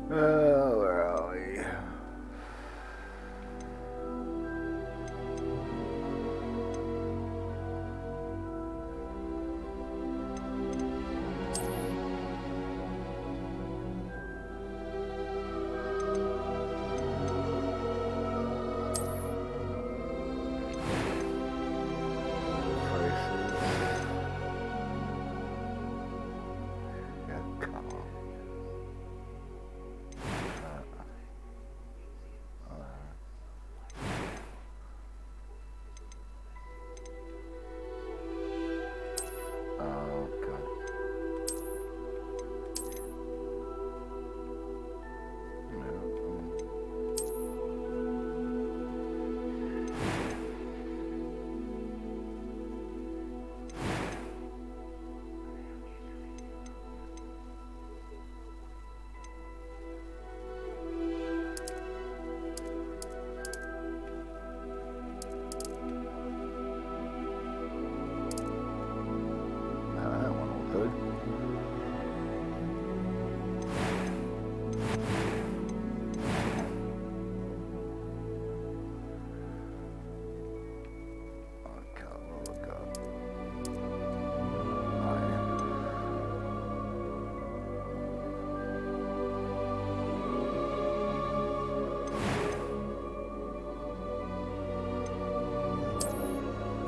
Where are we?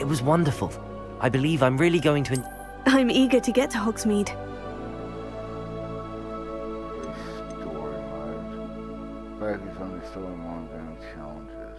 It was wonderful. I believe I'm really going to... I'm eager to get to Hogsmeade. Story mode. Focus on the story mode and challenges.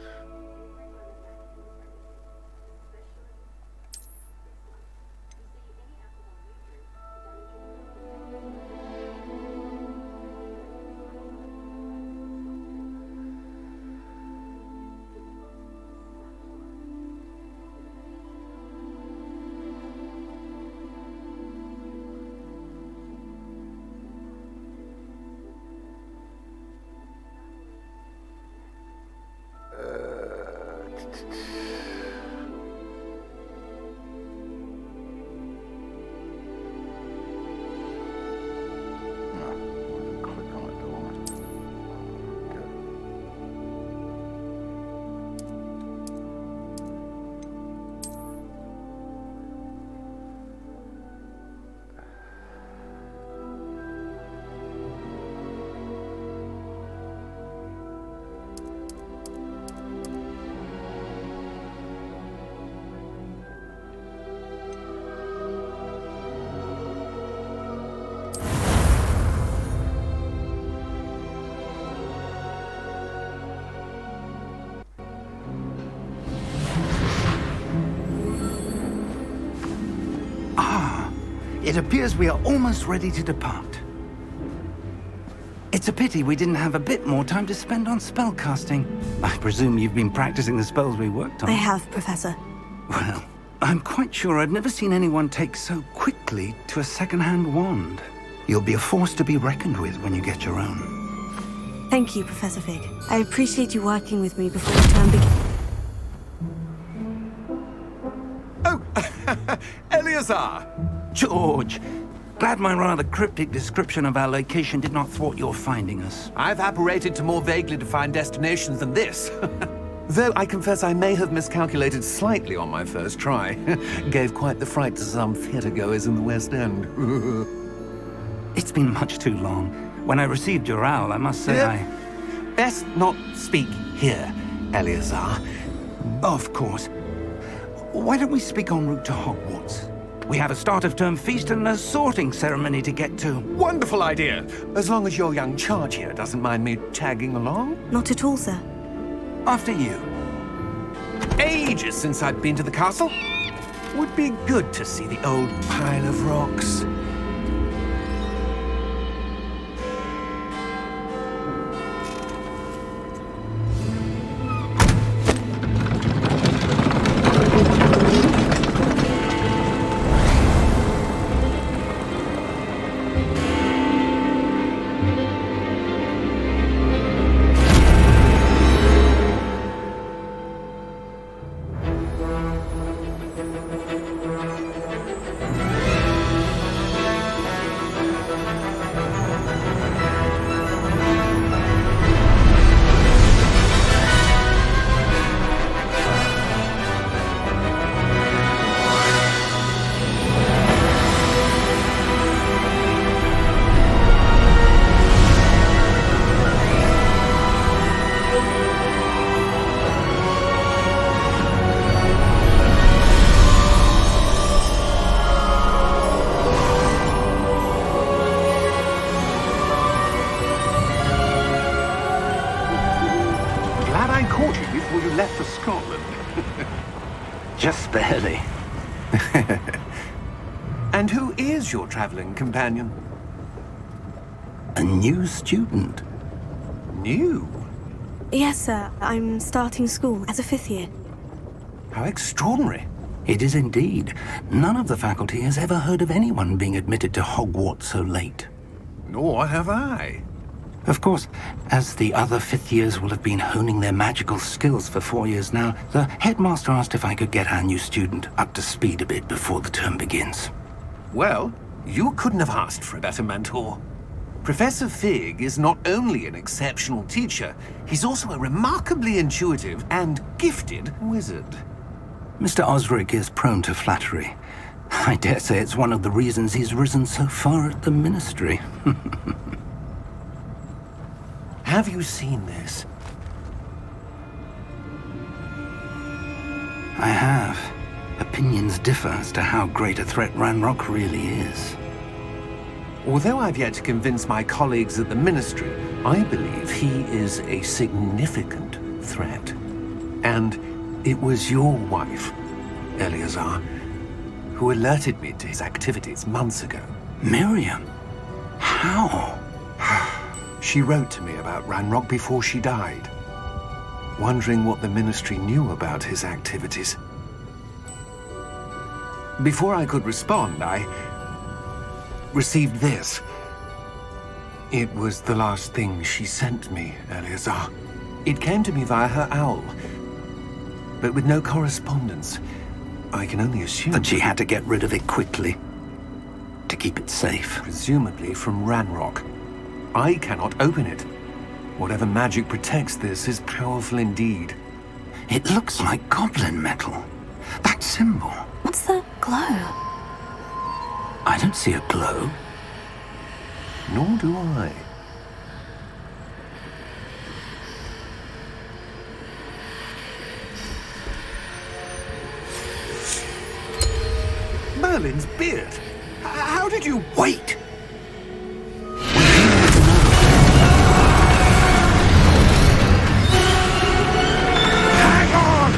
It appears we are almost ready to depart. It's a pity we didn't have a bit more time to spend on spellcasting. I presume you've been practicing the spells we worked on. I have, Professor. Well, I'm quite sure I've never seen anyone take so quickly to a second-hand wand. You'll be a force to be reckoned with when you get your own. Thank you, Professor Fig. I appreciate you working with me before the term begins. Oh, Eleazar! George! Glad my rather cryptic description of our location did not thwart your finding us. I've apparated to more vaguely defined destinations than this. Though I confess I may have miscalculated slightly on my first try. Gave quite the fright to some theatergoers in the West End. It's been much too long. When I received your owl, I must say Best not speak here, Eleazar. Of course. Why don't we speak en route to Hogwarts? We have a start-of-term feast and a sorting ceremony to get to. Wonderful idea! As long as your young charge here doesn't mind me tagging along. Not at all, sir. After you. Ages since I'd been to the castle. Would be good to see the old pile of rocks. before you left for Scotland. Just barely. And who is your traveling companion? A new student. New? Yes, sir. I'm starting school as a 5th year. How extraordinary. It is indeed. None of the faculty has ever heard of anyone being admitted to Hogwarts so late. Nor have I. Of course, as the other 5th years will have been honing their magical skills for 4 years now, the headmaster asked if I could get our new student up to speed a bit before the term begins. Well, you couldn't have asked for a better mentor. Professor Fig is not only an exceptional teacher, he's also a remarkably intuitive and gifted wizard. Mr. Osric is prone to flattery. I dare say it's one of the reasons he's risen so far at the Ministry. Have you seen this? I have. Opinions differ as to how great a threat Ranrock really is. Although I've yet to convince my colleagues at the Ministry, I believe he is a significant threat. And it was your wife, Eleazar, who alerted me to his activities months ago. Miriam? How? She wrote to me about Ranrock before she died, wondering what the Ministry knew about his activities. Before I could respond, I received this. It was the last thing she sent me, Eleazar. It came to me via her owl, but with no correspondence. I can only assume That she had to get rid of it quickly, to keep it safe. presumably from Ranrock. I cannot open it. Whatever magic protects this is powerful indeed. It looks like goblin metal. That symbol. What's the glow? I don't see a glow. Nor do I. Merlin's beard. How did you... Wait! Hang on!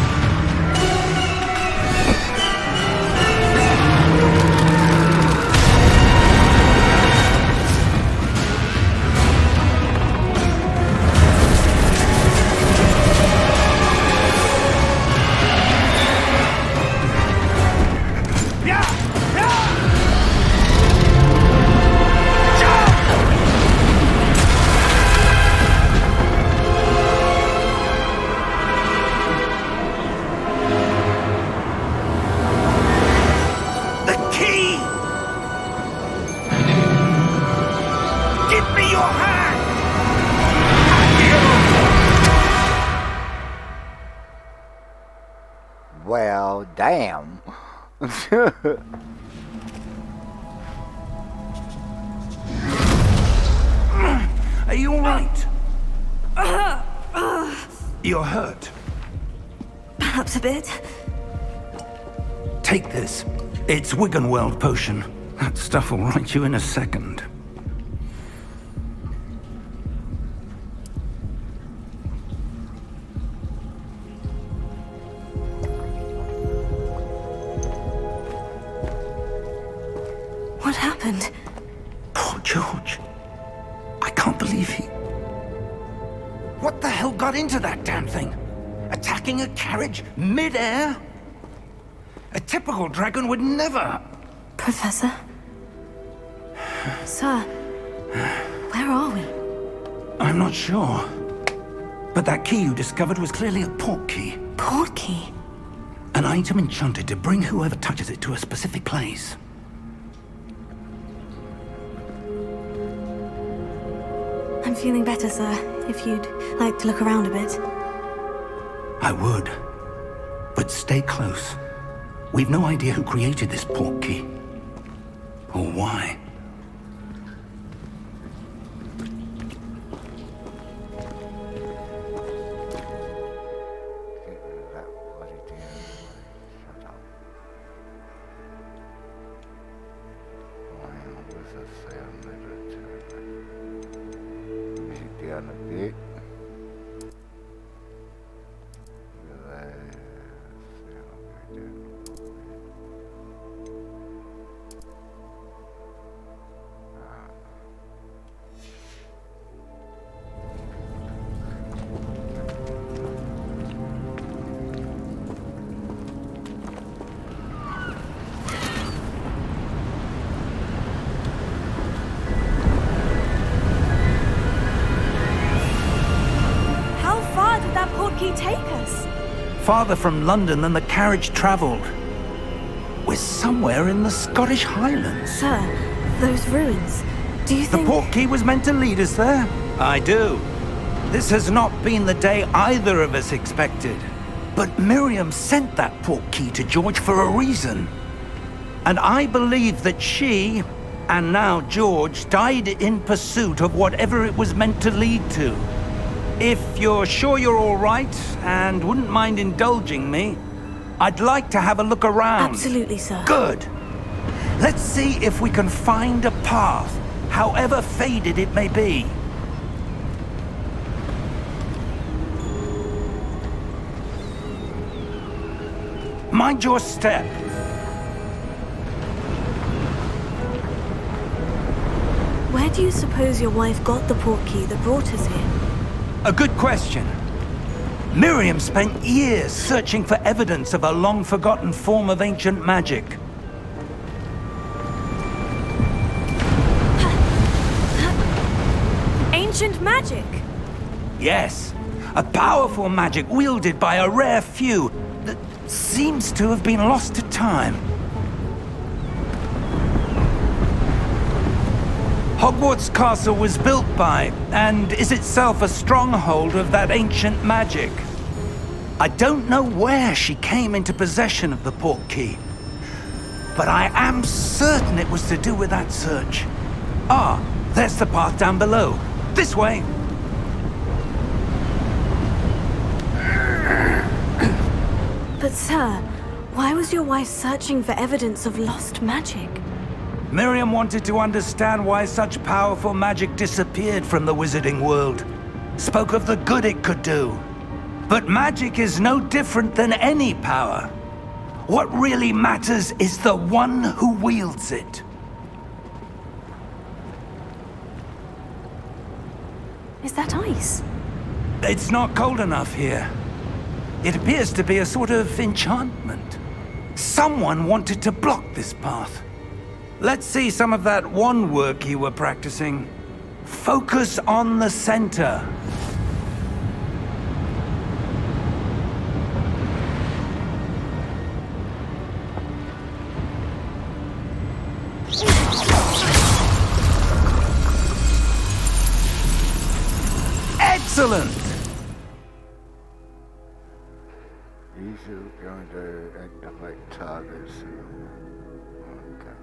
The key! Give me your hand! Well, damn. Are you all right? You're hurt. Perhaps a bit. Take this. It's Wiggenweld potion. That stuff will right you in a second. What happened? Poor George. I can't believe he... What the hell got into that damn thing? Attacking a carriage mid-air? A typical dragon would never... Professor? Sir, where are we? I'm not sure. But that key you discovered was clearly a port key. Port key? An item enchanted to bring whoever touches it to a specific place. I'm feeling better, sir. If you'd like to look around a bit. I would. But stay close. We've no idea who created this port key. Or why. That bloody damn. Shut up. Wow, this is sad literature. Music down a bit. he take us? Farther from London than the carriage travelled. We're somewhere in the Scottish Highlands. Sir, those ruins. Do you The think... portkey was meant to lead us there? I do. This has not been the day either of us expected. But Miriam sent that portkey to George for a reason. And I believe that she, and now George, died in pursuit of whatever it was meant to lead to. If you're sure you're all right, and wouldn't mind indulging me, I'd like to have a look around. Absolutely, sir. Good. Let's see if we can find a path, however faded it may be. Mind your step. Where do you suppose your wife got the portkey that brought us here? A good question. Miriam spent years searching for evidence of a long-forgotten form of ancient magic. Ancient magic? Yes, a powerful magic wielded by a rare few that seems to have been lost to time. Hogwarts Castle was built by, and is itself a stronghold of that ancient magic. I don't know where she came into possession of the portkey, but I am certain it was to do with that search. Ah, there's the path down below. This way. But sir, why was your wife searching for evidence of lost magic? Miriam wanted to understand why such powerful magic disappeared from the wizarding world. Spoke of the good it could do. But magic is no different than any power. What really matters is the one who wields it. Is that ice? It's not cold enough here. It appears to be a sort of enchantment. Someone wanted to block this path. Let's see some of that wand work you were practicing. Focus on the center. Excellent! These are going to activate targets. Okay.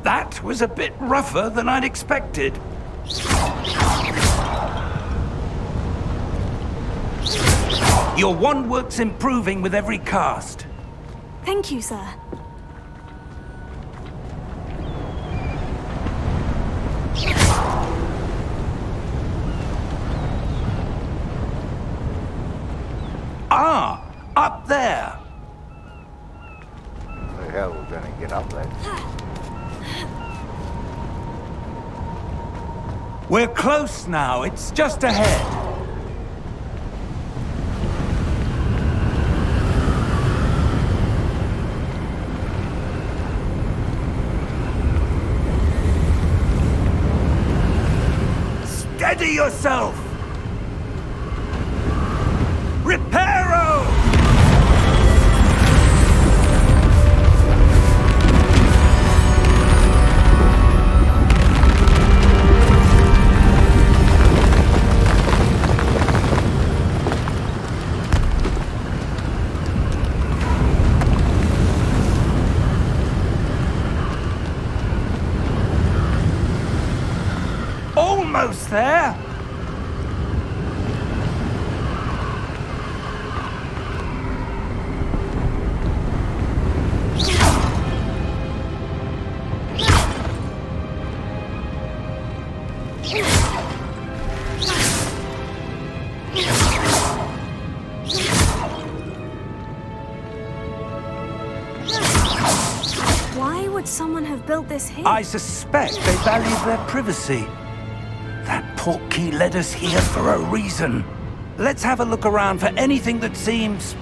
That was a bit rougher than I'd expected. Your wand work's improving with every cast. Thank you, sir. Ah, up there. The hell we're gonna get up there? We're close now. It's just ahead. Steady yourself! Reparo! Almost there! Why would someone have built this here? I suspect they valued their privacy. That portkey led us here for a reason. Let's have a look around for anything that seems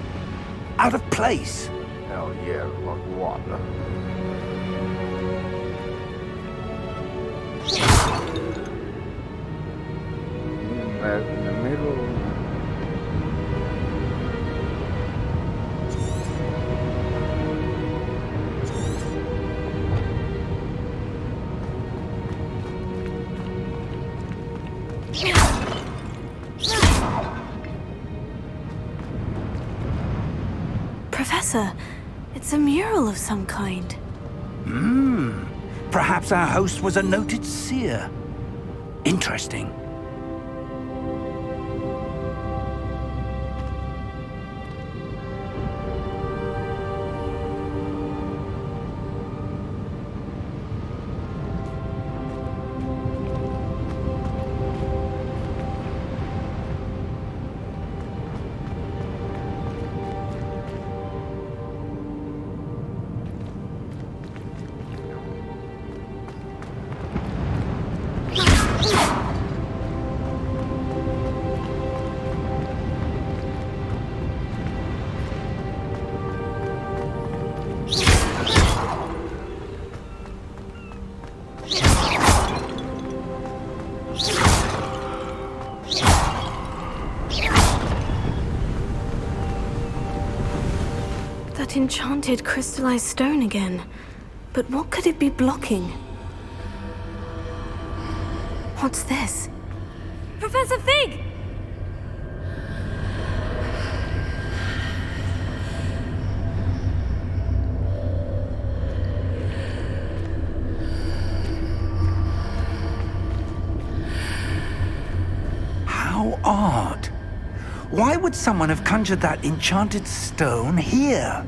out of place. Hell yeah, like what? Back in the middle. Professor, it's a mural of some kind. Perhaps our host was a noted seer. Interesting. That enchanted crystallized stone again. But what could it be blocking? What's this? Professor Fig! How odd. Why would someone have conjured that enchanted stone here?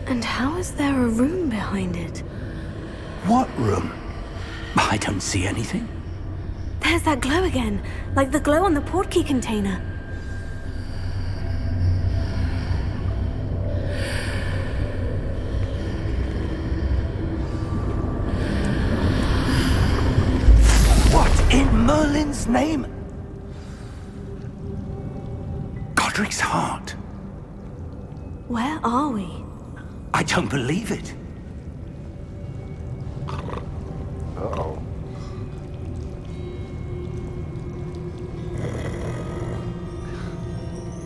And how is there a room behind it? What room? I don't see anything. There's that glow again, like the glow on the portkey container. What in Merlin's name? Godric's heart. Where are we? I don't believe it. Uh-oh.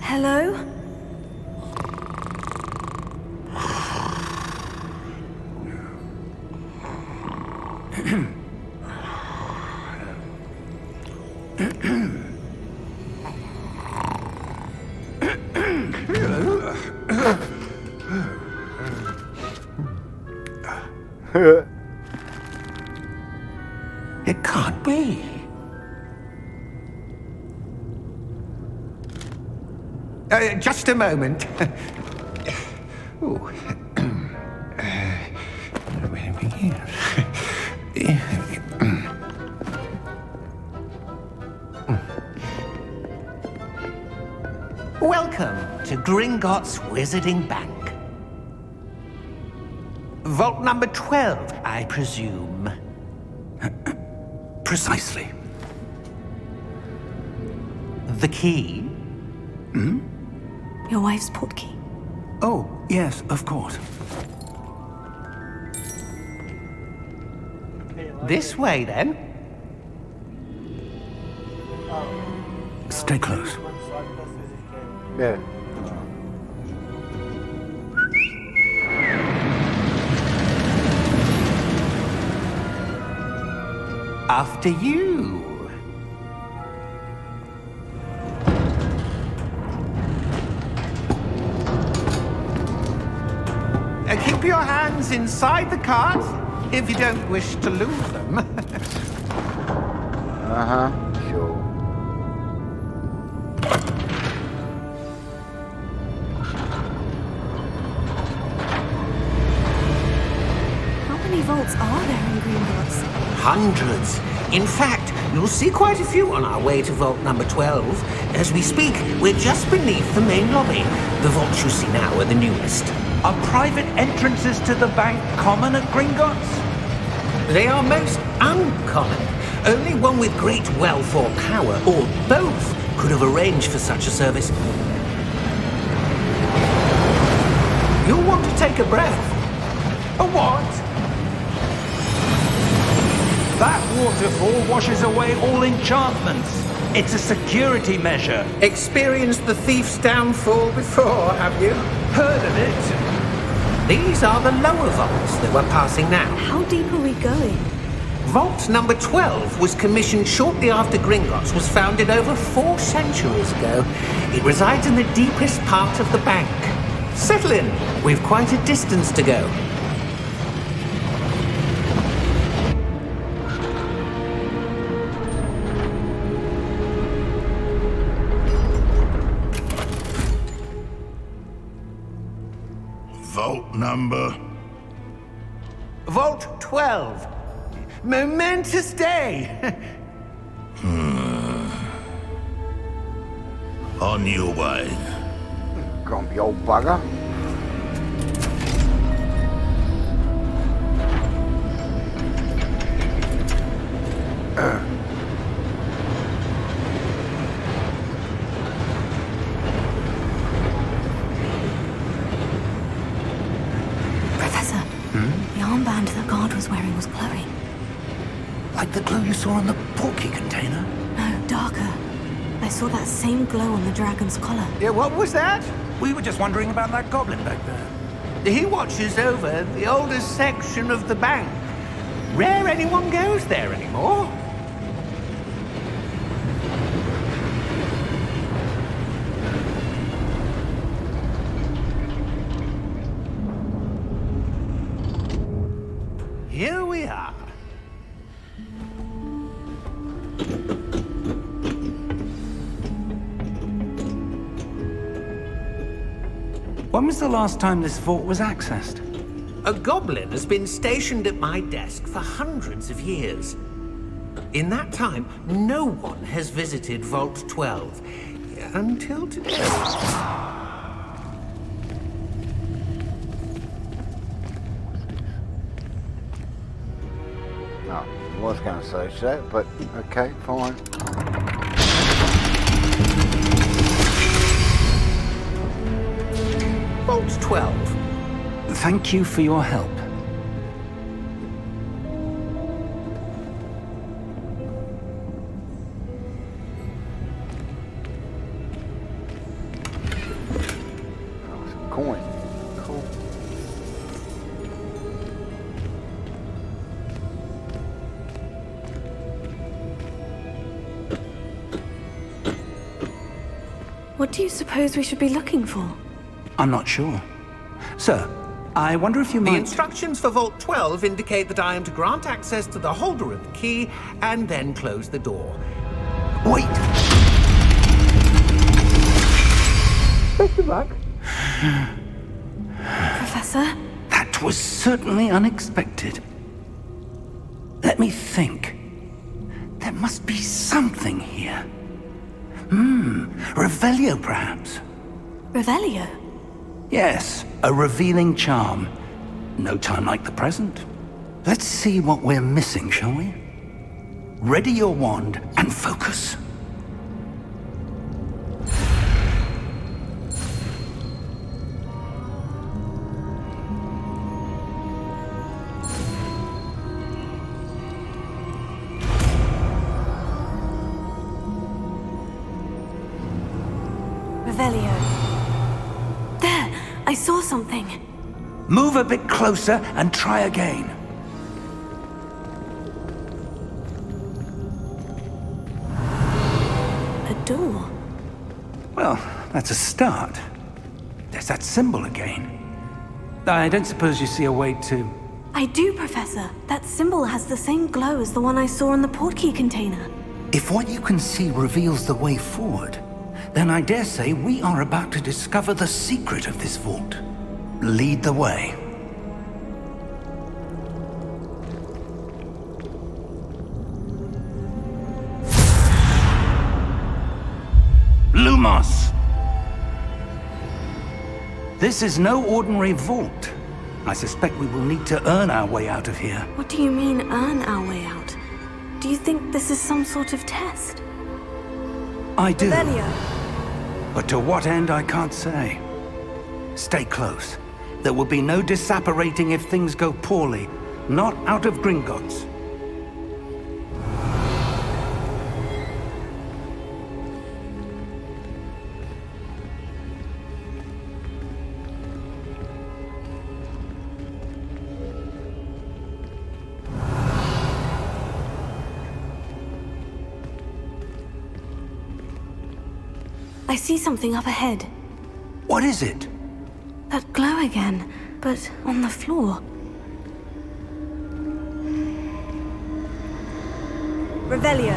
Hello? It can't be. Just a moment. Ooh. Where are we here? Welcome to Gringotts Wizarding Bank. Vault number 12, I presume. Precisely. The key? Your wife's portkey. Oh, yes, of course. This way, then. Stay close. Yeah. After you. Keep your hands inside the cart if you don't wish to lose them. Uh-huh. Sure. How many vaults are there in Gringotts? Hundreds. In fact, you'll see quite a few on our way to vault number 12. As we speak, we're just beneath the main lobby. The vaults you see now are the newest. Are private entrances to the bank common at Gringotts? They are most uncommon. Only one with great wealth or power, or both, could have arranged for such a service. You'll want to take a breath. A what? That waterfall washes away all enchantments. It's a security measure. Experienced the thief's downfall before, have you? Heard of it? These are the lower vaults that we're passing now. How deep are we going? Vault number 12 was commissioned shortly after Gringotts was founded over 4 centuries ago. It resides in the deepest part of the bank. Settle in. We've quite a distance to go. Vault number? Vault 12. Momentous day. On your way. Grumpy old bugger. Professor, the armband the guard was wearing was glowing. Like the glow you saw on the porky container? No, darker. I saw that same glow on the dragon's collar. Yeah, what was that? We were just wondering about that goblin back there. He watches over the oldest section of the bank. Rare anyone goes there anymore. Here we are. When was the last time this vault was accessed? A goblin has been stationed at my desk for hundreds of years. In that time, no one has visited Vault 12. Until today. No, I was going to search that, but okay, fine. Vault 12. Thank you for your help. Oh, some coin. Cool. What do you suppose we should be looking for? I'm not sure. Sir, I wonder if you The might... instructions for Vault 12 indicate that I am to grant access to the holder of the key and then close the door. Wait! Best of luck. Professor? That was certainly unexpected. Let me think. There must be something here. Revelio, perhaps? Revelio? Yes, a revealing charm. No time like the present. Let's see what we're missing, shall we? Ready your wand and focus. Revelio. There! I saw something. Move a bit closer and try again. A door. Well, that's a start. There's that symbol again. I don't suppose you see a way to... I do, Professor. That symbol has the same glow as the one I saw in the portkey container. If what you can see reveals the way forward, then I dare say we are about to discover the secret of this vault. Lead the way. Lumos! This is no ordinary vault. I suspect we will need to earn our way out of here. What do you mean, earn our way out? Do you think this is some sort of test? I do. Revelio. But to what end, I can't say. Stay close. There will be no disapparating if things go poorly. Not out of Gringotts. I see something up ahead. What is it? That glow again, but on the floor. Revelio.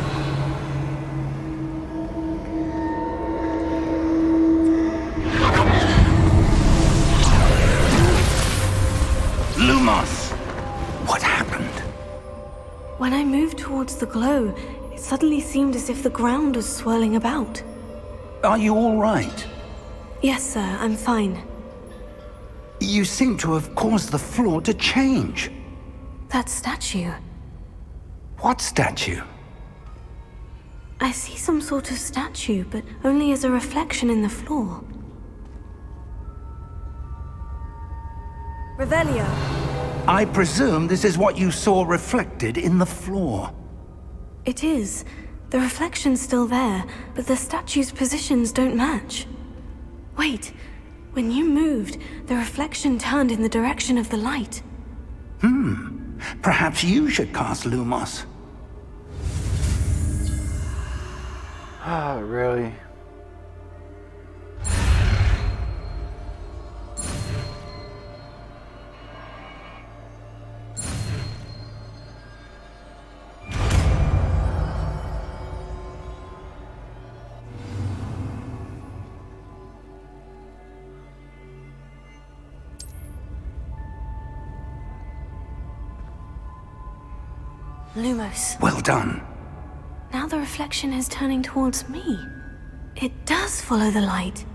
Lumos! What happened? When I moved towards the glow, it suddenly seemed as if the ground was swirling about. Are you all right? Yes, sir, I'm fine. You seem to have caused the floor to change. That statue. What statue? I see some sort of statue, but only as a reflection in the floor. Revelio. I presume this is what you saw reflected in the floor. It is. The reflection's still there, but the statue's positions don't match. Wait. When you moved, the reflection turned in the direction of the light. Perhaps you should cast Lumos. Ah, really? Lumos. Well done. Now the reflection is turning towards me. It does follow the light.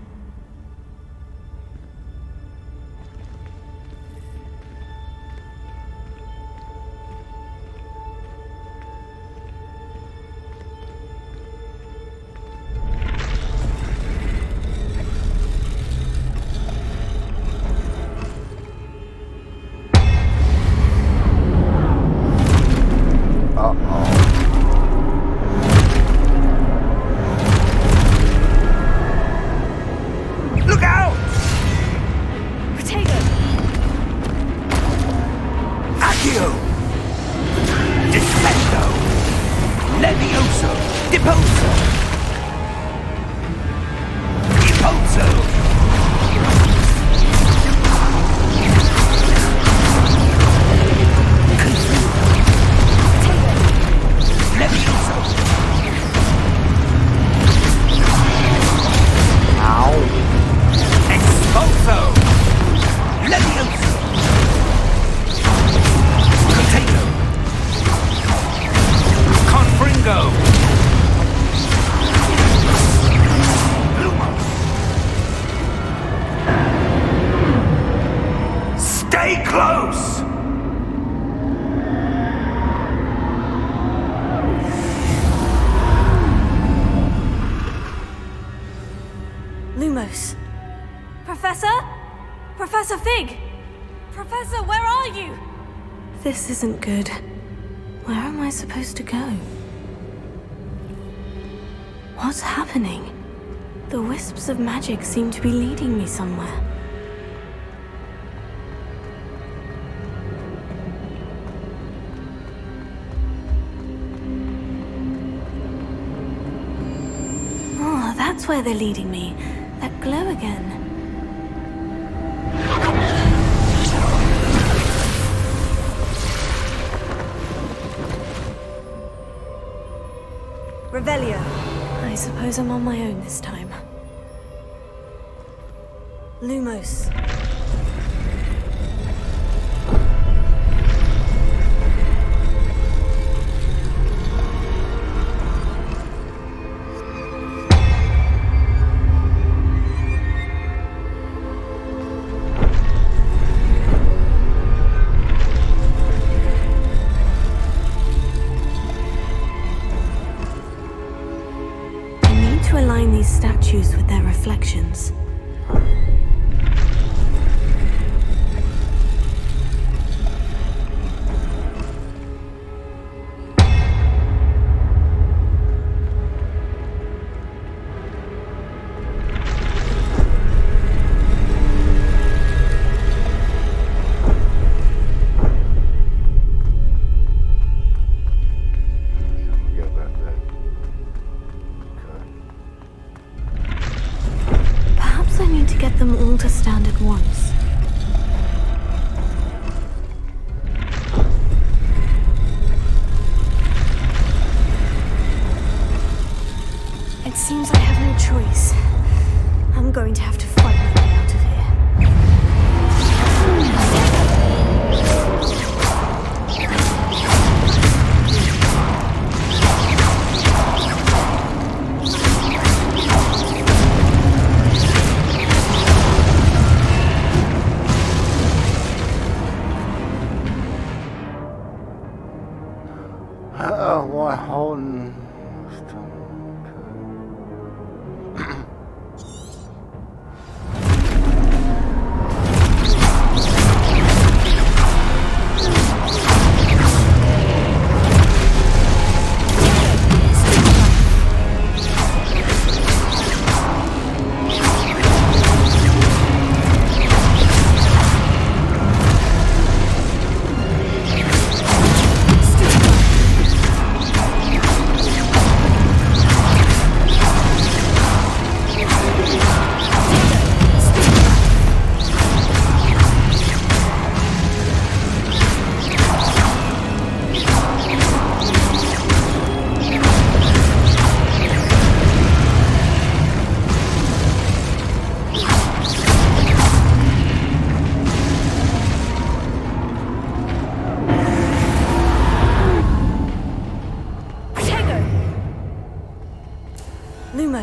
Look out! Protego! Accio! Descendo! Levioso! Deposo! Deposo! Levioso! Expulso! Levioso! Potato! Confringo! Lumos! Stay close! Lumos. Professor? Professor Fig! Professor, where are you? This isn't good. Where am I supposed to go? What's happening? The wisps of magic seem to be leading me somewhere. Oh, that's where they're leading me. That glow again. Revelio. I suppose I'm on my own this time. Lumos. To align these statues with their reflections.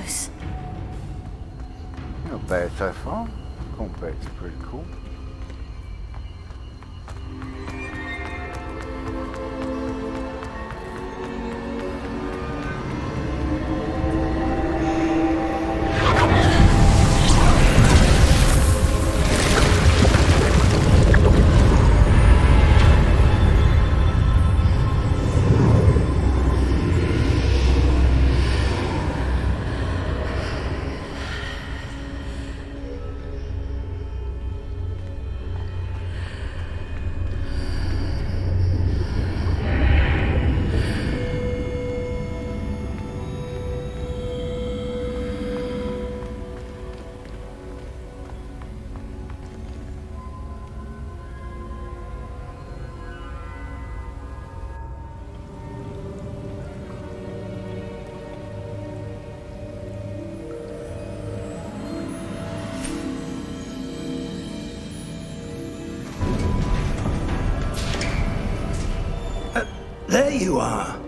close. Not bad so far. Combat's pretty cool. There you are.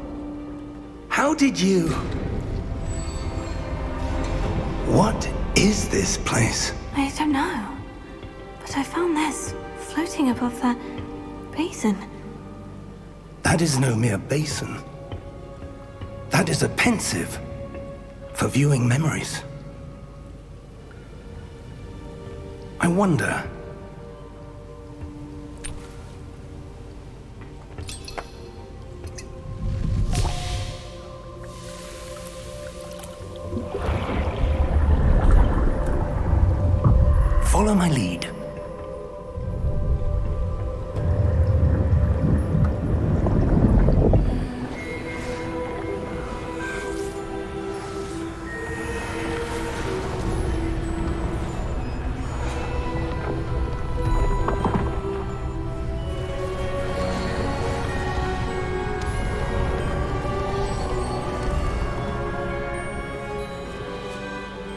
How did you... What is this place? I don't know. But I found this floating above that basin. That is no mere basin. That is a pensive for viewing memories. I wonder... Follow my lead.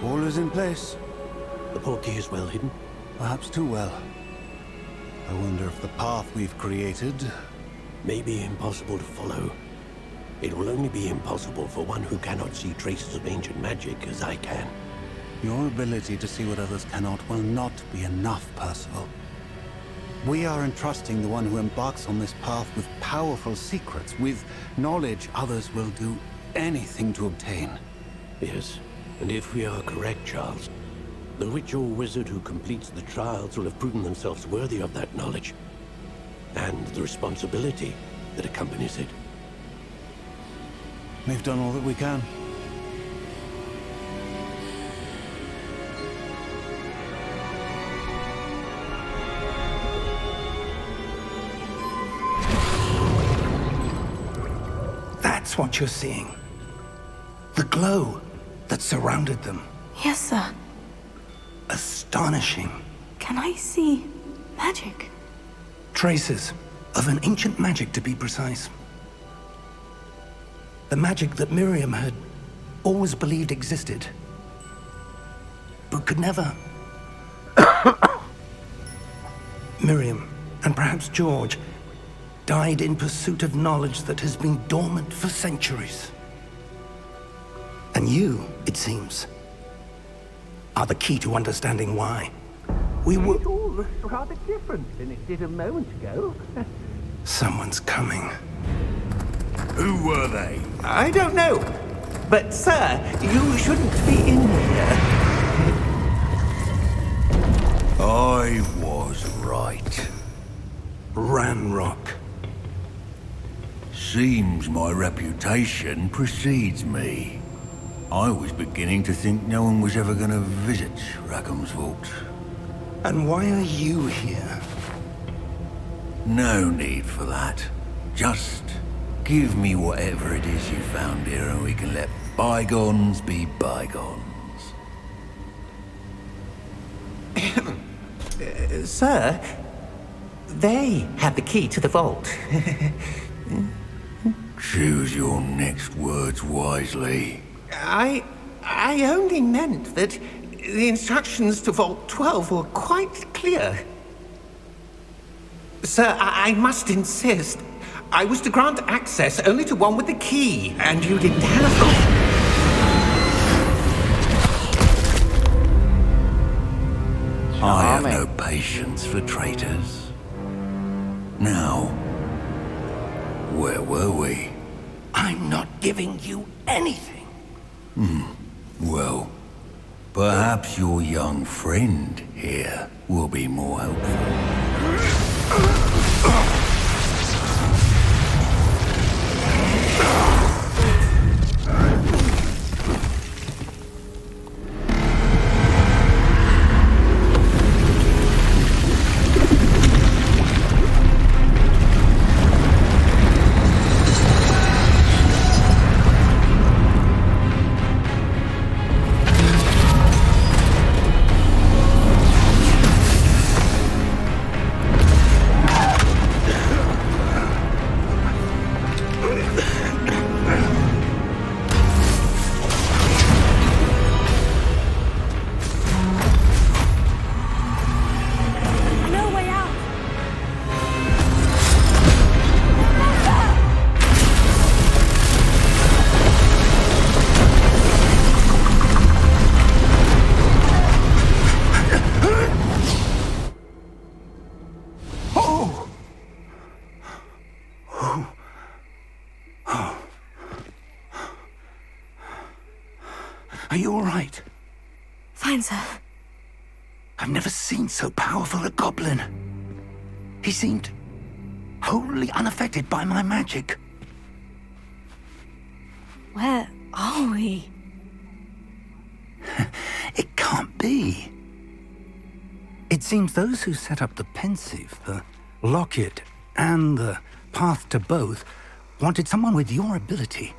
All is in place. The portkey is well hidden. Perhaps too well. I wonder if the path we've created... May be impossible to follow. It will only be impossible for one who cannot see traces of ancient magic as I can. Your ability to see what others cannot will not be enough, Percival. We are entrusting the one who embarks on this path with powerful secrets, with knowledge others will do anything to obtain. Yes, and if we are correct, Charles, the witch or wizard who completes the trials will have proven themselves worthy of that knowledge, and the responsibility that accompanies it. We've done all that we can. That's what you're seeing. The glow that surrounded them. Yes, sir. Astonishing. Can I see magic? Traces of an ancient magic, to be precise. The magic that Miriam had always believed existed, but could never. Miriam, and perhaps George, died in pursuit of knowledge that has been dormant for centuries. And you, it seems, are the key to understanding why. We were... It all looks rather different than it did a moment ago. Someone's coming. Who were they? I don't know. But, sir, you shouldn't be in here. I was right. Ranrock. Seems my reputation precedes me. I was beginning to think no one was ever going to visit Rackham's Vault. And why are you here? No need for that. Just give me whatever it is you found here and we can let bygones be bygones. Sir, they had the key to the vault. Choose your next words wisely. I only meant that the instructions to Vault 12 were quite clear. Sir, I must insist. I was to grant access only to one with the key, and you didn't have... patience for traitors. Now, where were we? I'm not giving you anything. Well, perhaps your young friend here will be more helpful. Are you all right? Fine, sir. I've never seen so powerful a goblin. He seemed wholly unaffected by my magic. Where are we? It can't be. It seems those who set up the Pensieve, the Locket, and the Path to Both wanted someone with your ability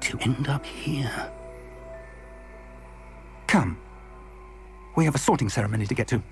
to end up here. Come. We have a sorting ceremony to get to.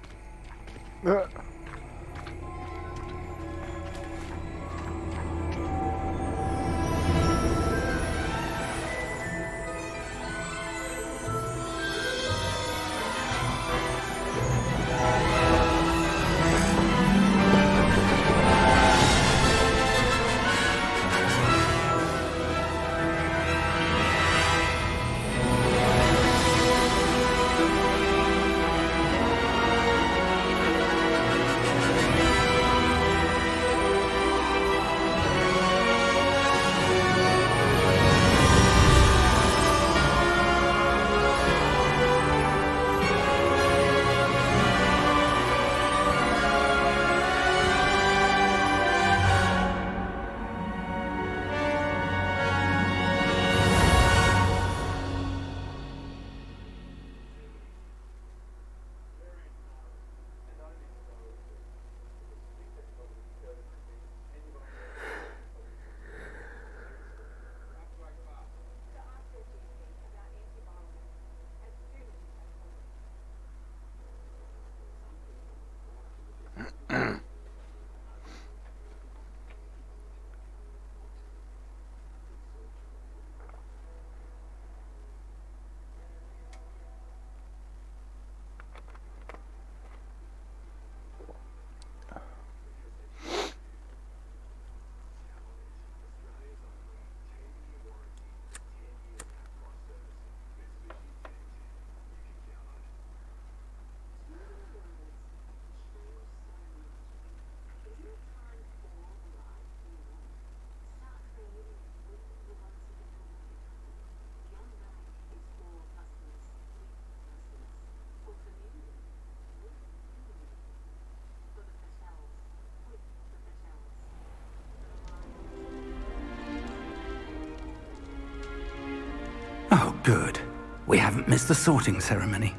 Oh, good. We haven't missed the sorting ceremony.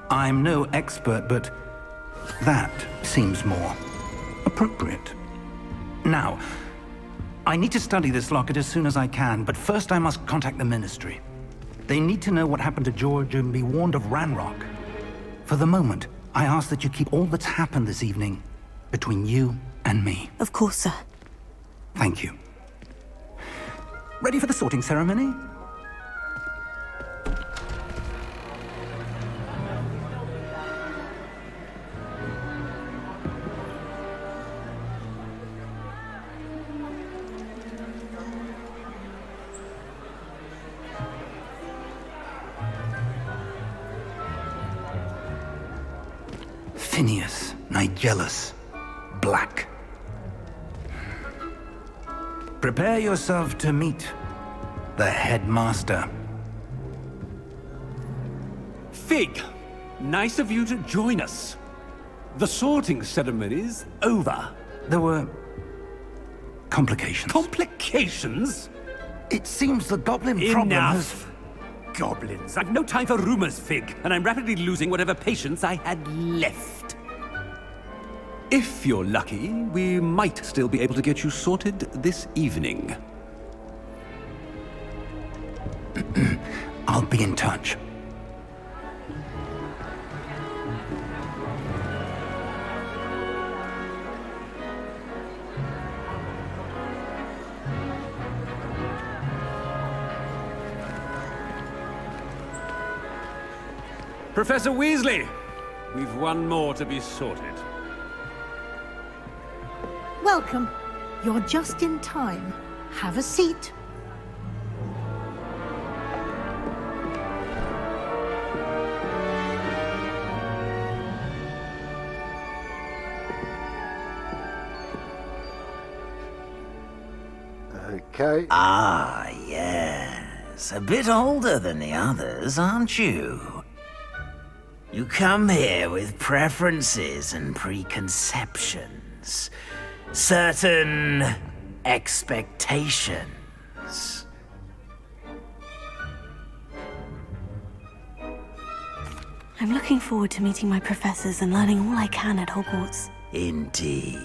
I'm no expert, but that seems more appropriate. Now, I need to study this locket as soon as I can, but first I must contact the Ministry. They need to know what happened to George and be warned of Ranrock. For the moment, I ask that you keep all that's happened this evening between you and me. Of course, sir. Thank you. Ready for the sorting ceremony? Latinius, Nigellus, Black. Prepare yourself to meet the headmaster. Fig, nice of you to join us. The sorting ceremony's over. There were complications. Complications? It seems the goblin problem has... Enough! Goblins. I've no time for rumors, Fig, and I'm rapidly losing whatever patience I had left. If you're lucky, we might still be able to get you sorted this evening. I'll be in touch. Professor Weasley, we've one more to be sorted. Welcome. You're just in time. Have a seat. Okay. Ah, yes. A bit older than the others, aren't you? You come here with preferences and preconceptions. Certain expectations. I'm looking forward to meeting my professors and learning all I can at Hogwarts. Indeed.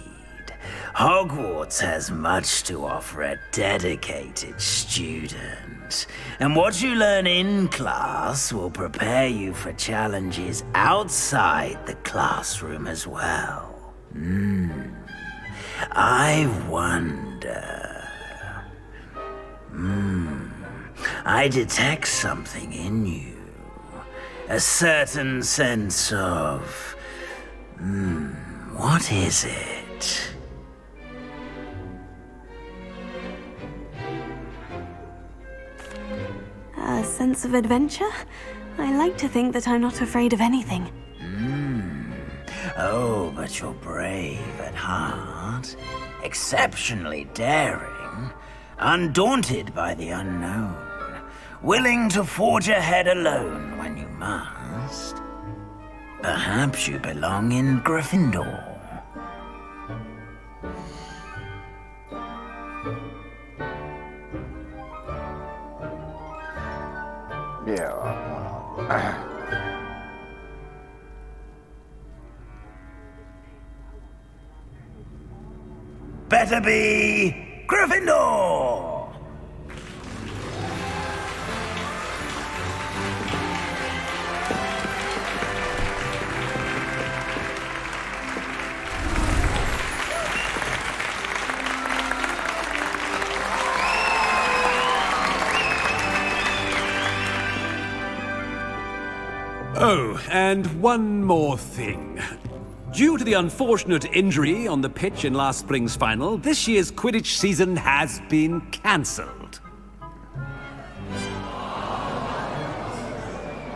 Hogwarts has much to offer a dedicated student. And what you learn in class will prepare you for challenges outside the classroom as well. I wonder... I detect something in you. A certain sense of... what is it? A sense of adventure? I like to think that I'm not afraid of anything. Oh, but you're brave at heart. Exceptionally daring. Undaunted by the unknown. Willing to forge ahead alone when you must. Perhaps you belong in Gryffindor. Yeah, Better be Gryffindor! Oh, and one more thing. Due to the unfortunate injury on the pitch in last spring's final, this year's Quidditch season has been cancelled.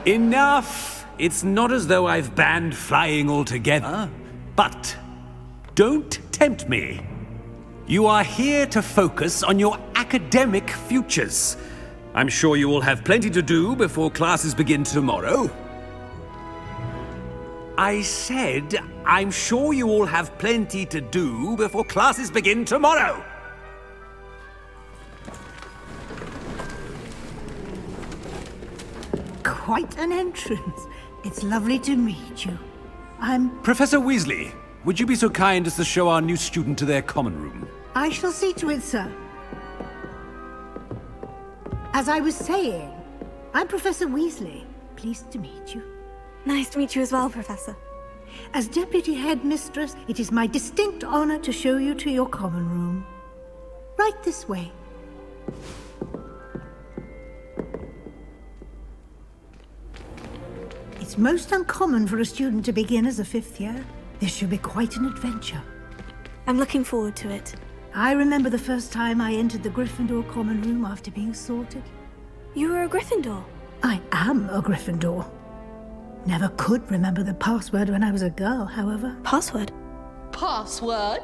Enough! It's not as though I've banned flying altogether, but don't tempt me. You are here to focus on your academic futures. I'm sure you will have plenty to do before classes begin tomorrow. I said, I'm sure you all have plenty to do before classes begin tomorrow. Quite an entrance. It's lovely to meet you. I'm... Professor Weasley, would you be so kind as to show our new student to their common room? I shall see to it, sir. As I was saying, I'm Professor Weasley. Pleased to meet you. Nice to meet you as well, Professor. As Deputy Headmistress, it is my distinct honor to show you to your common room. Right this way. It's most uncommon for a student to begin as a fifth year. This should be quite an adventure. I'm looking forward to it. I remember the first time I entered the Gryffindor common room after being sorted. You were a Gryffindor? I am a Gryffindor. Never could remember the password when I was a girl, however. Password? Password?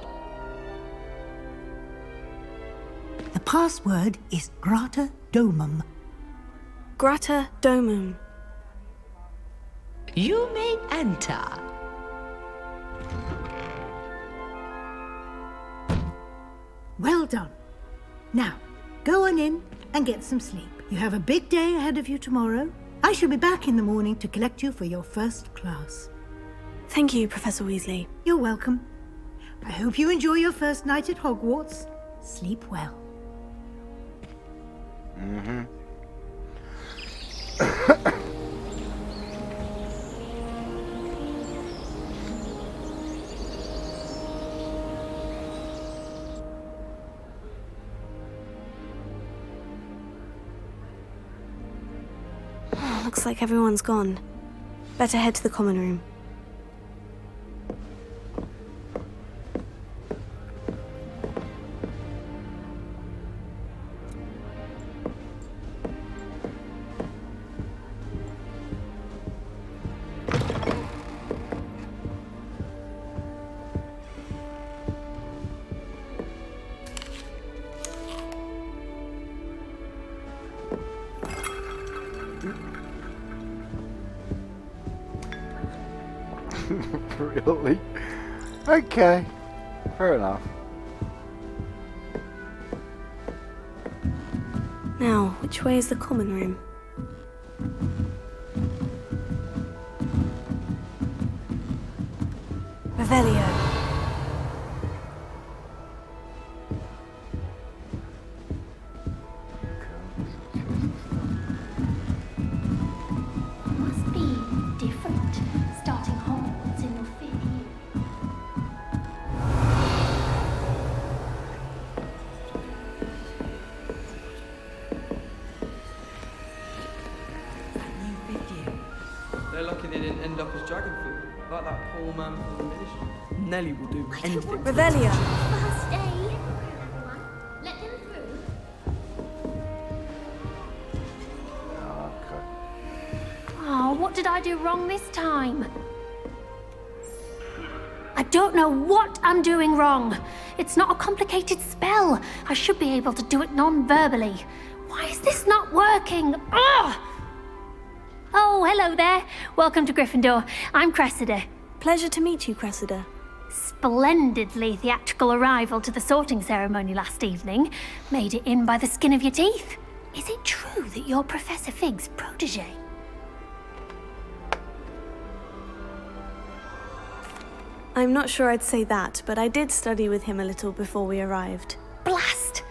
The password is Grata Domum. Grata Domum. You may enter. Well done. Now, go on in and get some sleep. You have a big day ahead of you tomorrow. I shall be back in the morning to collect you for your first class. Thank you, Professor Weasley. You're welcome. I hope you enjoy your first night at Hogwarts. Sleep well. Looks like everyone's gone. Better head to the common room. Really? Okay. Fair enough. Now, which way is the common room? Revelio. Must be different, starting Hogwarts in your 5th year. They're lucky they didn't end up as dragon food, like that poor man from the ministry. Nelly will do anything. Revelio. First day. Everyone, let them through. Okay. Oh, what did I do wrong this time? I don't know what I'm doing wrong. It's not a complicated spell. I should be able to do it non-verbally. Why is this not working? Ugh! Oh, hello there. Welcome to Gryffindor. I'm Cressida. Pleasure to meet you, Cressida. Splendidly theatrical arrival to the sorting ceremony last evening. Made it in by the skin of your teeth. Is it true that you're Professor Fig's protege? I'm not sure I'd say that, but I did study with him a little before we arrived. Blast!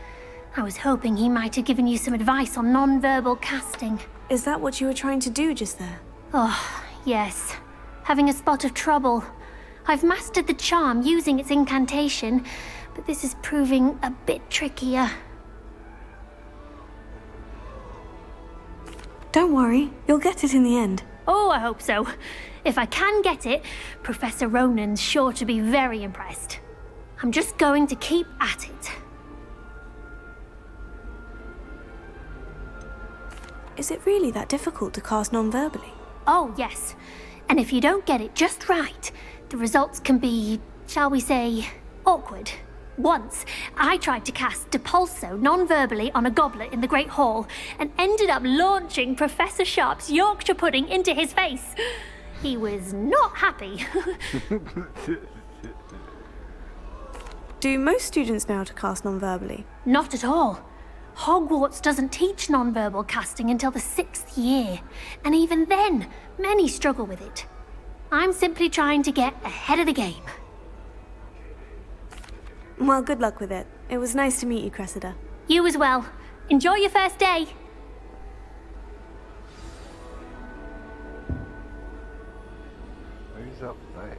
I was hoping he might have given you some advice on non-verbal casting. Is that what you were trying to do just there? Oh, yes. Having a spot of trouble. I've mastered the charm using its incantation, but this is proving a bit trickier. Don't worry, you'll get it in the end. Oh, I hope so. If I can get it, Professor Ronan's sure to be very impressed. I'm just going to keep at it. Is it really that difficult to cast non-verbally? Oh, yes. And if you don't get it just right, the results can be, shall we say, awkward. Once, I tried to cast Depulso non-verbally on a goblet in the Great Hall and ended up launching Professor Sharp's Yorkshire pudding into his face. He was not happy. Do most students know how to cast non-verbally? Not at all. Hogwarts doesn't teach non-verbal casting until the 6th year, and even then, many struggle with it. I'm simply trying to get ahead of the game. Well, good luck with it. It was nice to meet you, Cressida. You as well. Enjoy your first day. Who's up there?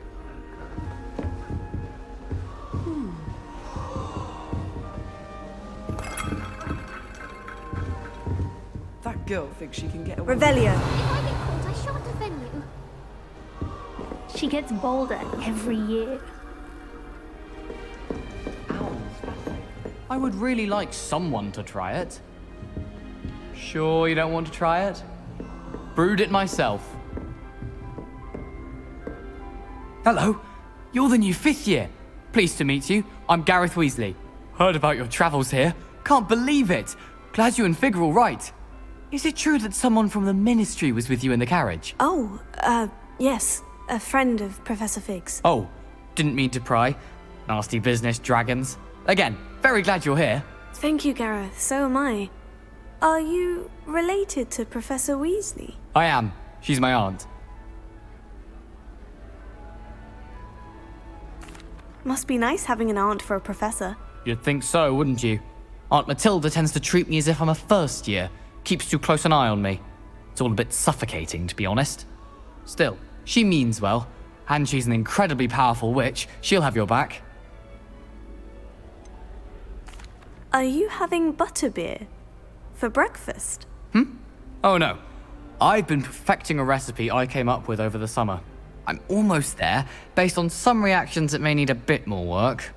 That girl thinks she can get away. Revelio. If I get caught, I shan't defend you. She gets bolder every year. I would really like someone to try it. Sure you don't want to try it? Brewed it myself. Hello. You're the new 5th year. Pleased to meet you. I'm Gareth Weasley. Heard about your travels here. Can't believe it. Glad you and Fig are all right. Is it true that someone from the Ministry was with you in the carriage? Oh, yes. A friend of Professor Fig's. Oh, didn't mean to pry. Nasty business, dragons. Again, very glad you're here. Thank you, Gareth. So am I. Are you related to Professor Weasley? I am. She's my aunt. Must be nice having an aunt for a professor. You'd think so, wouldn't you? Aunt Matilda tends to treat me as if I'm a first year. Keeps too close an eye on me. It's all a bit suffocating, to be honest. Still, she means well. And she's an incredibly powerful witch. She'll have your back. Are you having butterbeer? For breakfast? Oh no. I've been perfecting a recipe I came up with over the summer. I'm almost there. Based on some reactions, it may need a bit more work.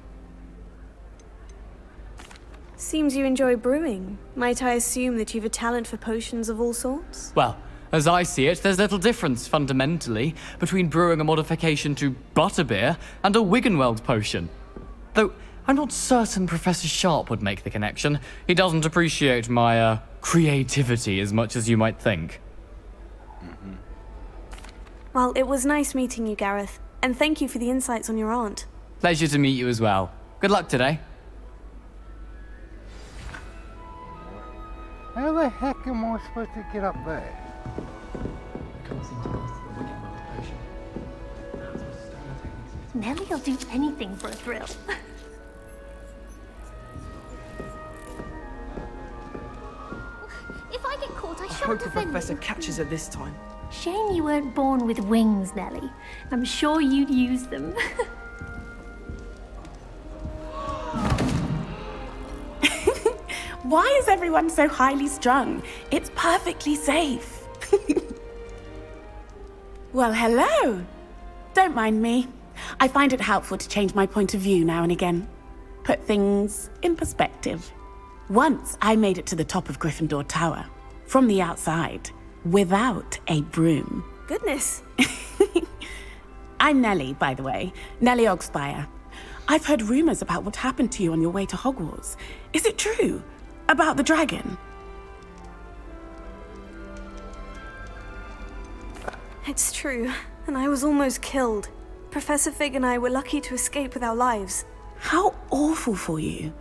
Seems you enjoy brewing. Might I assume that you've a talent for potions of all sorts? Well, as I see it, there's little difference, fundamentally, between brewing a modification to butterbeer and a Wiggenweld potion. Though, I'm not certain Professor Sharp would make the connection. He doesn't appreciate my, creativity as much as you might think. Well, it was nice meeting you, Gareth. And thank you for the insights on your aunt. Pleasure to meet you as well. Good luck today. How the heck am I supposed to get up there? Nellie'll do anything for a thrill. If I get caught, I I shan't hope the offend professor you. catches her this time. Shame you weren't born with wings, Nellie. I'm sure you'd use them. Why is everyone so highly strung? It's perfectly safe. Well, hello. Don't mind me. I find it helpful to change my point of view now and again. Put things in perspective. Once I made it to the top of Gryffindor Tower, from the outside, without a broom. Goodness. I'm Nellie, by the way. Nellie Ogspire. I've heard rumors about what happened to you on your way to Hogwarts. Is it true? About the dragon? It's true, and I was almost killed. Professor Fig and I were lucky to escape with our lives. How awful for you.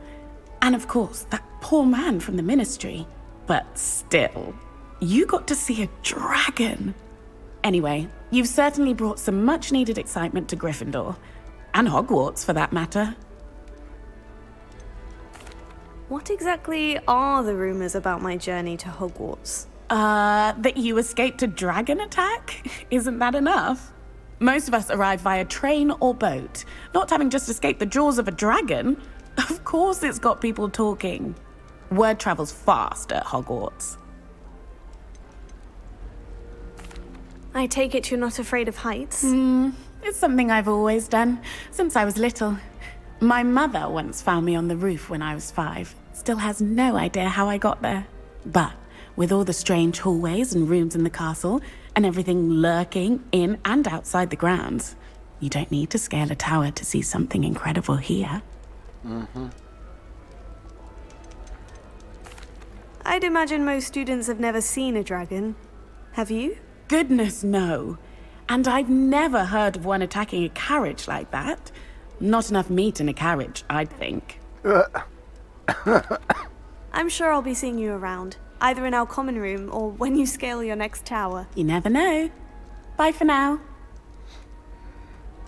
And of course, that poor man from the Ministry. But still, you got to see a dragon. Anyway, you've certainly brought some much-needed excitement to Gryffindor. And Hogwarts, for that matter. What exactly are the rumors about my journey to Hogwarts? That you escaped a dragon attack? Isn't that enough? Most of us arrive via train or boat, not having just escaped the jaws of a dragon. Of course it's got people talking. Word travels fast at Hogwarts. I take it you're not afraid of heights? It's something I've always done, since I was little. My mother once found me on the roof when I was 5. Still has no idea how I got there. But with all the strange hallways and rooms in the castle, and everything lurking in and outside the grounds, you don't need to scale a tower to see something incredible here. I'd imagine most students have never seen a dragon. Have you? Goodness, no. And I've never heard of one attacking a carriage like that. Not enough meat in a carriage, I'd think. I'm sure I'll be seeing you around, either in our common room or when you scale your next tower. You never know. Bye for now.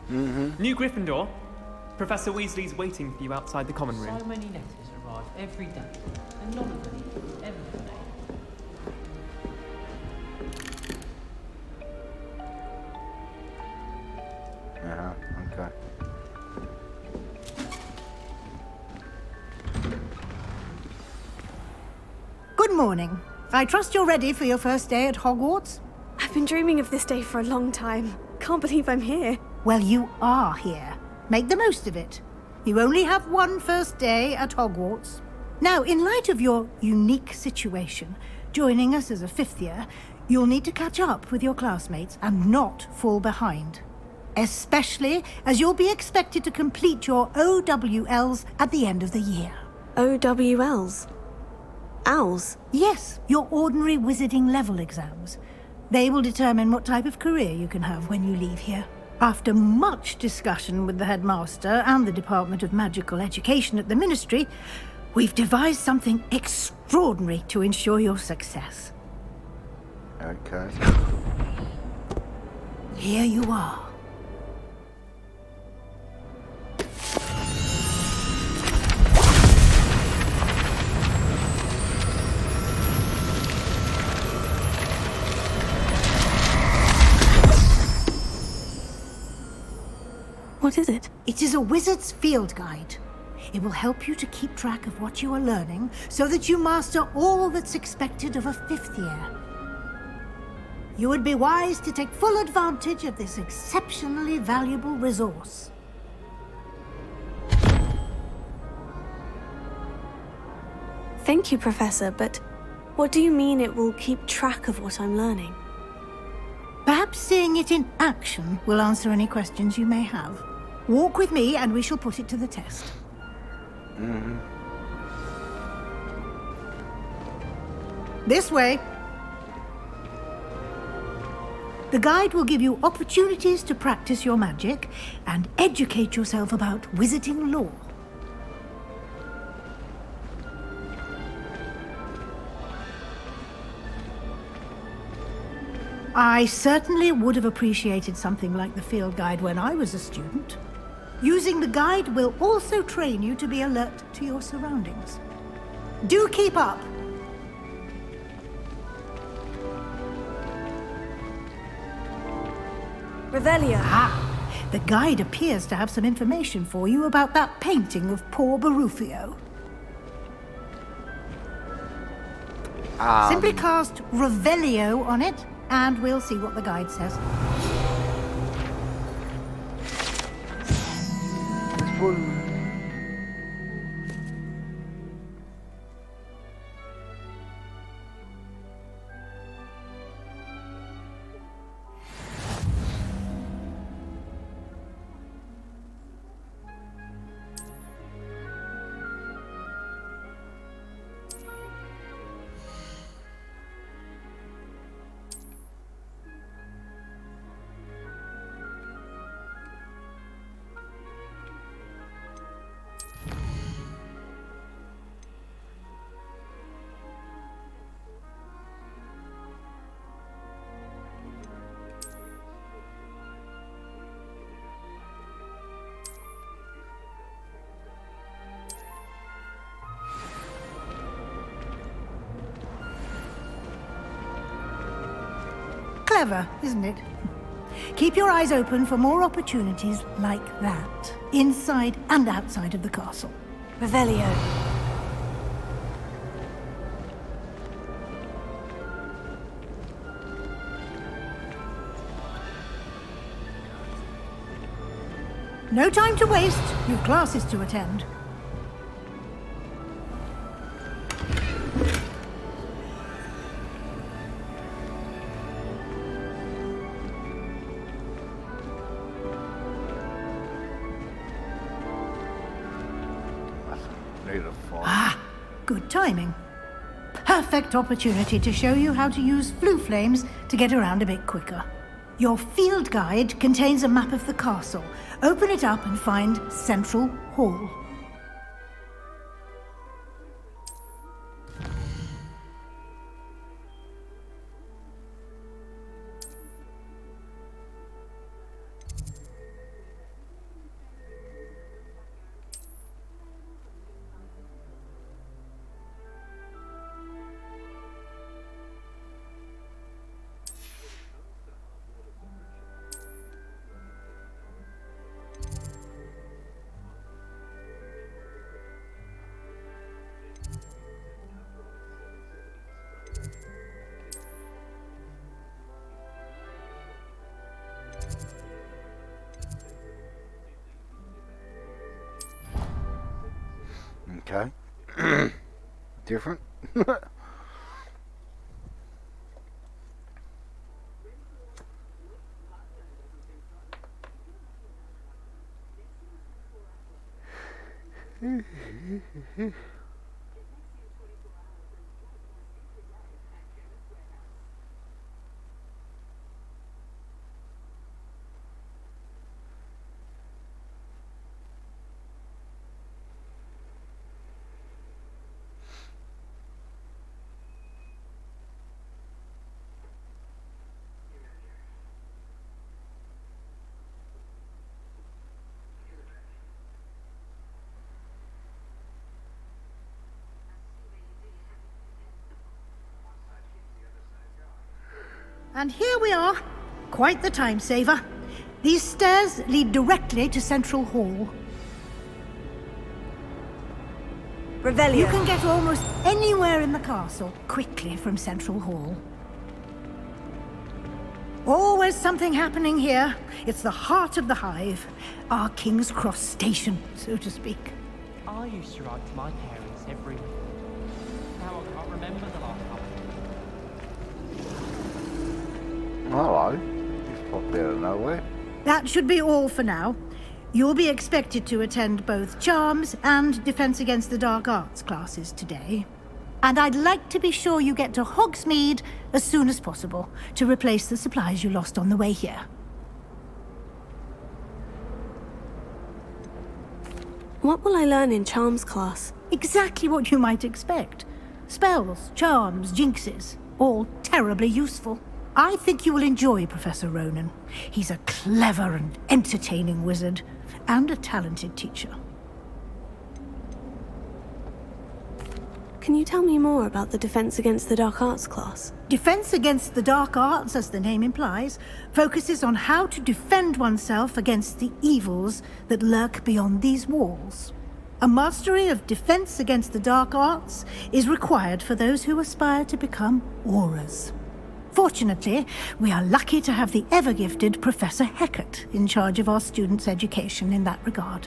New Gryffindor. Professor Weasley's waiting for you outside the common room. So many letters arrive every day, and none of them ever delayed. Okay. Good morning. I trust you're ready for your first day at Hogwarts? I've been dreaming of this day for a long time. Can't believe I'm here. Well, you are here. Make the most of it. You only have one first day at Hogwarts. Now, in light of your unique situation, joining us as a 5th year, you'll need to catch up with your classmates and not fall behind. especially as you'll be expected to complete your OWLs at the end of the year. OWLs? Owls? Yes, your ordinary wizarding level exams. They will determine what type of career you can have when you leave here. After much discussion with the headmaster and the Department of Magical Education at the Ministry, we've devised something extraordinary to ensure your success. Okay. Here you are. What is it? It is a wizard's field guide. It will help you to keep track of what you are learning so that you master all that's expected of a 5th year. You would be wise to take full advantage of this exceptionally valuable resource. Thank you, Professor, but what do you mean it will keep track of what I'm learning? Perhaps seeing it in action will answer any questions you may have. Walk with me and we shall put it to the test. This way. The guide will give you opportunities to practice your magic and educate yourself about wizarding lore. I certainly would have appreciated something like the field guide when I was a student. Using the guide will also train you to be alert to your surroundings. Do keep up! Revelio. The guide appears to have some information for you about that painting of poor Barufio. Simply cast Revelio on it, and we'll see what the guide says. Clever, isn't it? Keep your eyes open for more opportunities like that, inside and outside of the castle. Revelio. No time to waste. You've classes to attend. Good timing. Perfect opportunity to show you how to use flue flames to get around a bit quicker. Your field guide contains a map of the castle. Open it up and find Central Hall. Okay. Different. And here we are. Quite the time saver. These stairs lead directly to Central Hall. Revelio. You can get almost anywhere in the castle quickly from Central Hall. Always something happening here. It's the heart of the Hive. Our King's Cross station, so to speak. I used to write to my parents every week. Now I can't remember the last time. Hello. Just popped out of nowhere. That should be all for now. You'll be expected to attend both Charms and Defense Against the Dark Arts classes today. And I'd like to be sure you get to Hogsmeade as soon as possible to replace the supplies you lost on the way here. What will I learn in Charms class? Exactly what you might expect. Spells, charms, jinxes, all terribly useful. I think you will enjoy Professor Ronan. He's a clever and entertaining wizard, and a talented teacher. Can you tell me more about the Defense Against the Dark Arts class? Defense Against the Dark Arts, as the name implies, focuses on how to defend oneself against the evils that lurk beyond these walls. A mastery of Defense Against the Dark Arts is required for those who aspire to become Aurors. Fortunately, we are lucky to have the ever-gifted Professor Hecat in charge of our students' education in that regard.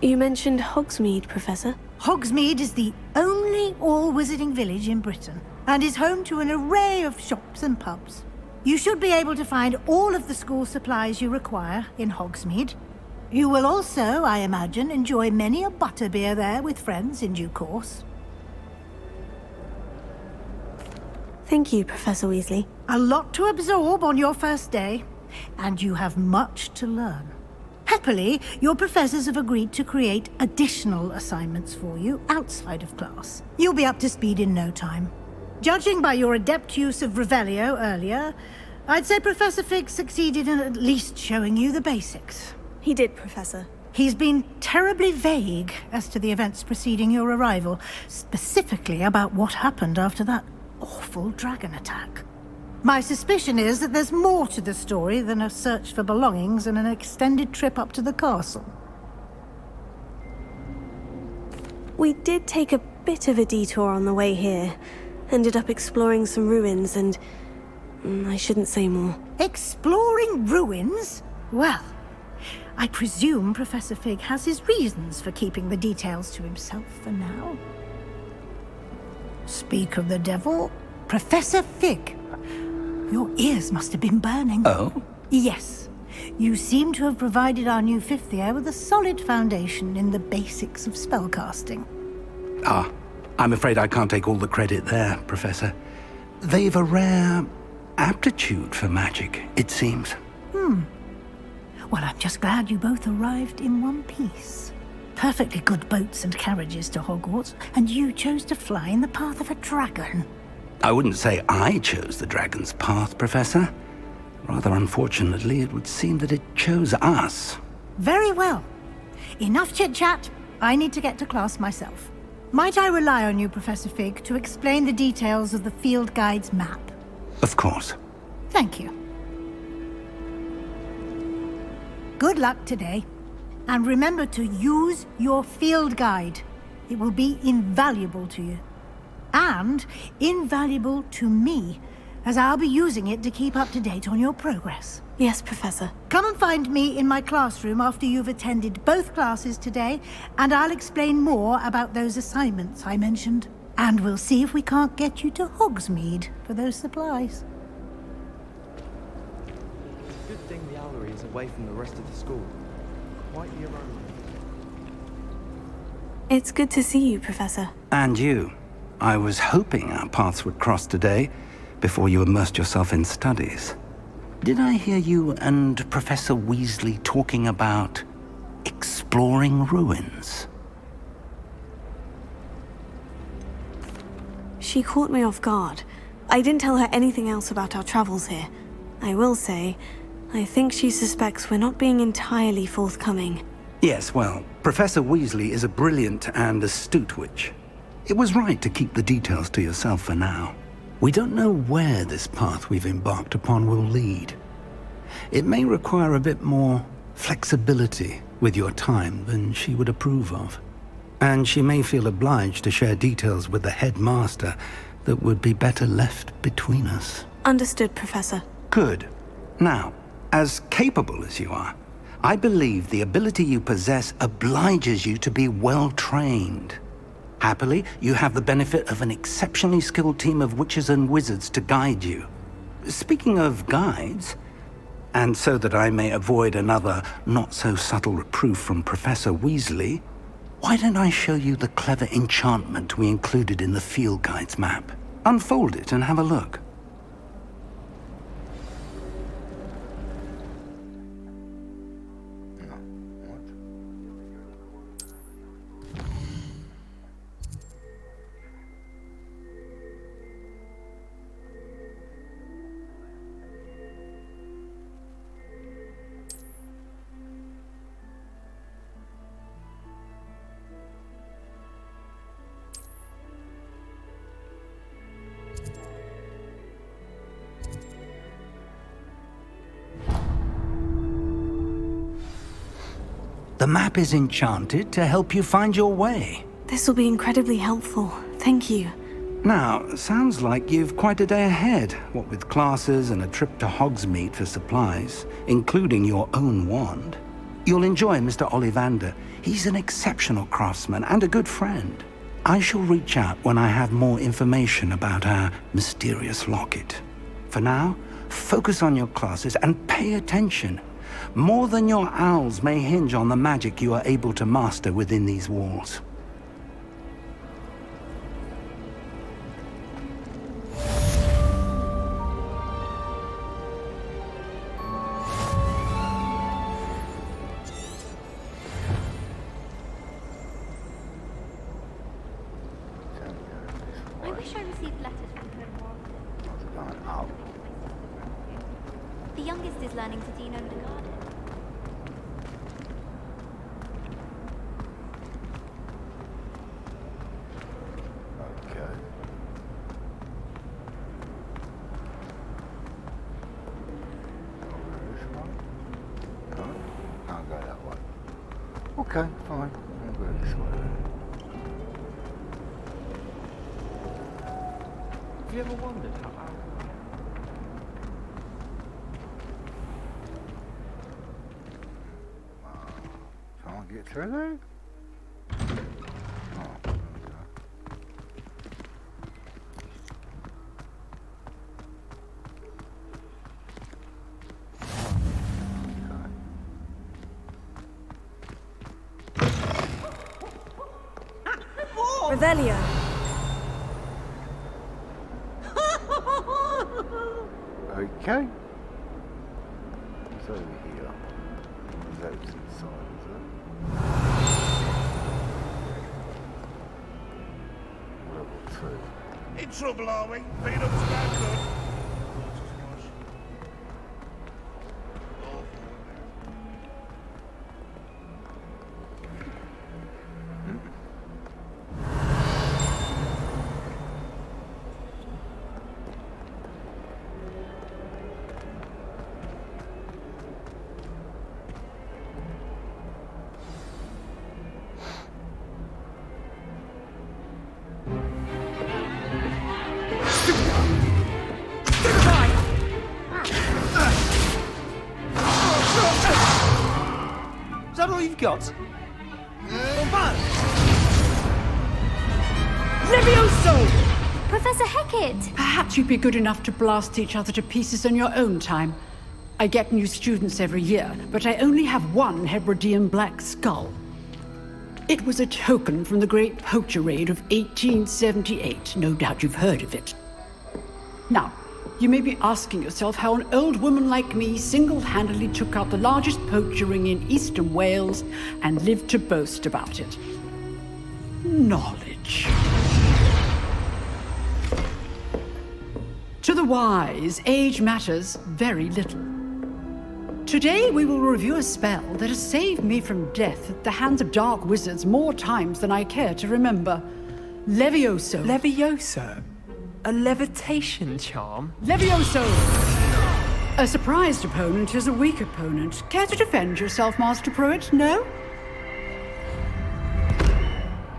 You mentioned Hogsmeade, Professor. Hogsmeade is the only all-wizarding village in Britain, and is home to an array of shops and pubs. You should be able to find all of the school supplies you require in Hogsmeade. You will also, I imagine, enjoy many a butterbeer there with friends in due course. Thank you, Professor Weasley. A lot to absorb on your first day, and you have much to learn. Happily, your professors have agreed to create additional assignments for you outside of class. You'll be up to speed in no time. Judging by your adept use of Revelio earlier, I'd say Professor Fig succeeded in at least showing you the basics. He did, Professor. He's been terribly vague as to the events preceding your arrival, specifically about what happened after that awful dragon attack. My suspicion is that there's more to the story than a search for belongings and an extended trip up to the castle. We did take a bit of a detour on the way here. Ended up exploring some ruins and... I shouldn't say more. Exploring ruins? Well, I presume Professor Fig has his reasons for keeping the details to himself for now. Speak of the devil, Professor Fig. Your ears must have been burning. Oh? Yes. You seem to have provided our new fifth year with a solid foundation in the basics of spellcasting. Ah, I'm afraid I can't take all the credit there, Professor. They've a rare aptitude for magic, it seems. Well, I'm just glad you both arrived in one piece. Perfectly good boats and carriages to Hogwarts, and you chose to fly in the path of a dragon. I wouldn't say I chose the dragon's path, Professor. Rather unfortunately, it would seem that it chose us. Very well. Enough chit-chat. I need to get to class myself. Might I rely on you, Professor Fig, to explain the details of the field guide's map? Of course. Thank you. Good luck today. And remember to use your field guide. It will be invaluable to you. And invaluable to me, as I'll be using it to keep up to date on your progress. Yes, Professor. Come and find me in my classroom after you've attended both classes today, and I'll explain more about those assignments I mentioned. And we'll see if we can't get you to Hogsmeade for those supplies. Good thing the Owlery is away from the rest of the school. quite the aroma. It's good to see you, Professor. And you. I was hoping our paths would cross today, before you immersed yourself in studies. Did I hear you and Professor Weasley talking about exploring ruins? She caught me off guard. I didn't tell her anything else about our travels here. I will say, I think she suspects we're not being entirely forthcoming. Yes, well, Professor Weasley is a brilliant and astute witch. It was right to keep the details to yourself for now. We don't know where this path we've embarked upon will lead. It may require a bit more flexibility with your time than she would approve of. And she may feel obliged to share details with the headmaster that would be better left between us. Understood, Professor. Good. Now, as capable as you are, I believe the ability you possess obliges you to be well trained. Happily, you have the benefit of an exceptionally skilled team of witches and wizards to guide you. Speaking of guides, and so that I may avoid another not-so-subtle reproof from Professor Weasley, why don't I show you the clever enchantment we included in the field guide's map? Unfold it and have a look. The map is enchanted to help you find your way. This will be incredibly helpful. Thank you. Now, sounds like you've quite a day ahead, what with classes and a trip to Hogsmeade for supplies, including your own wand. You'll enjoy Mr. Ollivander. He's an exceptional craftsman and a good friend. I shall reach out when I have more information about our mysterious locket. For now, focus on your classes and pay attention. More than your owls may hinge on the magic you are able to master within these walls. I wish I received letters from Grimwald. The youngest is learning to Dean Undergarden. Okay. Over this one? No, can't go that way. Okay, fine. I'll go this way then. Have you ever wondered how Can't get through there? Oh, there we go. Revelio. Okay. What's over here? That's inside, is it? Level 2. In trouble, are we? Being up to no good. Is that all you've got? Levioso! Professor Hecat! Perhaps you'd be good enough to blast each other to pieces on your own time. I get new students every year, but I only have one Hebridean black skull. It was a token from the Great Poacher Raid of 1878. No doubt you've heard of it. Now, you may be asking yourself how an old woman like me single-handedly took out the largest poacher ring in eastern Wales and lived to boast about it. Knowledge. To the wise, age matters very little. Today we will review a spell that has saved me from death at the hands of dark wizards more times than I care to remember. Levioso. Levioso? A levitation charm? Levioso! A surprised opponent is a weak opponent. Care to defend yourself, Master Pruitt? No?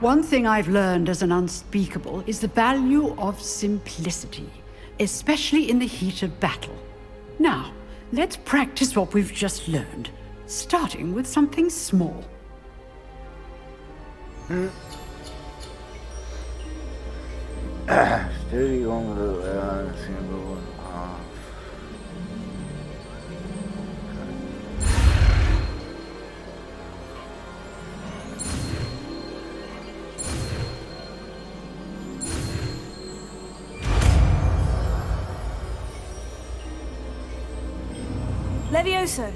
One thing I've learned as an unspeakable is the value of simplicity, especially in the heat of battle. Now, let's practice what we've just learned, starting with something small. Steady on the single one. Levioso.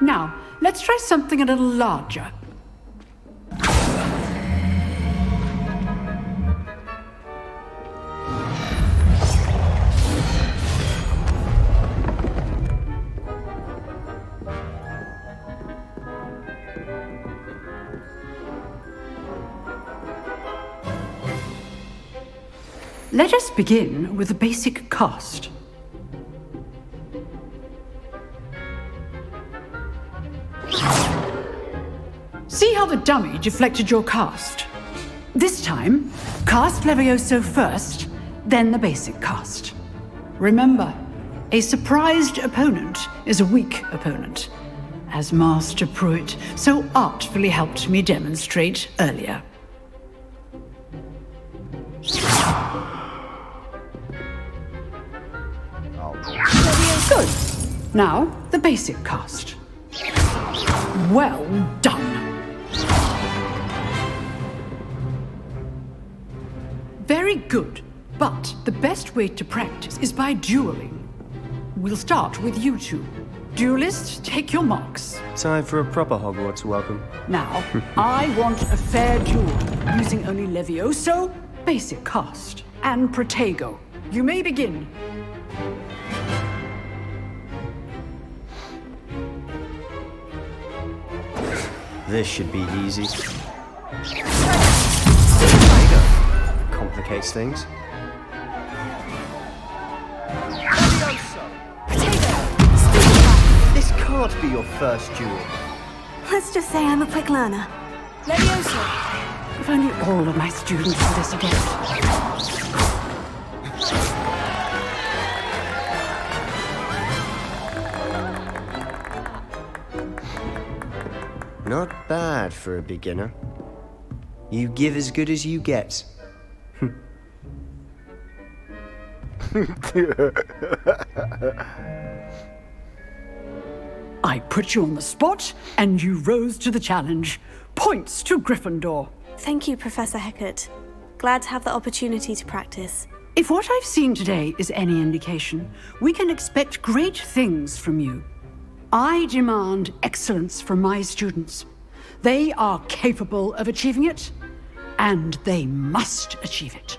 Now, let's try something a little larger. Let us begin with the basic cast. See how the dummy deflected your cast? This time, cast Levioso first, then the basic cast. Remember, a surprised opponent is a weak opponent, as Master Pruitt so artfully helped me demonstrate earlier. Good. Now, the basic cast. Well done. Very good, but the best way to practice is by dueling. We'll start with you two. Duelists, take your marks. Time for a proper Hogwarts welcome. Now, I want a fair duel, using only Levioso, basic cast, and Protego. You may begin. This should be easy. Complicates things. This can't be your first duel. Let's just say I'm a quick learner. Levioso! If only all of my students were this adept. Not bad for a beginner. You give as good as you get. I put you on the spot, and you rose to the challenge. Points to Gryffindor. Thank you, Professor Hecat. Glad to have the opportunity to practice. If what I've seen today is any indication, we can expect great things from you. I demand excellence from my students. They are capable of achieving it, and they must achieve it.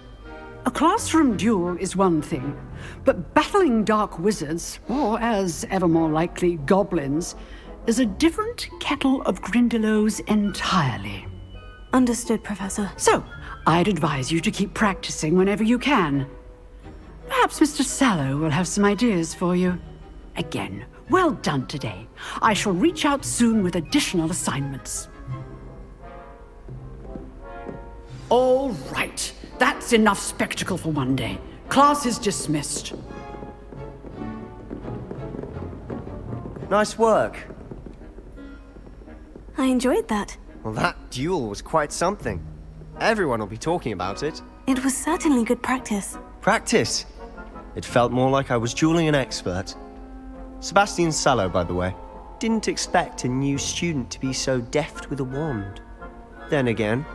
A classroom duel is one thing, but battling dark wizards, or as ever more likely, goblins, is a different kettle of Grindylows entirely. Understood, Professor. So, I'd advise you to keep practicing whenever you can. Perhaps Mr. Sallow will have some ideas for you. Again, well done today. I shall reach out soon with additional assignments. All right. That's enough spectacle for one day. Class is dismissed. Nice work. I enjoyed that. Well, that duel was quite something. Everyone will be talking about it. It was certainly good practice. Practice? It felt more like I was dueling an expert. Sebastian Sallow, by the way. Didn't expect a new student to be so deft with a wand. Then again,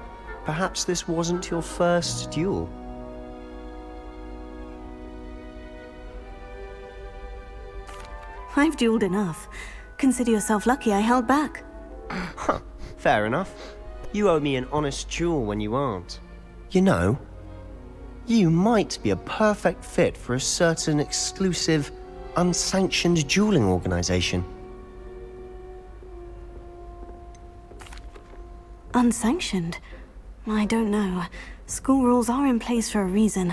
perhaps this wasn't your first duel. I've dueled enough. Consider yourself lucky I held back. Huh, fair enough. You owe me an honest duel when you aren't. You know, you might be a perfect fit for a certain exclusive, unsanctioned dueling organization. Unsanctioned? I don't know. School rules are in place for a reason.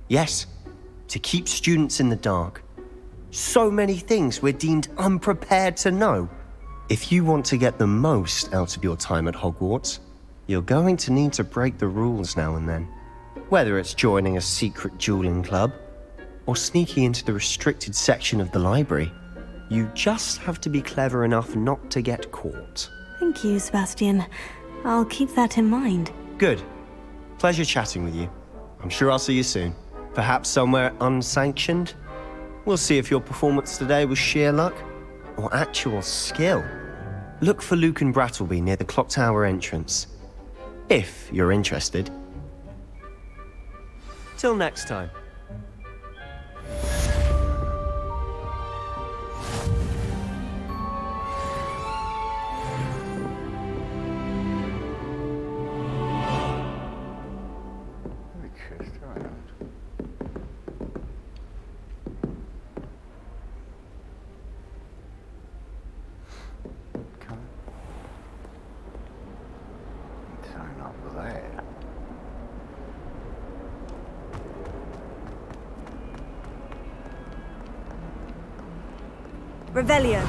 Yes, to keep students in the dark. So many things we're deemed unprepared to know. If you want to get the most out of your time at Hogwarts, you're going to need to break the rules now and then. Whether it's joining a secret dueling club, or sneaking into the restricted section of the library, you just have to be clever enough not to get caught. Thank you, Sebastian. I'll keep that in mind. Good. Pleasure chatting with you. I'm sure I'll see you soon. Perhaps somewhere unsanctioned? We'll see if your performance today was sheer luck or actual skill. Look for Lucan Brattleby near the clock tower entrance, if you're interested. Till next time. Revelio.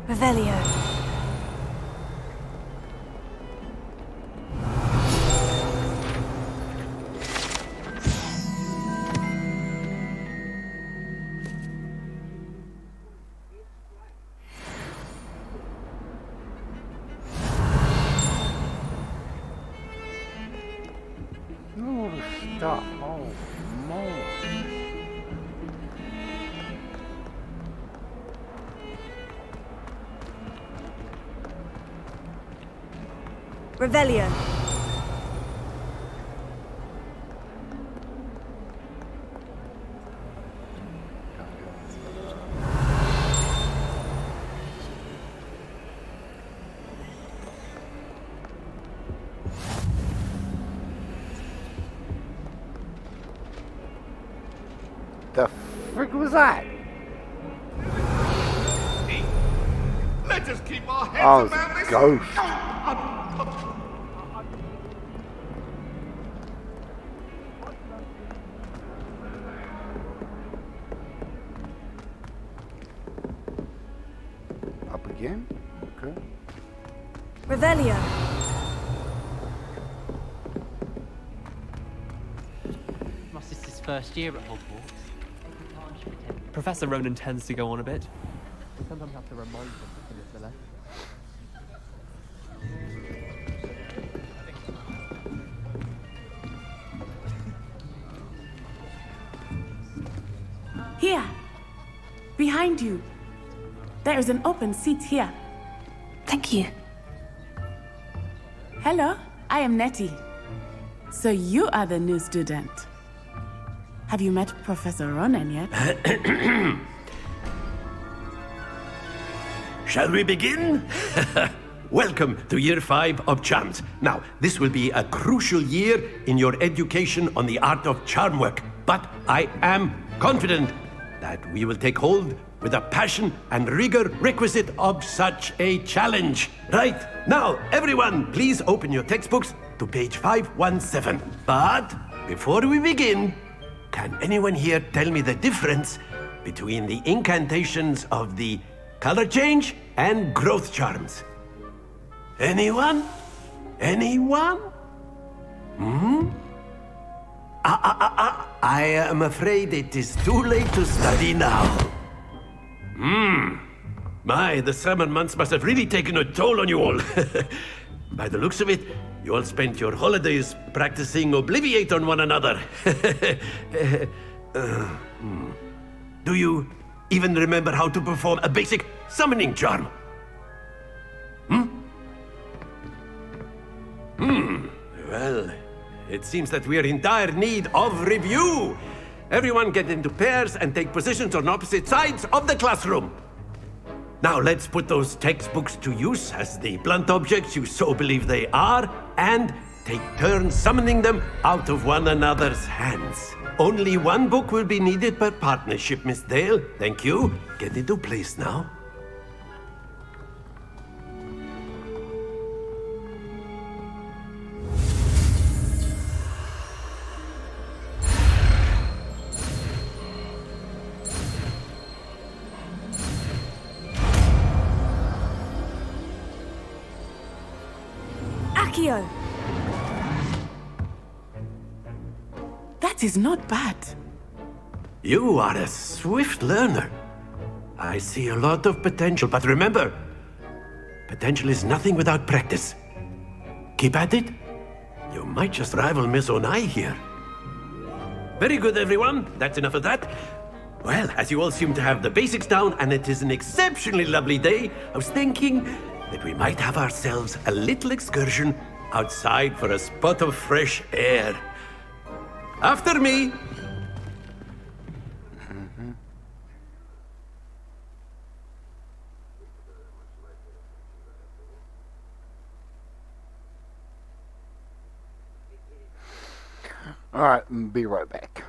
Revelio. All the stuff. Oh, more. Revelio. The frick was that? Let us keep our heads about this. Ghost. Up again? Okay. Revelio. My sister's first year at Hogwarts. Professor Ronan tends to go on a bit. Sometimes have to remind him of the lesson. Here! Behind you! There is an open seat here. Thank you. Hello, I am Nettie. So you are the new student. Have you met Professor Ronan yet? Shall we begin? Welcome to Year 5 of Charms. Now, this will be a crucial year in your education on the art of charm work, but I am confident that we will take hold with the passion and rigor requisite of such a challenge. Right, now, everyone, please open your textbooks to page 517. But before we begin, can anyone here tell me the difference between the incantations of the color change and growth charms? Anyone? Anyone? I am afraid it is too late to study now. My, the summer months must have really taken a toll on you all. By the looks of it, you all spent your holidays practicing Obliviate on one another. Do you even remember how to perform a basic summoning charm? Well, it seems that we are in dire need of review. Everyone get into pairs and take positions on opposite sides of the classroom. Now let's put those textbooks to use as the blunt objects you so believe they are, and take turns summoning them out of one another's hands. Only one book will be needed per partnership, Miss Dale. Thank you. Get into place now. Accio! That is not bad. You are a swift learner. I see a lot of potential, but remember, potential is nothing without practice. Keep at it. You might just rival Miss Onai here. Very good, everyone. That's enough of that. Well, as you all seem to have the basics down, and it is an exceptionally lovely day, I was thinking that we might have ourselves a little excursion outside for a spot of fresh air. After me! All right, be right back.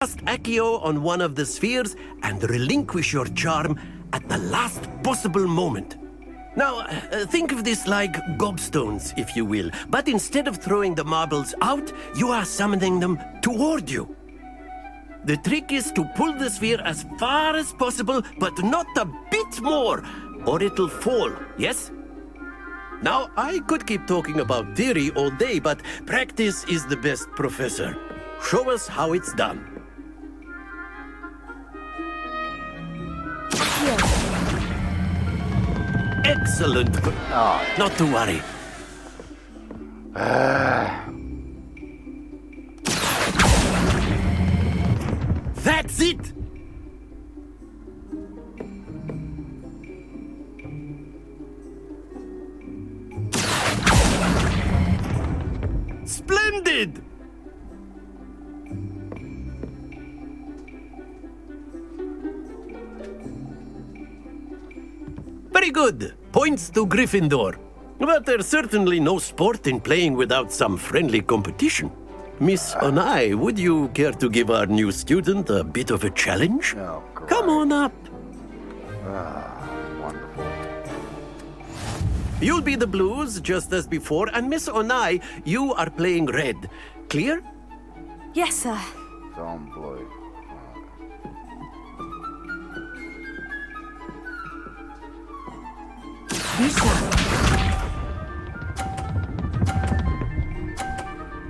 Cast Accio on one of the spheres and relinquish your charm at the last possible moment. Now, think of this like gobstones, if you will, but instead of throwing the marbles out, you are summoning them toward you. The trick is to pull the sphere as far as possible, but not a bit more, or it'll fall, yes? Now, I could keep talking about theory all day, but practice is the best professor. Show us how it's done. Excellent. Oh. Not to worry. That's it! Splendid! Very good. Points to Gryffindor. But there's certainly no sport in playing without some friendly competition. Miss Onai, would you care to give our new student a bit of a challenge? Oh, come on up. Wonderful. You'll be the blues, just as before, and Miss Onai, you are playing red. Clear? Yes, sir. So I'm blue.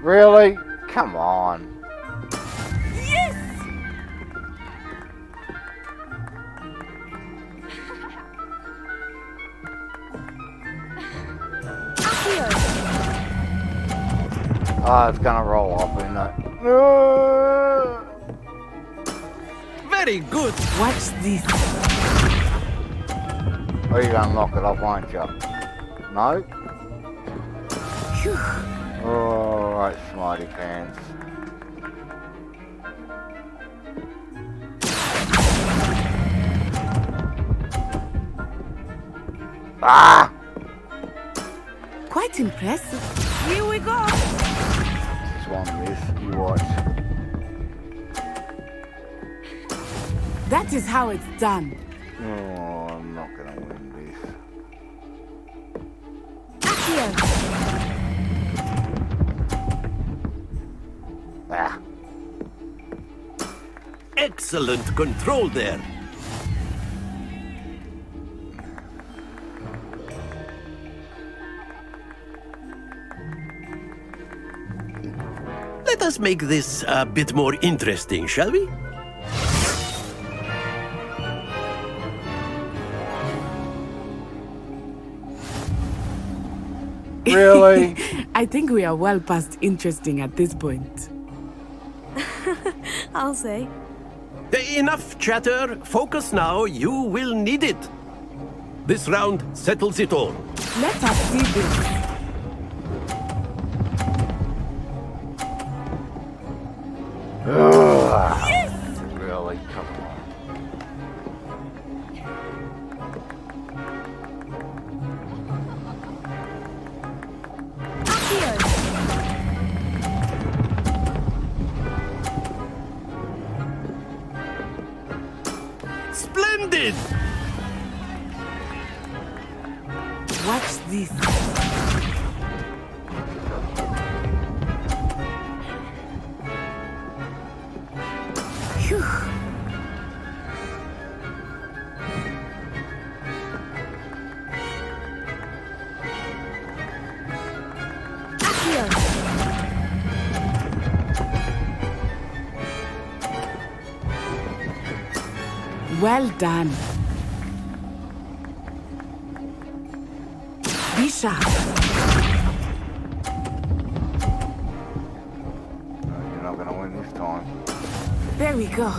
Really? Come on. Yes! Oh, it's gonna roll off, isn't it? Very good. Watch this. Oh, you're gonna knock it off, aren't you? No? Oh, right, smarty pants. Ah! Quite impressive. Here we go. Just one miss, you watch. That is how it's done. Oh, I'm not gonna win this. Ah. Excellent control there. Let us make this a bit more interesting, shall we? Really? I think we are well past interesting at this point. I'll say. Enough chatter. Focus now. You will need it. This round settles it all. Let us see this. Yes! Really? Come on. Splendid! Watch this. Phew. Well done. Be sharp. You're not gonna win this time. There we go.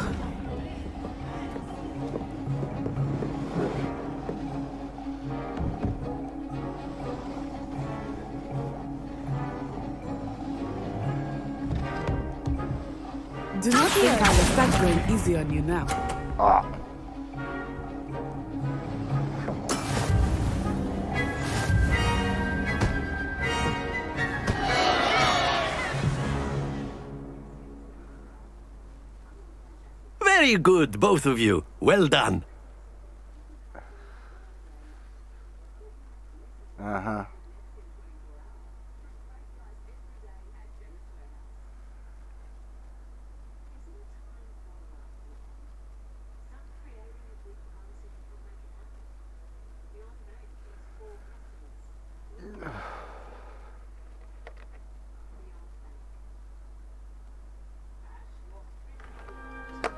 Do not think I will start going easy on you now. Ah. Very good, both of you. Well done. Uh-huh.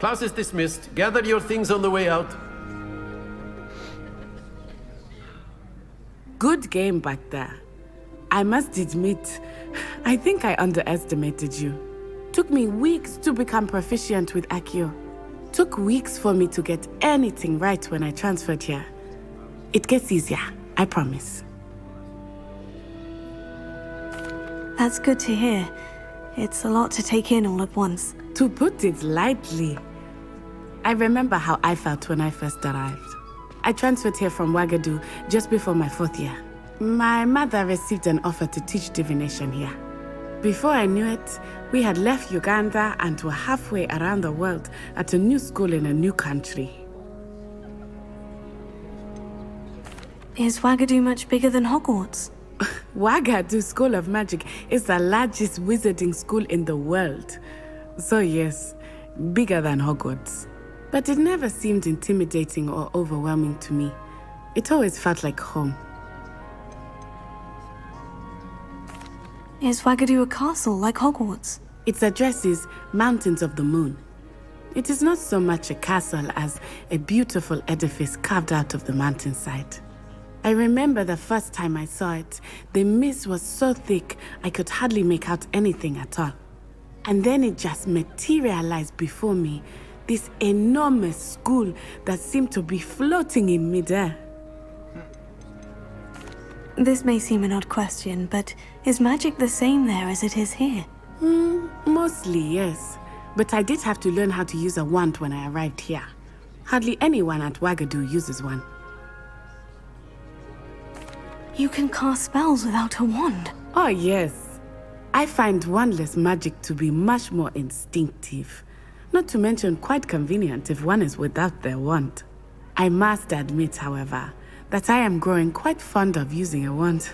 Class is dismissed. Gather your things on the way out. Good game back there. I must admit, I think I underestimated you. Took me weeks to become proficient with Accio. Took weeks for me to get anything right when I transferred here. It gets easier, I promise. That's good to hear. It's a lot to take in all at once. To put it lightly, I remember how I felt when I first arrived. I transferred here from Wagadu just before my 4th year. My mother received an offer to teach divination here. Before I knew it, we had left Uganda and were halfway around the world at a new school in a new country. Is Wagadu much bigger than Hogwarts? Wagadu School of Magic is the largest wizarding school in the world. So yes, bigger than Hogwarts. But it never seemed intimidating or overwhelming to me. It always felt like home. Is Wagadu a castle like Hogwarts? Its address is Mountains of the Moon. It is not so much a castle as a beautiful edifice carved out of the mountainside. I remember the first time I saw it, the mist was so thick I could hardly make out anything at all. And then it just materialized before me, this enormous school that seemed to be floating in midair. This may seem an odd question, but is magic the same there as it is here? Mostly, yes. But I did have to learn how to use a wand when I arrived here. Hardly anyone at Wagadu uses one. You can cast spells without a wand? Oh, yes. I find wandless magic to be much more instinctive. Not to mention quite convenient if one is without their wand. I must admit, however, that I am growing quite fond of using a wand.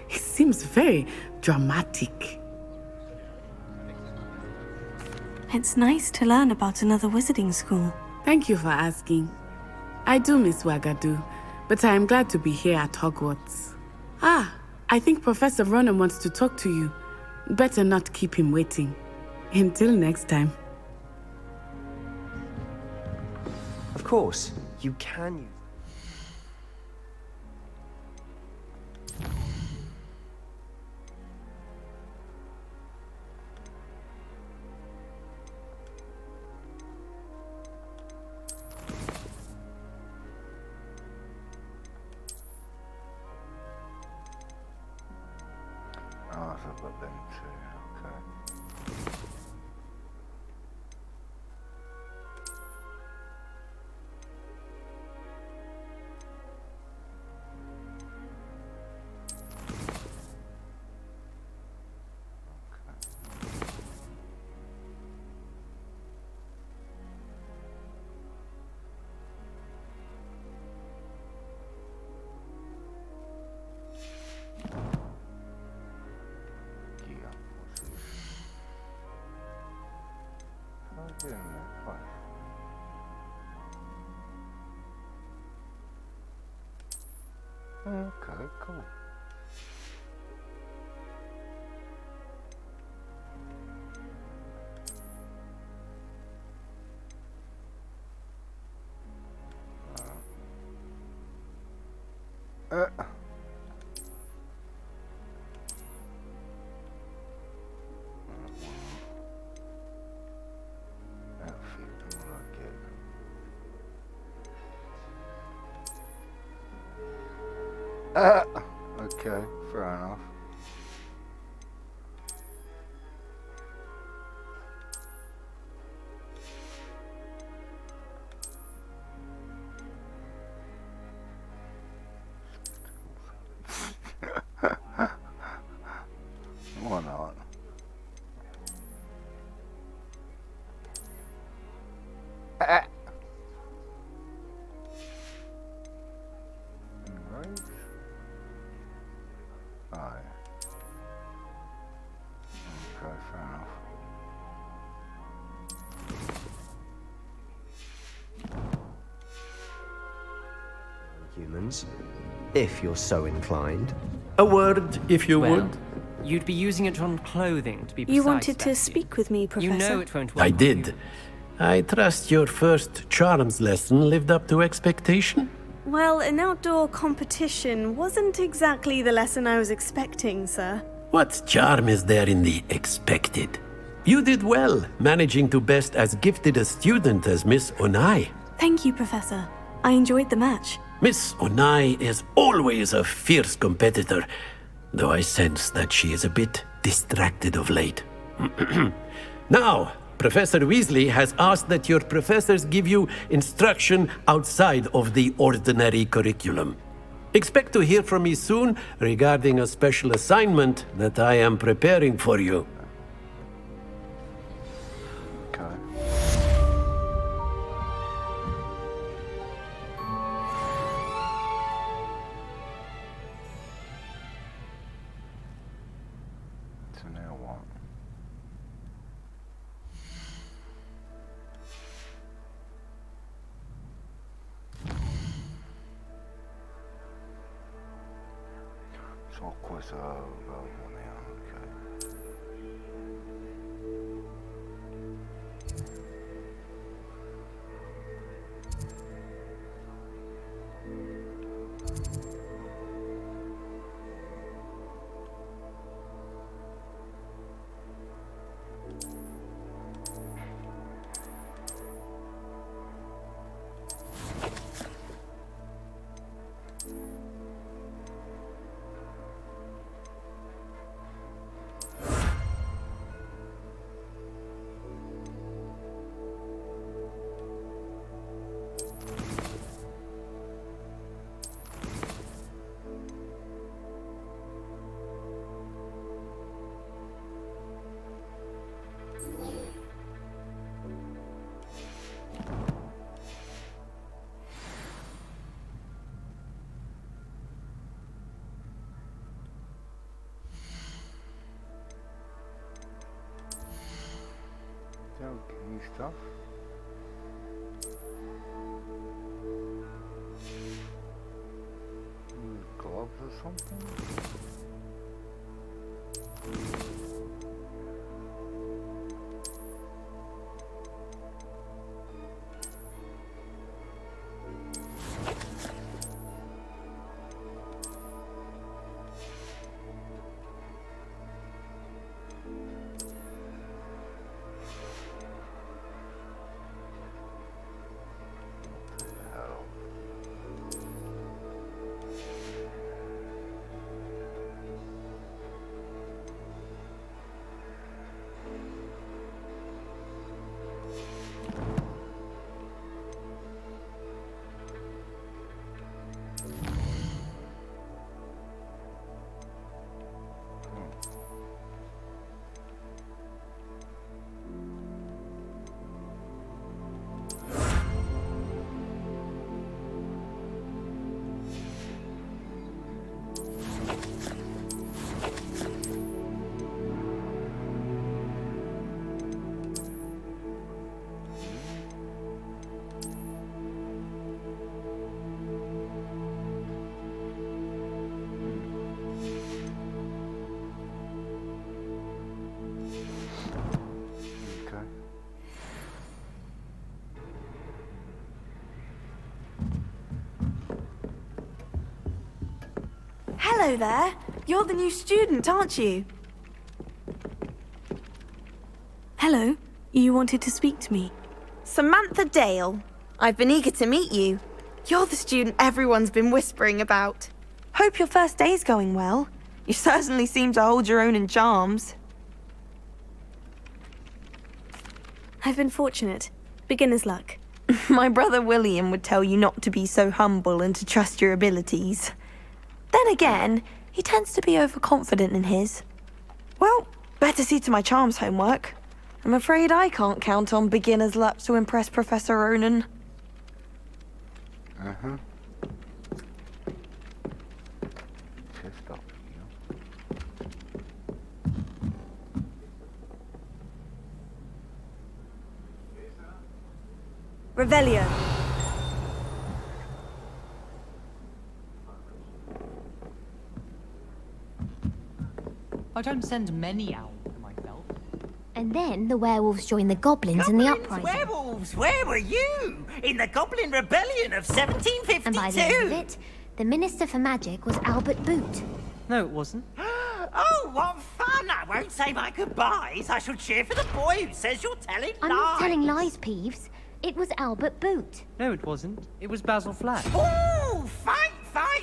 It seems very dramatic. It's nice to learn about another wizarding school. Thank you for asking. I do miss Wagadu, but I am glad to be here at Hogwarts. I think Professor Ronen wants to talk to you. Better not keep him waiting. Until next time. Of course, you can. Oh, I've got them too. Okay. Okay, cool. Okay, fair enough. Why not? Humans, if you're so inclined. A word, if you Well, would. you'd be using it on clothing, to be precise. You wanted to Bessie. speak with me, Professor? You know it won't work. I did. I trust your first charms lesson lived up to expectation? Well, an outdoor competition wasn't exactly the lesson I was expecting, sir. What charm is there in the expected? You did well, managing to best as gifted a student as Miss Onai. Thank you, Professor. I enjoyed the match. Miss Onai is always a fierce competitor, though I sense that she is a bit distracted of late. Now, Professor Weasley has asked that your professors give you instruction outside of the ordinary curriculum. Expect to hear from me soon regarding a special assignment that I am preparing for you. So now what? So of course available now, okay. New stuff. New gloves or something. Hello there. You're the new student, aren't you? Hello. You wanted to speak to me? Samantha Dale. I've been eager to meet you. You're the student everyone's been whispering about. Hope your first day's going well. You certainly seem to hold your own in charms. I've been fortunate. Beginner's luck. My brother William would tell you not to be so humble and to trust your abilities. Then again, he tends to be overconfident in his. Well, better see to my charms homework. I'm afraid I can't count on beginner's luck to impress Professor Ronan. Uh-huh. Revelio. I don't send many out for myself. And then the werewolves joined the goblins in the uprising. Werewolves, where were you? In the Goblin Rebellion of 1752? And by the end of it, the Minister for Magic was Albert Boot. No, it wasn't. Oh, what fun! I won't say my goodbyes. I shall cheer for the boy who says you're telling lies. I'm not telling lies, Peeves. It was Albert Boot. No, it wasn't. It was Basil Flack. Ooh, fight!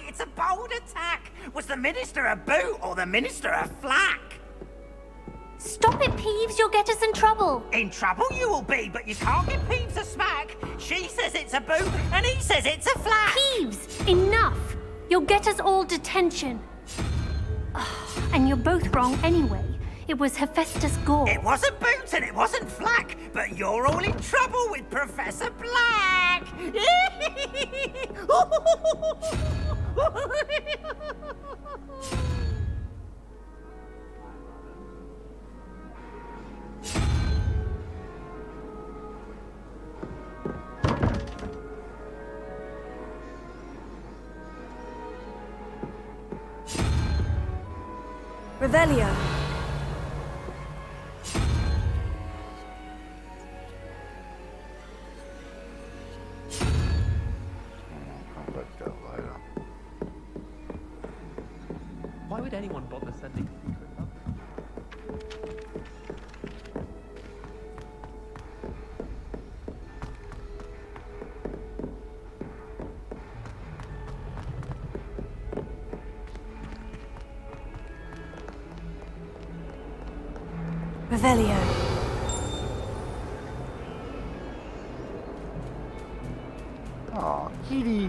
It's a bold attack. Was the Minister a boot or the Minister a flack? Stop it, Peeves. You'll get us in trouble. In trouble you will be, but you can't give Peeves a smack. She says it's a boot, and he says it's a flat. Peeves, enough. You'll get us all detention. And you're both wrong anyway. It was Hephaestus Gore. It wasn't boot and it wasn't flack, but you're all in trouble with Professor Black. Revelio. I'll look that later. Why would anyone bother sending secret love? Revelio. Aw, kitty.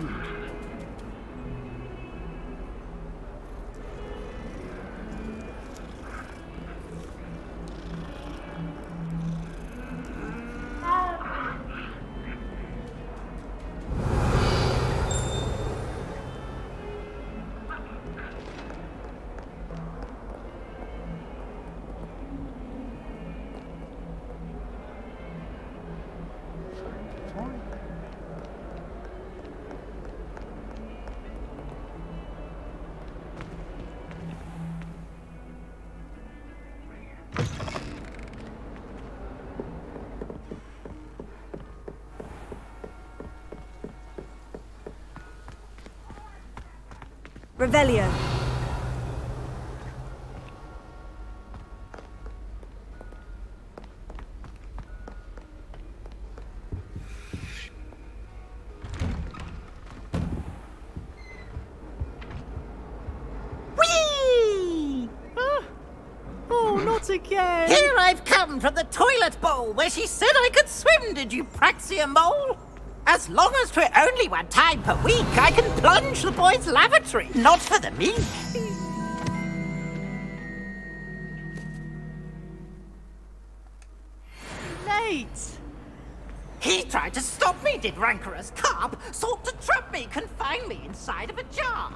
Revelio. Whee! Oh, not again! Here I've come from the toilet bowl where she said I could swim, did you praxia mole? As long as 'twere only one time per week, I can plunge the boys' lavatory, not for the meek. Late! He tried to stop me, did rancorous carp, sought to trap me, confine me inside of a jar.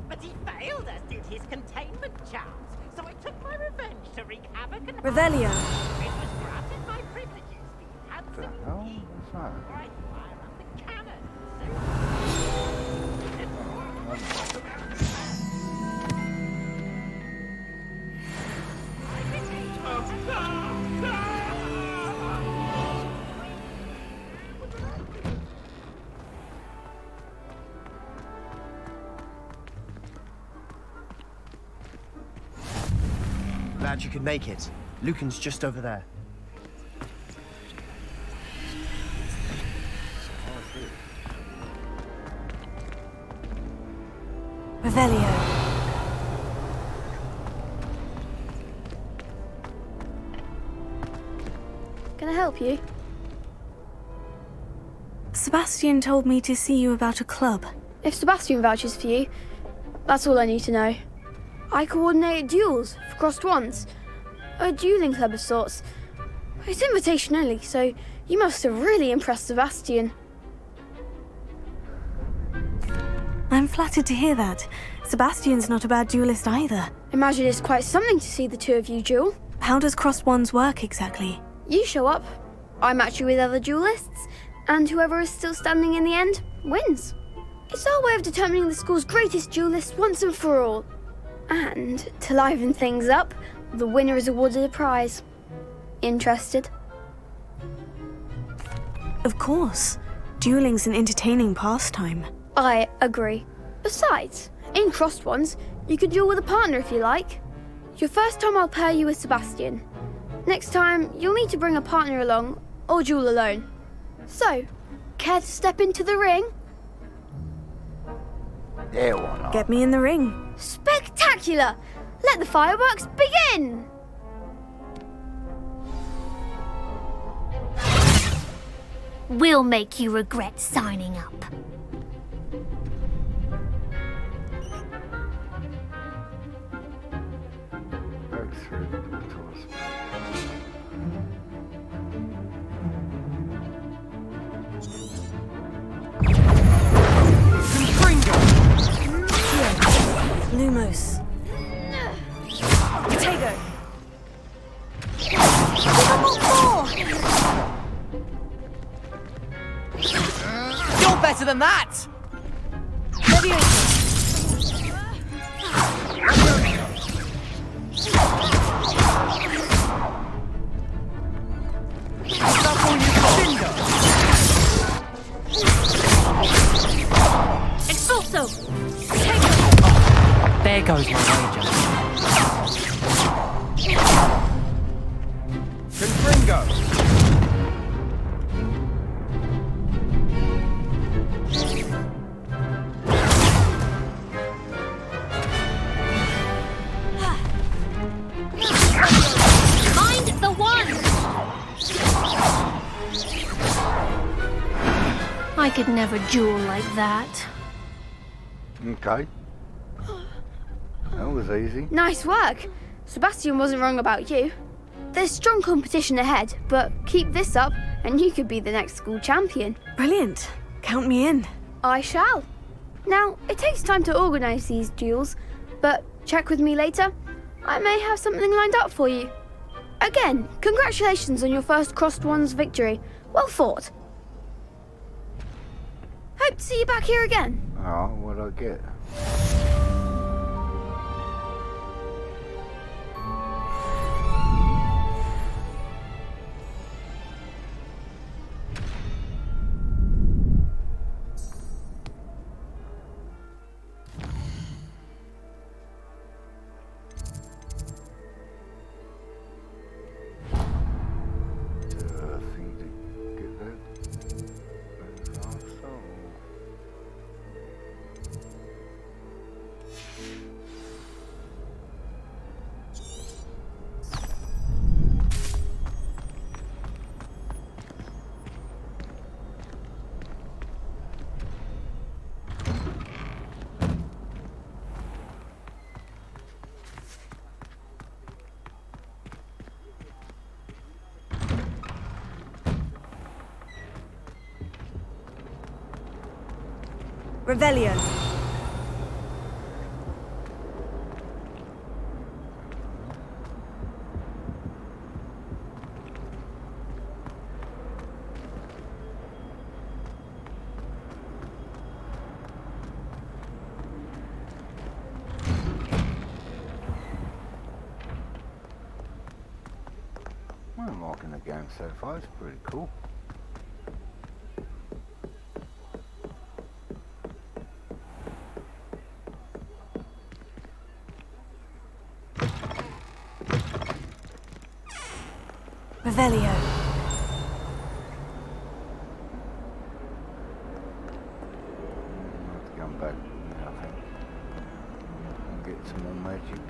But he failed, as did his containment charms, so I took my revenge to wreak havoc and Revelio. It was granted my privileges, the handsome king. What's that? Right, fire up the cannon. Glad you could make it. Lucan's just over there. Revelio. Can I help you? Sebastian told me to see you about a club. If Sebastian vouches for you, that's all I need to know. I coordinate duels for crossed ones. A dueling club of sorts. It's invitation only, so you must have really impressed Sebastian. I'm flattered to hear that. Sebastian's not a bad duelist either. Imagine it's quite something to see the two of you duel. How does crossed ones work exactly? You show up, I match you with other duelists, and whoever is still standing in the end wins. It's our way of determining the school's greatest duelist once and for all. And to liven things up, the winner is awarded a prize. Interested? Of course. Dueling's an entertaining pastime. I agree. Besides, in crossed ones, you can duel with a partner if you like. Your first time I'll pair you with Sebastian. Next time, you'll need to bring a partner along, or duel alone. So, care to step into the ring? Yeah, why not? Get me in the ring. Spectacular! Let the fireworks begin! We'll make you regret signing up. Back through the doors. Lumos. Potato. You're better than that! Expulso! There goes my wager. Confringo! Mind the one! I could never duel like that. Okay. That was easy. Nice work. Sebastian wasn't wrong about you. There's strong competition ahead, but keep this up and you could be the next school champion. Brilliant. Count me in. I shall. Now, it takes time to organise these duels, but check with me later. I may have something lined up for you. Again, congratulations on your first Crossed Ones victory. Well fought. Hope to see you back here again. Oh, what'd I get? Revelio. I'm liking the game so far, it's pretty cool. Revelio. Let's come back now, I think. And get some more magic.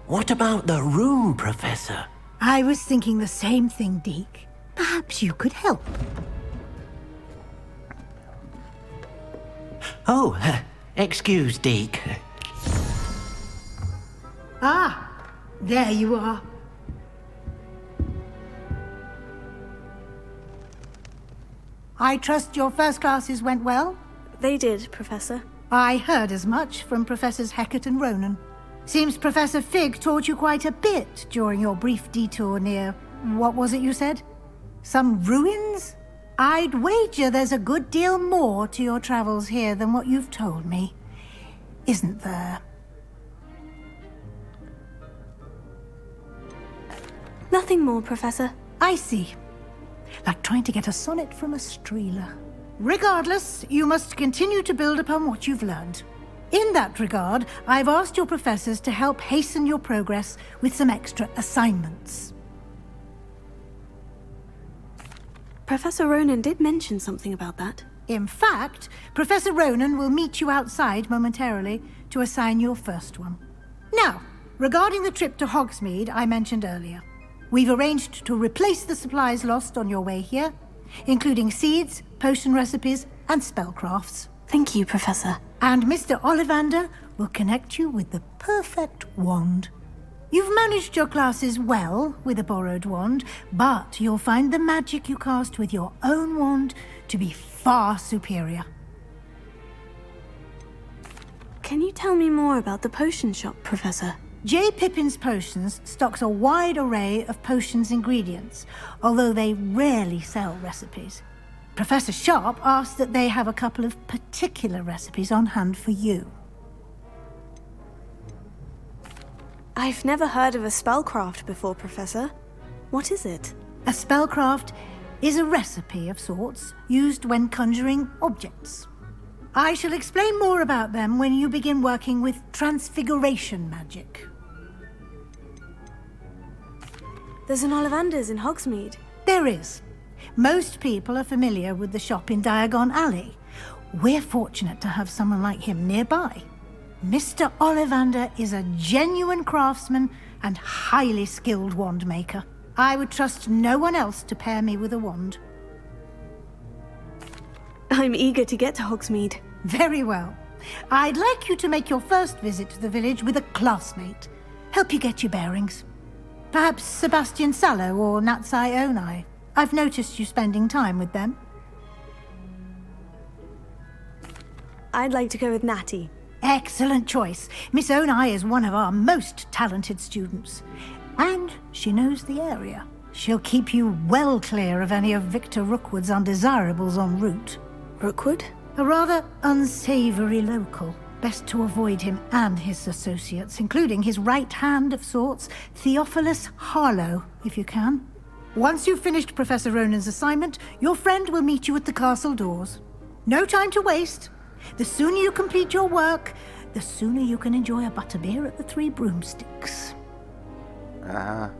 What about the room, Professor? I was thinking the same thing, Deke. Perhaps you could help. Oh, excuse, Deke. Ah, there you are. I trust your first classes went well? They did, Professor. I heard as much from Professors Hecat and Ronan. Seems Professor Fig taught you quite a bit during your brief detour near... what was it you said? Some ruins? I'd wager there's a good deal more to your travels here than what you've told me. Isn't there? Nothing more, Professor. I see. Like trying to get a sonnet from a streeler. Regardless, you must continue to build upon what you've learned. In that regard, I've asked your professors to help hasten your progress with some extra assignments. Professor Ronan did mention something about that. In fact, Professor Ronan will meet you outside momentarily to assign your first one. Now, regarding the trip to Hogsmeade I mentioned earlier, we've arranged to replace the supplies lost on your way here, including seeds, potion recipes, and spellcrafts. Thank you, Professor. And Mr. Ollivander will connect you with the perfect wand. You've managed your classes well with a borrowed wand, but you'll find the magic you cast with your own wand to be far superior. Can you tell me more about the potion shop, Professor? J. Pippin's Potions stocks a wide array of potions ingredients, although they rarely sell recipes. Professor Sharp asked that they have a couple of particular recipes on hand for you. I've never heard of a spellcraft before, Professor. What is it? A spellcraft is a recipe of sorts used when conjuring objects. I shall explain more about them when you begin working with transfiguration magic. There's an Ollivander's in Hogsmeade. There is. Most people are familiar with the shop in Diagon Alley. We're fortunate to have someone like him nearby. Mr. Ollivander is a genuine craftsman and highly skilled wand maker. I would trust no one else to pair me with a wand. I'm eager to get to Hogsmeade. Very well. I'd like you to make your first visit to the village with a classmate. Help you get your bearings. Perhaps Sebastian Sallow or Natsai Onai. I've noticed you spending time with them. I'd like to go with Natty. Excellent choice. Miss Onai is one of our most talented students. And she knows the area. She'll keep you well clear of any of Victor Rookwood's undesirables en route. Rookwood? A rather unsavory local. Best to avoid him and his associates, including his right hand of sorts, Theophilus Harlow, if you can. Once you've finished Professor Ronan's assignment, your friend will meet you at the castle doors. No time to waste. The sooner you complete your work, the sooner you can enjoy a butterbeer at the Three Broomsticks. Uh-huh.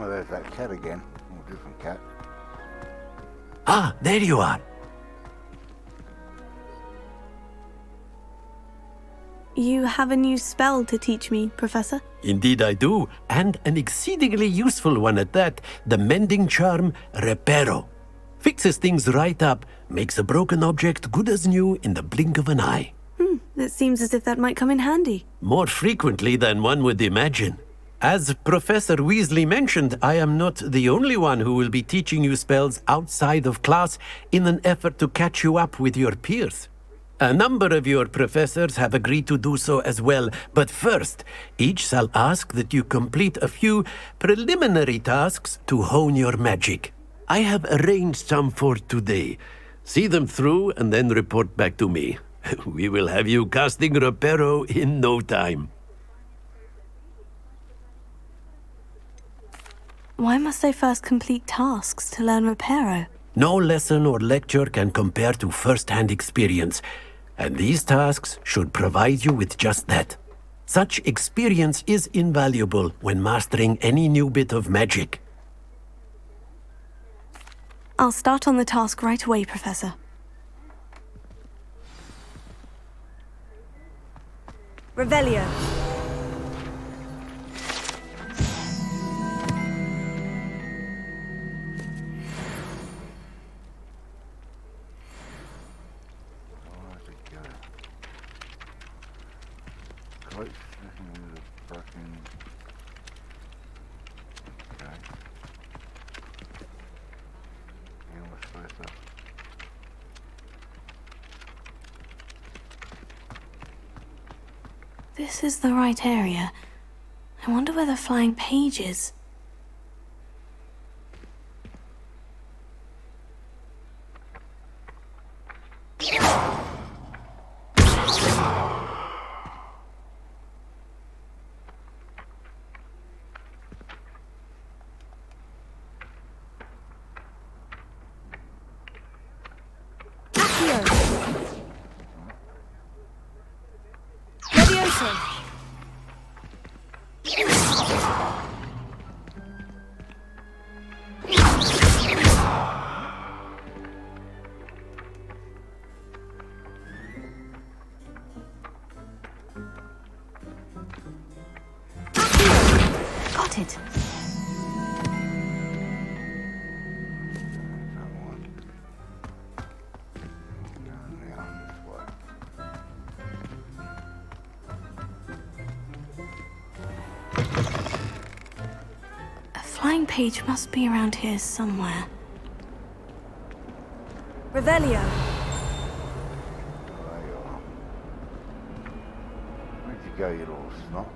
Oh, there's that cat again. A different cat. Ah, there you are. You have a new spell to teach me, Professor? Indeed I do, and an exceedingly useful one at that. The mending charm, Reparo. Fixes things right up, makes a broken object good as new in the blink of an eye. It seems as if that might come in handy. More frequently than one would imagine. As Professor Weasley mentioned, I am not the only one who will be teaching you spells outside of class in an effort to catch you up with your peers. A number of your professors have agreed to do so as well, but first, each shall ask that you complete a few preliminary tasks to hone your magic. I have arranged some for today. See them through and then report back to me. We will have you casting Reparo in no time. Why must I first complete tasks to learn Reparo? No lesson or lecture can compare to first-hand experience, and these tasks should provide you with just that. Such experience is invaluable when mastering any new bit of magic. I'll start on the task right away, Professor. Revelio. This is the right area. I wonder where the flying page is. Got it. A flying page must be around here somewhere. Revelio. Where'd you go, you little snot?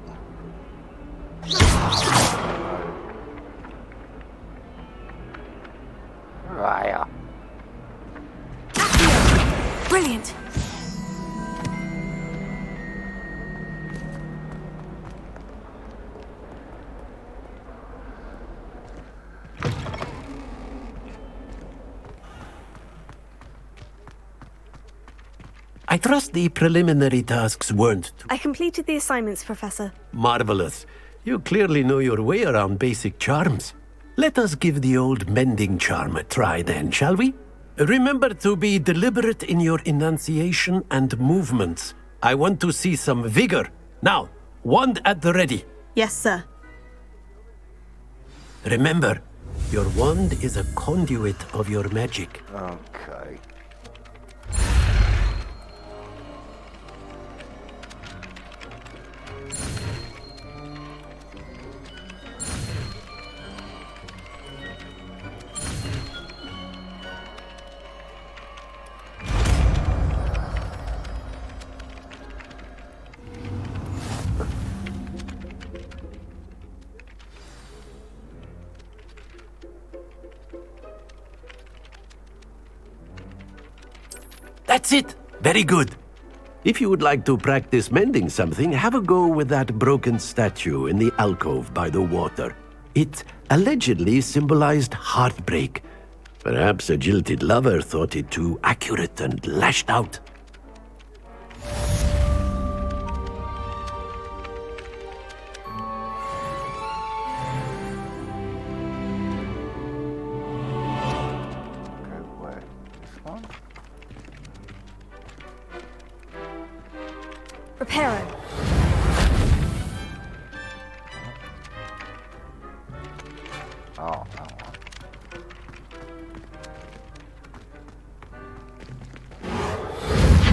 Raya. Brilliant. I trust the preliminary tasks weren't I completed the assignments, Professor. marvelous. You clearly know your way around basic charms. Let us give the old mending charm a try then, shall we? Remember to be deliberate in your enunciation and movements. I want to see some vigor. Now, wand at the ready. Yes, sir. Remember, your wand is a conduit of your magic. Okay. That's it! Very good. If you would like to practice mending something, have a go with that broken statue in the alcove by the water. It allegedly symbolized heartbreak. Perhaps a jilted lover thought it too accurate and lashed out. Reparo. Oh, that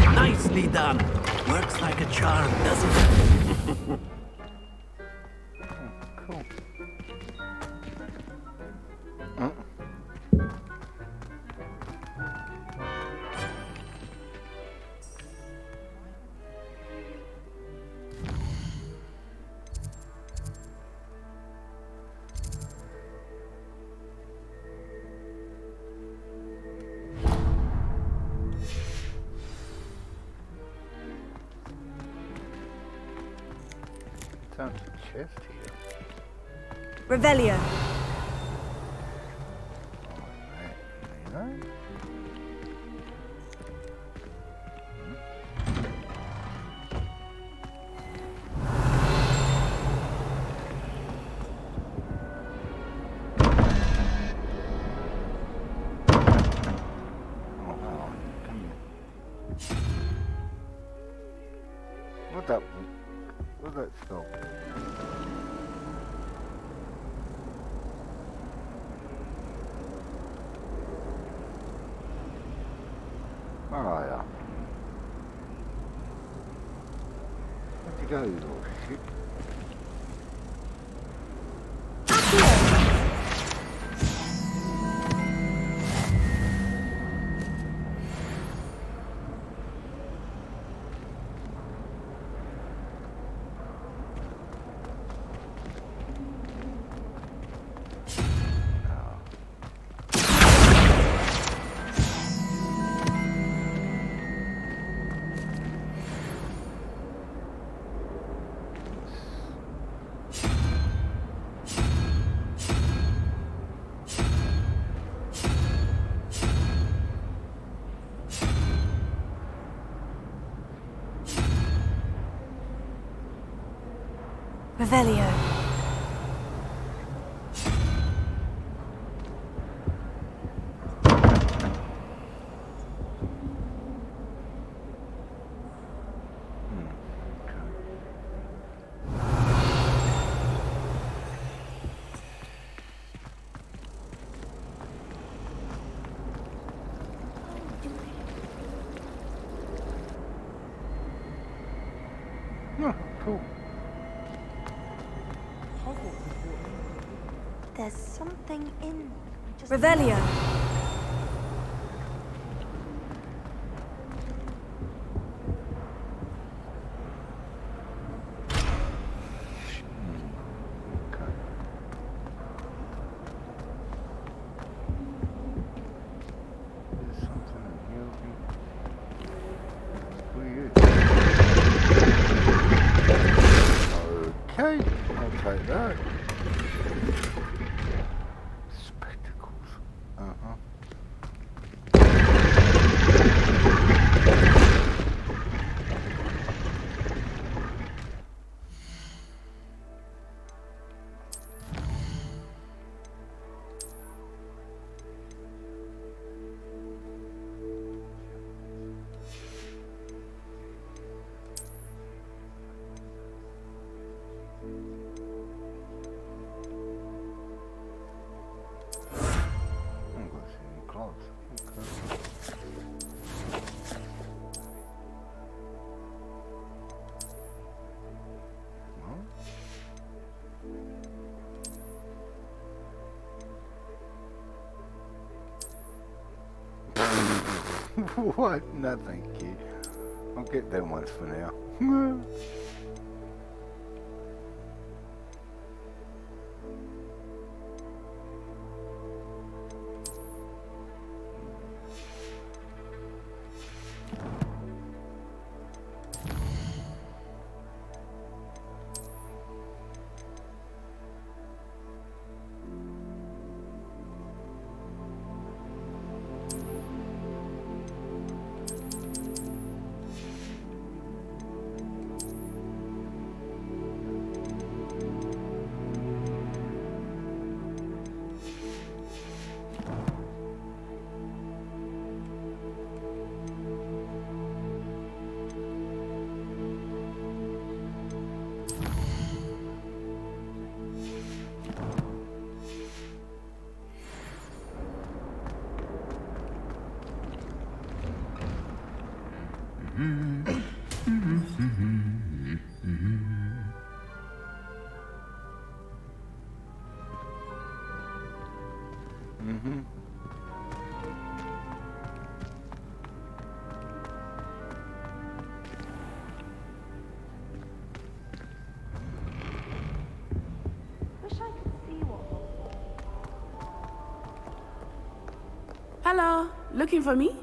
one. Nicely done. Works like a charm, doesn't it? Cool. Sounds chest here. Revelio. What's that spell? Oh yeah. Where'd you go, you little shit? Revelio. Oh, cool. There's something in. Revelio. Okay, I'll take that. Spectacles. What? No, thank you. I'll get them ones for now. Mm-hmm. Hello, looking for me?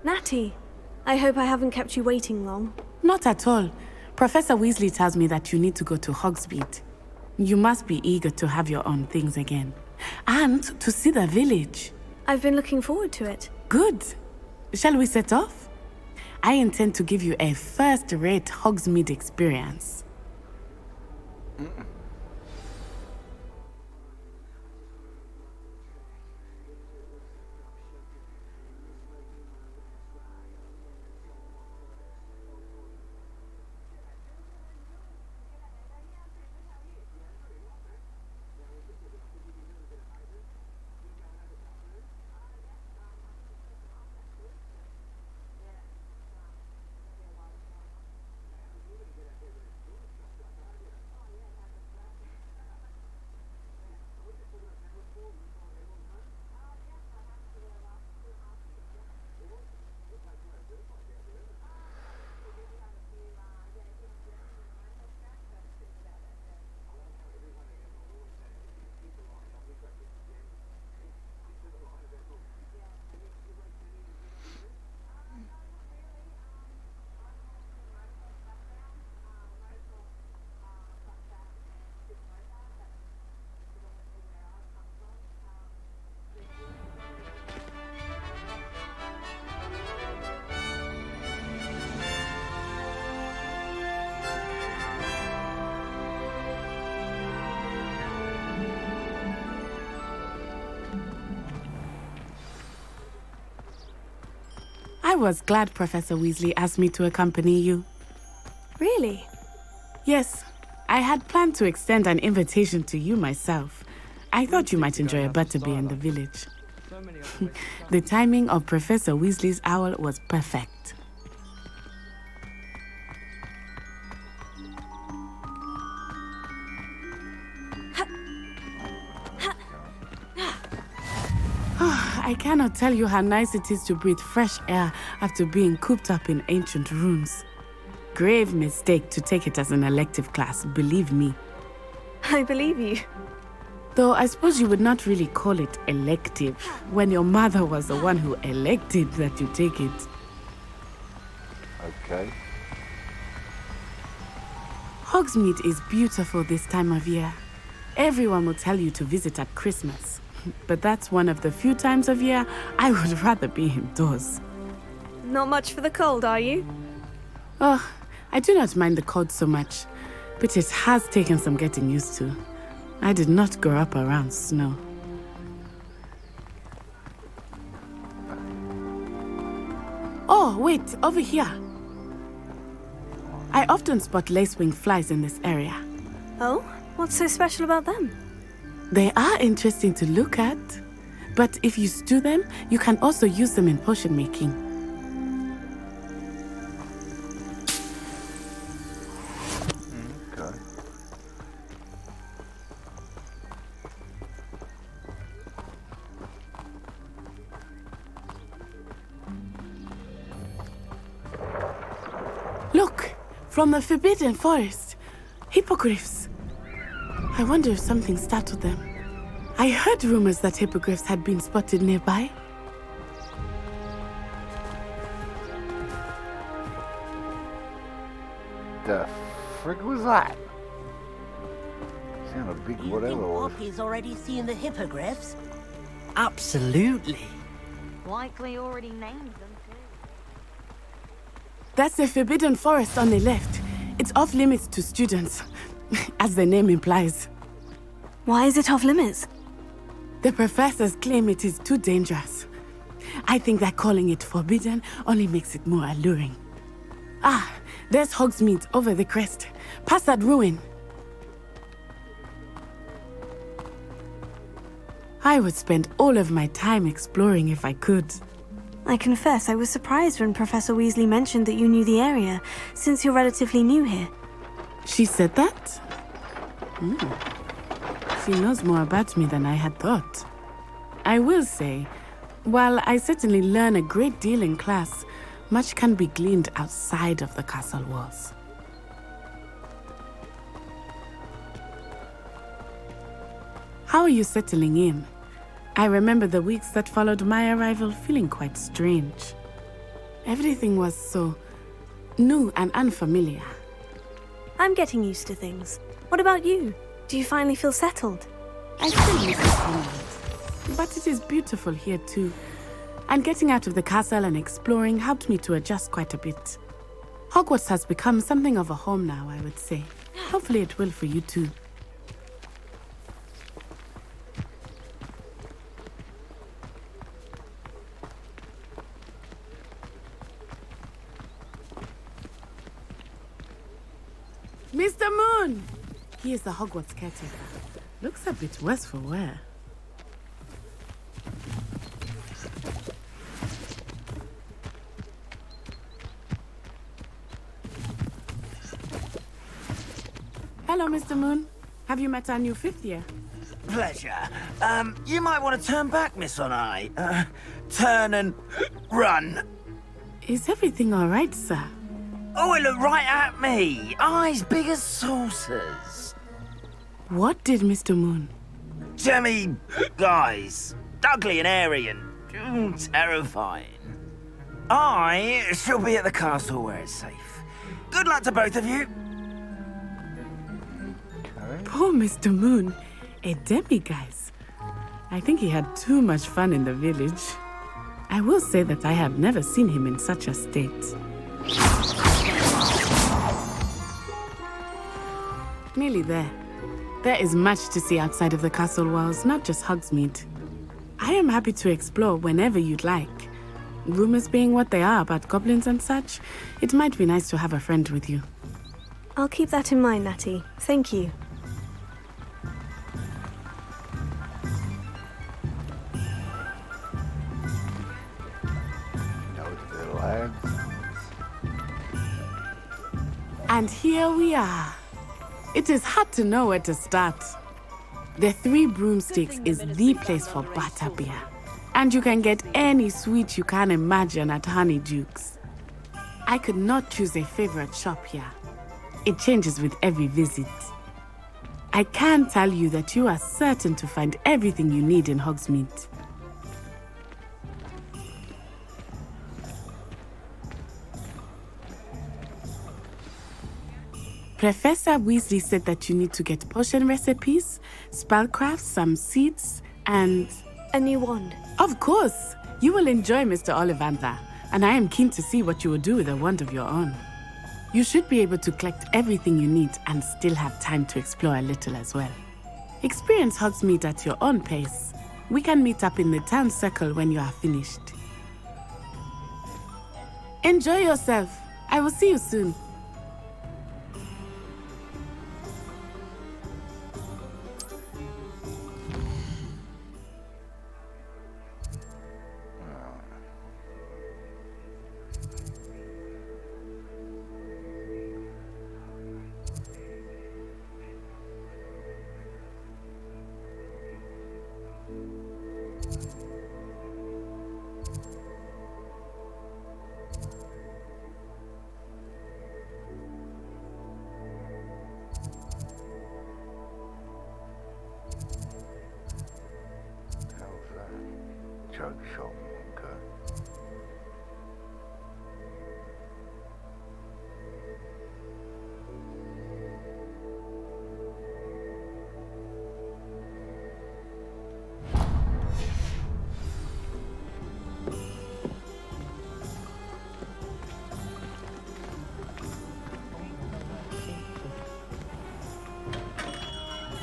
Natty, I hope I haven't kept you waiting long. Not at all. Professor Weasley tells me that you need to go to Hogsmeade. You must be eager to have your own things again. And to see the village. I've been looking forward to it. Good. Shall we set off? I intend to give you a first-rate Hogsmeade experience. I was glad Professor Weasley asked me to accompany you. Really? Yes. I had planned to extend an invitation to you myself. I thought you might enjoy a butterbeer in the village. The timing of Professor Weasley's owl was perfect. I cannot tell you how nice it is to breathe fresh air after being cooped up in ancient rooms. Grave mistake to take it as an elective class, believe me. I believe you. Though I suppose you would not really call it elective when your mother was the one who elected that you take it. Okay. Hogsmeade is beautiful this time of year. Everyone will tell you to visit at Christmas. But that's one of the few times of year I would rather be indoors. Not much for the cold, are you? Oh, I do not mind the cold so much, but it has taken some getting used to. I did not grow up around snow. Oh, wait, over here. I often spot lacewing flies in this area. Oh? What's so special about them? They are interesting to look at, but if you stew them, you can also use them in potion making. Okay. Look, from the Forbidden Forest, hippogriffs. I wonder if something startled them. I heard rumors that hippogriffs had been spotted nearby. The frig was that? Sound a big You whatever think it was. Poppy's already seen the hippogriffs? Absolutely. Likely already named them too. That's the Forbidden Forest on the left. It's off limits to students, as the name implies. Why is it off limits? The professors claim it is too dangerous. I think that calling it forbidden only makes it more alluring. Ah, there's Hogsmeade over the crest, past that ruin. I would spend all of my time exploring if I could. I confess I was surprised when Professor Weasley mentioned that you knew the area, since you're relatively new here. She said that? actually knows more about me than I had thought. I will say, while I certainly learn a great deal in class, much can be gleaned outside of the castle walls. How are you settling in? I remember the weeks that followed my arrival feeling quite strange. Everything was so new and unfamiliar. I'm getting used to things. What about you? Do you finally feel settled? I still miss the homeland, but it is beautiful here too. And getting out of the castle and exploring helped me to adjust quite a bit. Hogwarts has become something of a home now, I would say. Hopefully it will for you too. Mr. Moon! He is the Hogwarts caretaker. Looks a bit worse for wear. Hello, Mr. Moon. Have you met our new fifth year? Pleasure. You might want to turn back, Miss Onai. Turn and run. Is everything all right, sir? Oh, it looked right at me. Eyes big as saucers. What did Mr. Moon? Jemmy guys. Ugly and airy and terrifying. I shall be at the castle where it's safe. Good luck to both of you. Poor Mr. Moon. A demiguise. I think he had too much fun in the village. I will say that I have never seen him in such a state. Nearly there. There is much to see outside of the castle walls, not just Hogsmeade. I am happy to explore whenever you'd like. Rumors being what they are about goblins and such, it might be nice to have a friend with you. I'll keep that in mind, Natty. Thank you. And here we are. It is hard to know where to start. The Three Broomsticks is the place for butterbeer. And you can get any sweet you can imagine at Honeydukes. I could not choose a favorite shop here. It changes with every visit. I can tell you that you are certain to find everything you need in Hogsmeade. Professor Weasley said that you need to get potion recipes, spellcraft, some seeds, and... a new wand. Of course! You will enjoy Mr. Ollivander, and I am keen to see what you will do with a wand of your own. You should be able to collect everything you need and still have time to explore a little as well. Experience Hogsmeade at your own pace. We can meet up in the town circle when you are finished. Enjoy yourself. I will see you soon. Jug shop, okay.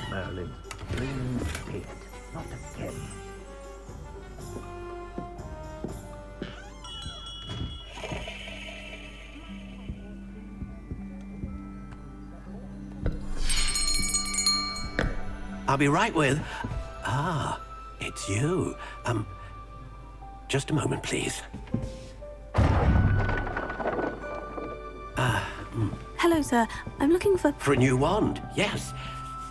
Merlin, bring it, not a pen. I'll be right with... Ah, it's you. Just a moment, please. Hello, sir. I'm looking for... For a new wand, yes.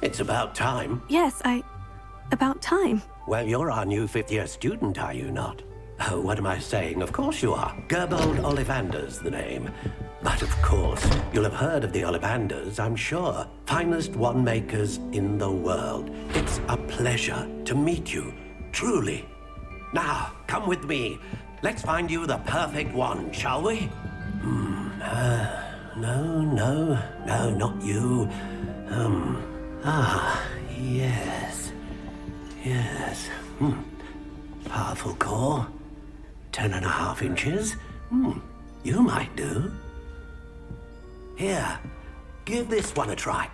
It's about time. Yes, about time. Well, you're our new fifth-year student, are you not? Oh, what am I saying? Of course you are. Gerbold Ollivander's the name. But of course, you'll have heard of the Ollivanders, I'm sure. Finest wand makers in the world. It's a pleasure to meet you, truly. Now, come with me. Let's find you the perfect wand, shall we? No, not you. Yes. Powerful core. 10.5 inches. You might do. Here, give this one a try.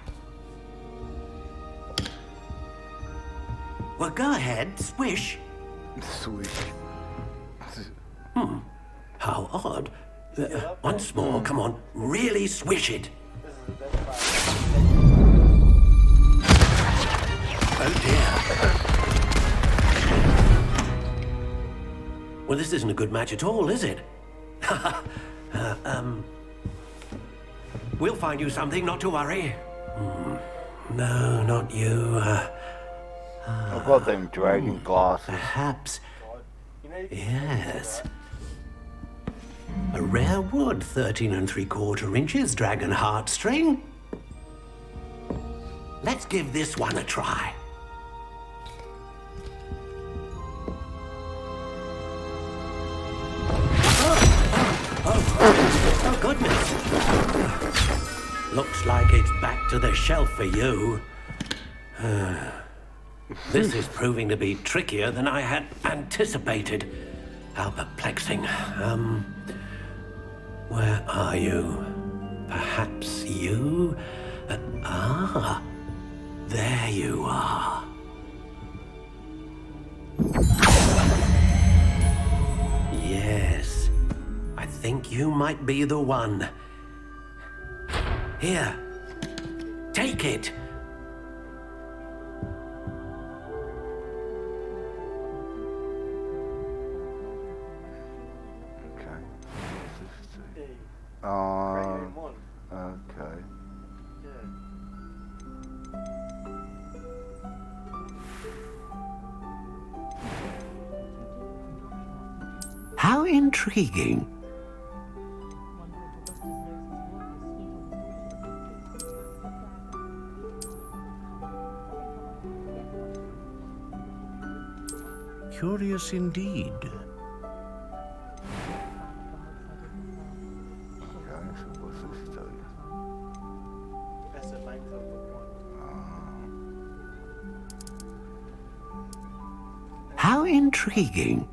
Well, go ahead, swish. Swish. How odd. Once more, come on, really swish it. Oh dear. Well, this isn't a good match at all, is it? We'll find you something, not to worry. No, not you. I've got them dragon glasses. Perhaps. Yes. A rare wood, 13 3/4 inches, dragon heartstring. Let's give this one a try. Oh, goodness. Looks like it's back to the shelf for you. This is proving to be trickier than I had anticipated. How perplexing. Where are you? Perhaps you? There you are. Yes, I think you might be the one. Here, take it. Okay. How intriguing. Curious indeed. How intriguing.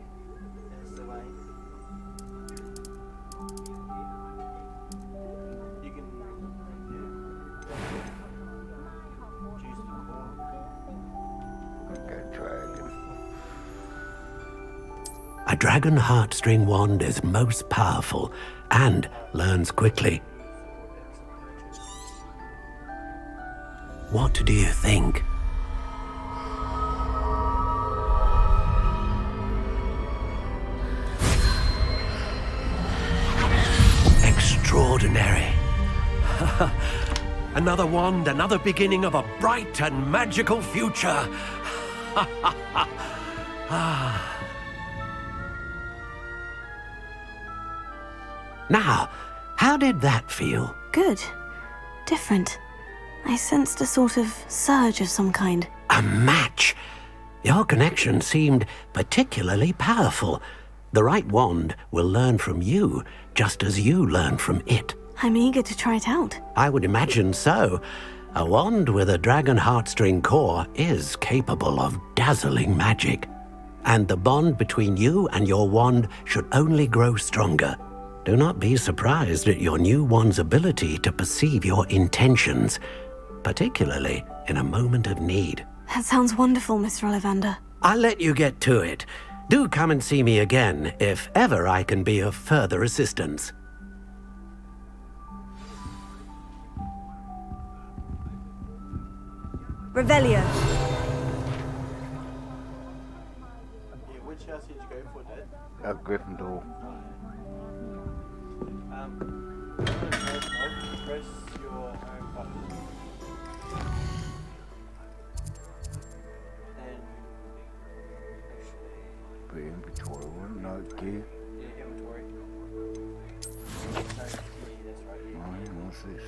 A dragon heartstring wand is most powerful and learns quickly. What do you think? Extraordinary. Another wand, another beginning of a bright and magical future. Now, how did that feel? Good. Different. I sensed a sort of surge of some kind. A match! Your connection seemed particularly powerful. The right wand will learn from you, just as you learn from it. I'm eager to try it out. I would imagine so. A wand with a dragon heartstring core is capable of dazzling magic. And the bond between you and your wand should only grow stronger. Do not be surprised at your new wand's ability to perceive your intentions, particularly in a moment of need. That sounds wonderful, Mr. Ollivander. I'll let you get to it. Do come and see me again if ever I can be of further assistance. Revelio. Which house did you go for, Dad? Gryffindor. Press your home button. gear. Yeah, inventory. No, yeah, that's right. Yeah, Oh, yeah, what's this?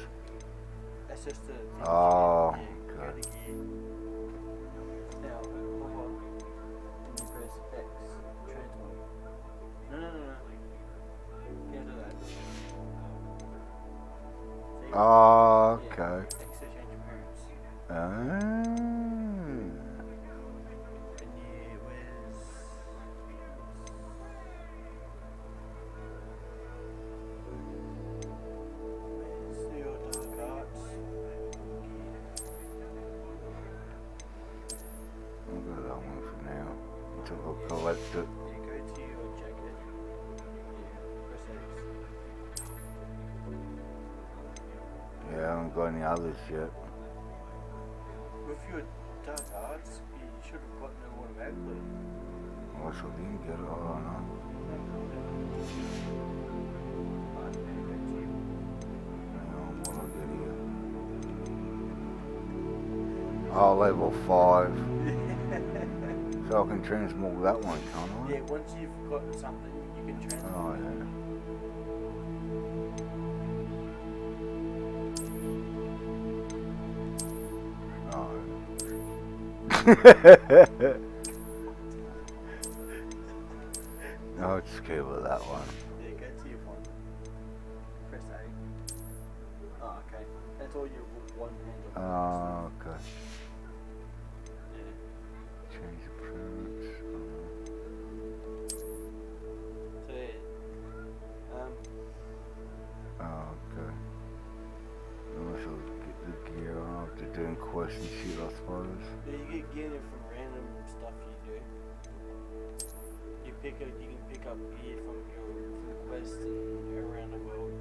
that's just the. Oh, yeah, go okay. to gear. Now, hold on. And you press X. Transform. No. Cancel that. See? Oh, Yeah, okay. X to change appearance. Ah. And yeah, where's your dark arts? I'll go that one for now. Until I'll collect it. You go to your jacket. Yeah, press X. Yeah, I haven't got any others yet. With your dark arts, you should have gotten them automatically. I wish I didn't get it. I don't know. Hang on, what do I get here? Oh, level 5. So I can transmog that one, can't I? Yeah, once you've got something, you can transfer. Oh, yeah. No, I'll just go with that one. Yeah, go to your phone. Press A. Oh, okay. That's all your one handle. Oh, okay. Yeah. Change appearance. So, yeah. Oh, okay. Unless I'll get the gear after doing quests and shit, I suppose. Yeah, you get gear from random stuff you do. You can pick up gear from your quests and around the world.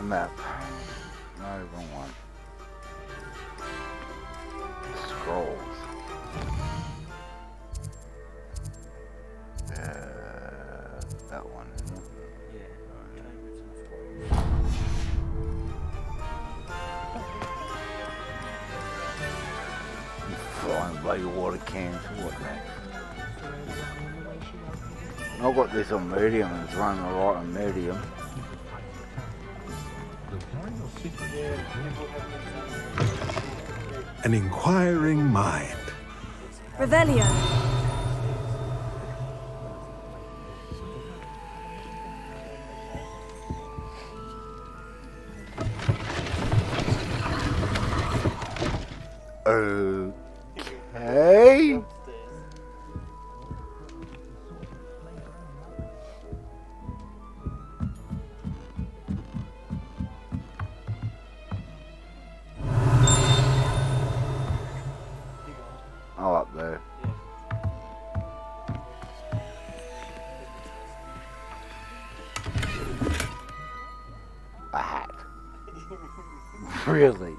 Map. No, wrong one. Scrolls. That one, isn't it? Flying bloody water cans. What next? I've got this on medium and it's running alright on medium. An inquiring mind. Revelio. Okay. Oh, up there. A hat. Really?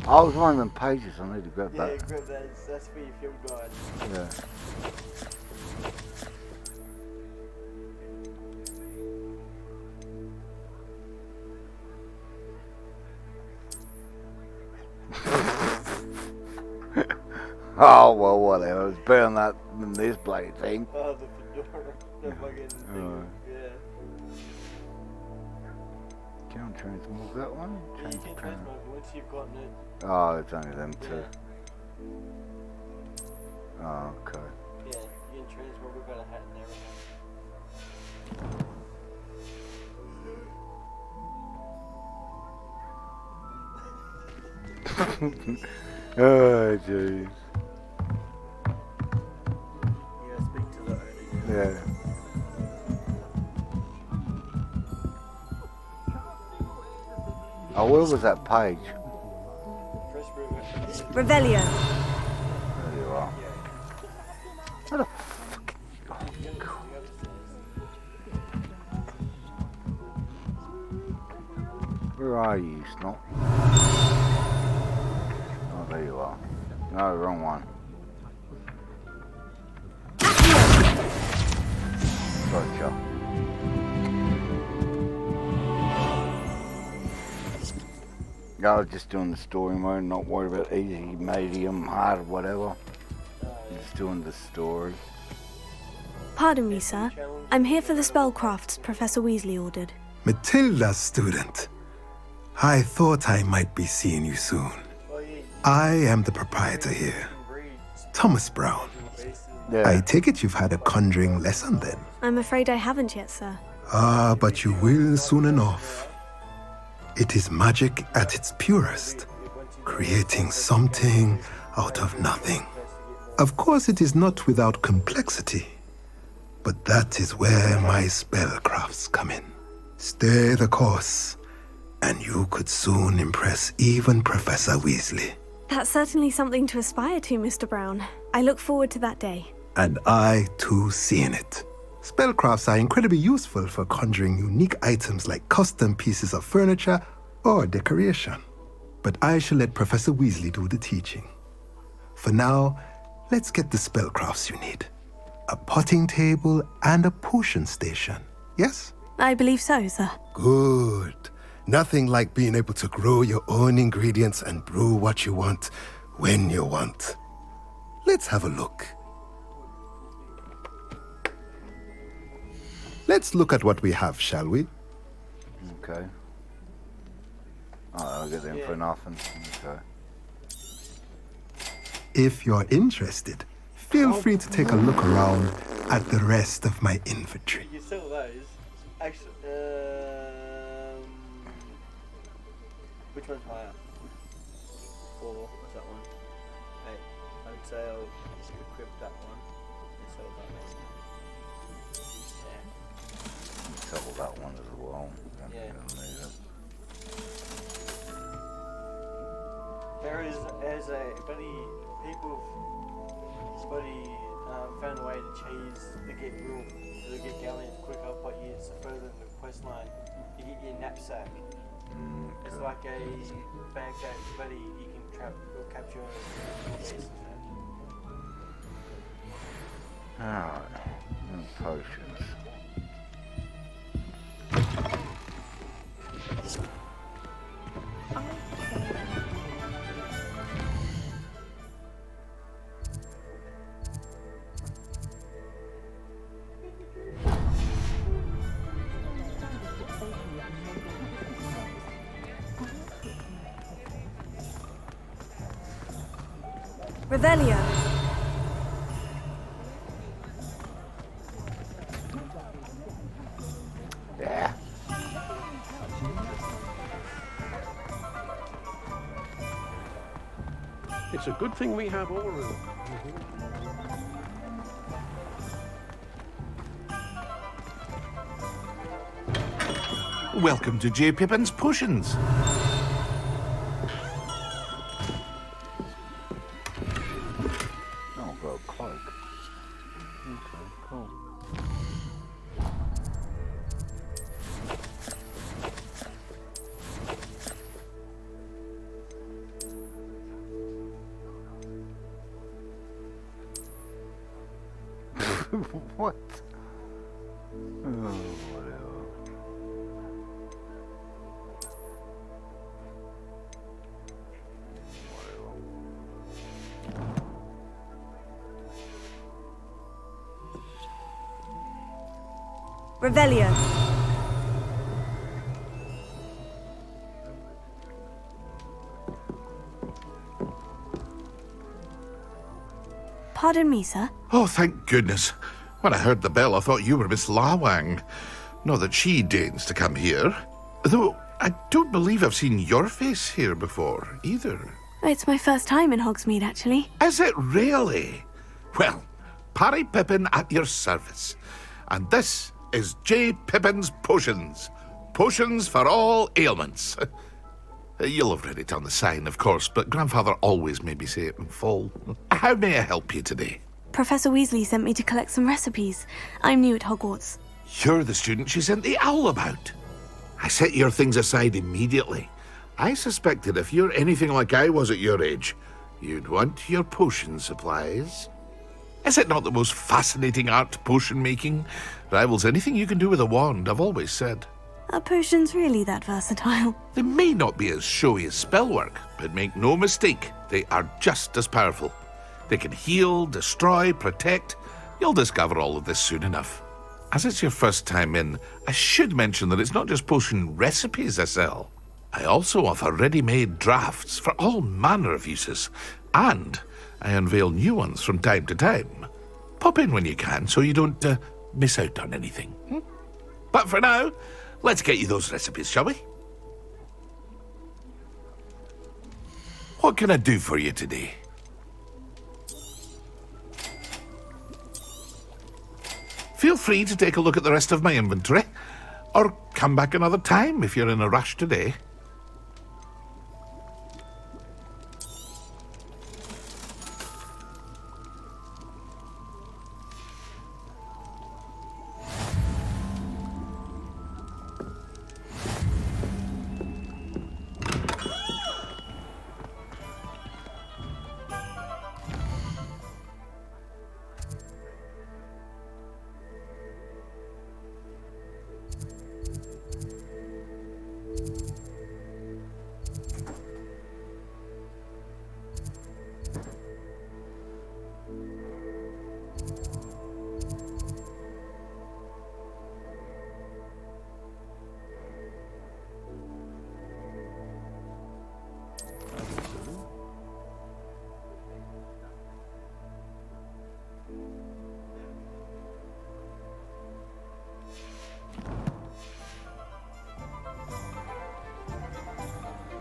I was one of them pages I need to grab Yeah, that. grab that. That's for your field guide. Yeah. Oh, well, whatever. It's better than that than this bloody thing. Oh, the fedora. The fucking thing. Yeah. Can I transmog that one? Yeah, you can transmog once you've gotten it. Oh, it's only them two. Oh, okay. Yeah, you can transmog. We've got a hat and everything. Oh, jeez. You gotta speak to the owner. Yeah. Oh, where was that page? Press Revelio. There you are. What the fuck? Where are you, Snot? Oh, there you are. No, wrong one. Gotcha. I was just doing the story mode, not worried about easy, medium, hard, whatever. Just doing the story. Pardon me, sir. I'm here for the spellcrafts Professor Weasley ordered. Matilda, student. I thought I might be seeing you soon. I am the proprietor here, Thomas Brown. Yeah. I take it you've had a conjuring lesson then? I'm afraid I haven't yet, sir. Ah, but you will soon enough. It is magic at its purest, creating something out of nothing. Of course, it is not without complexity, but that is where my spellcrafts come in. Stay the course, and you could soon impress even Professor Weasley. That's certainly something to aspire to, Mr. Brown. I look forward to that day. And I, too, seeing it. Spellcrafts are incredibly useful for conjuring unique items like custom pieces of furniture or decoration. But I shall let Professor Weasley do the teaching. For now, let's get the spellcrafts you need. A potting table and a potion station, yes? I believe so, sir. Good. Nothing like being able to grow your own ingredients and brew what you want, when you want. Let's have a look. Let's look at what we have, shall we? Okay. Oh, I'll get them for nothing. Okay. If you're interested, feel free to take a look around at the rest of my inventory. You sell those. Actually, which one's higher? 4. What's that one? 8. I would say I'll just equip that one and sell that one. Yeah. Sell that one as well. Yeah. There's a buddy, people found a way to get galleons quicker, but it's further in the quest line. You get your knapsack. It's like a bag that buddy you can capture pieces. Alright. Potions. Revelio. Yeah. It's a good thing we have Auril. Welcome to J. Pippin's Potions. Oh, got a cloak. Okay, cool. What? Oh, whatever. Revelio. Pardon me, sir. Oh, thank goodness. When I heard the bell, I thought you were Miss Lawang. Not that she deigns to come here. Though, I don't believe I've seen your face here before, either. It's my first time in Hogsmeade, actually. Is it really? Well, Parry Pippin at your service. And this is J. Pippin's Potions. Potions for all ailments. You'll have read it on the sign, of course, but Grandfather always made me say it in full. How may I help you today? Professor Weasley sent me to collect some recipes. I'm new at Hogwarts. You're the student she sent the owl about. I set your things aside immediately. I suspected if you're anything like I was at your age, You'd want your potion supplies. Is it not the most fascinating art, potion making? Rivals anything you can do with a wand, I've always said. Are potions really that versatile? They may not be as showy as spellwork, but make no mistake, they are just as powerful. They can heal, destroy, protect. You'll discover all of this soon enough. As it's your first time in, I should mention that it's not just potion recipes I sell. I also offer ready-made drafts for all manner of uses, and I unveil new ones from time to time. Pop in when you can so you don't miss out on anything. But for now, let's get you those recipes, shall we? What can I do for you today? Feel free to take a look at the rest of my inventory, or come back another time if you're in a rush today.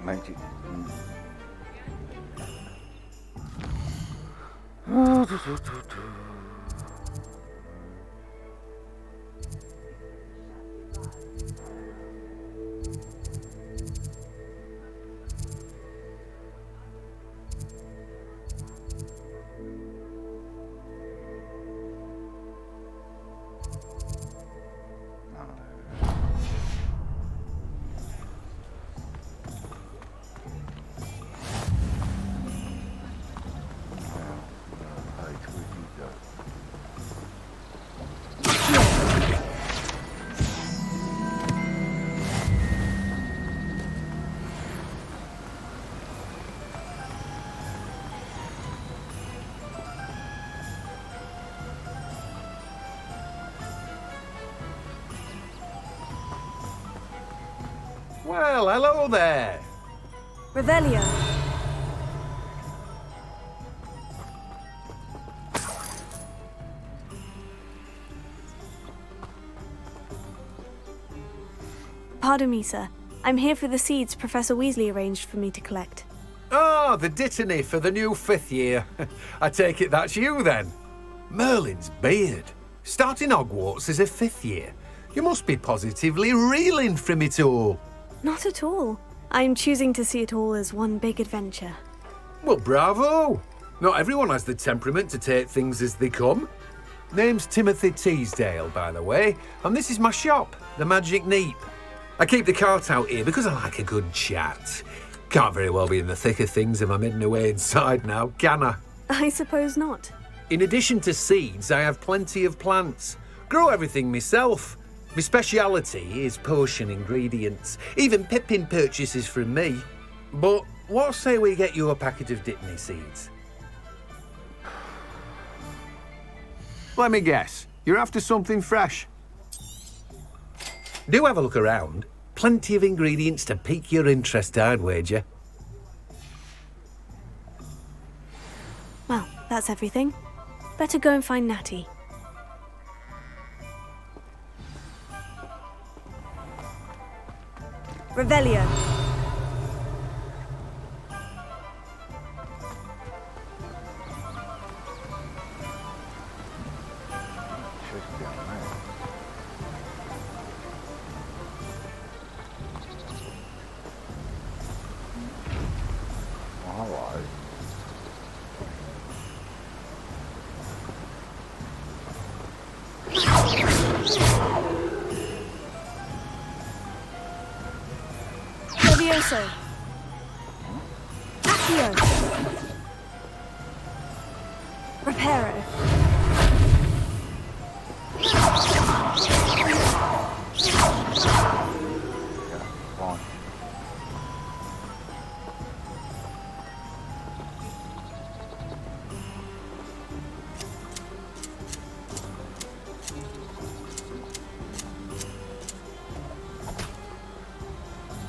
Magic. Well, hello there. Revelio. Pardon me, sir. I'm here for the seeds Professor Weasley arranged for me to collect. Oh, the dittany for the new 5th year. I take it that's you, then. Merlin's beard. Starting Hogwarts as a 5th year. You must be positively reeling from it all. Not at all. I'm choosing to see it all as one big adventure. Well, bravo. Not everyone has the temperament to take things as they come. Name's Timothy Teasdale, by the way, and this is my shop, the Magic Neep. I keep the cart out here because I like a good chat. Can't very well be in the thick of things if I'm hidden away inside now, can I? I suppose not. In addition to seeds, I have plenty of plants. Grow everything myself. My speciality is potion ingredients. Even Pippin purchases from me. But what say we get you a packet of Dittany seeds? Let me guess. You're after something fresh. Do have a look around. Plenty of ingredients to pique your interest, I'd wager. Well, that's everything. Better go and find Natty. Revelio. Levioso. Accio. Reparo. Fine.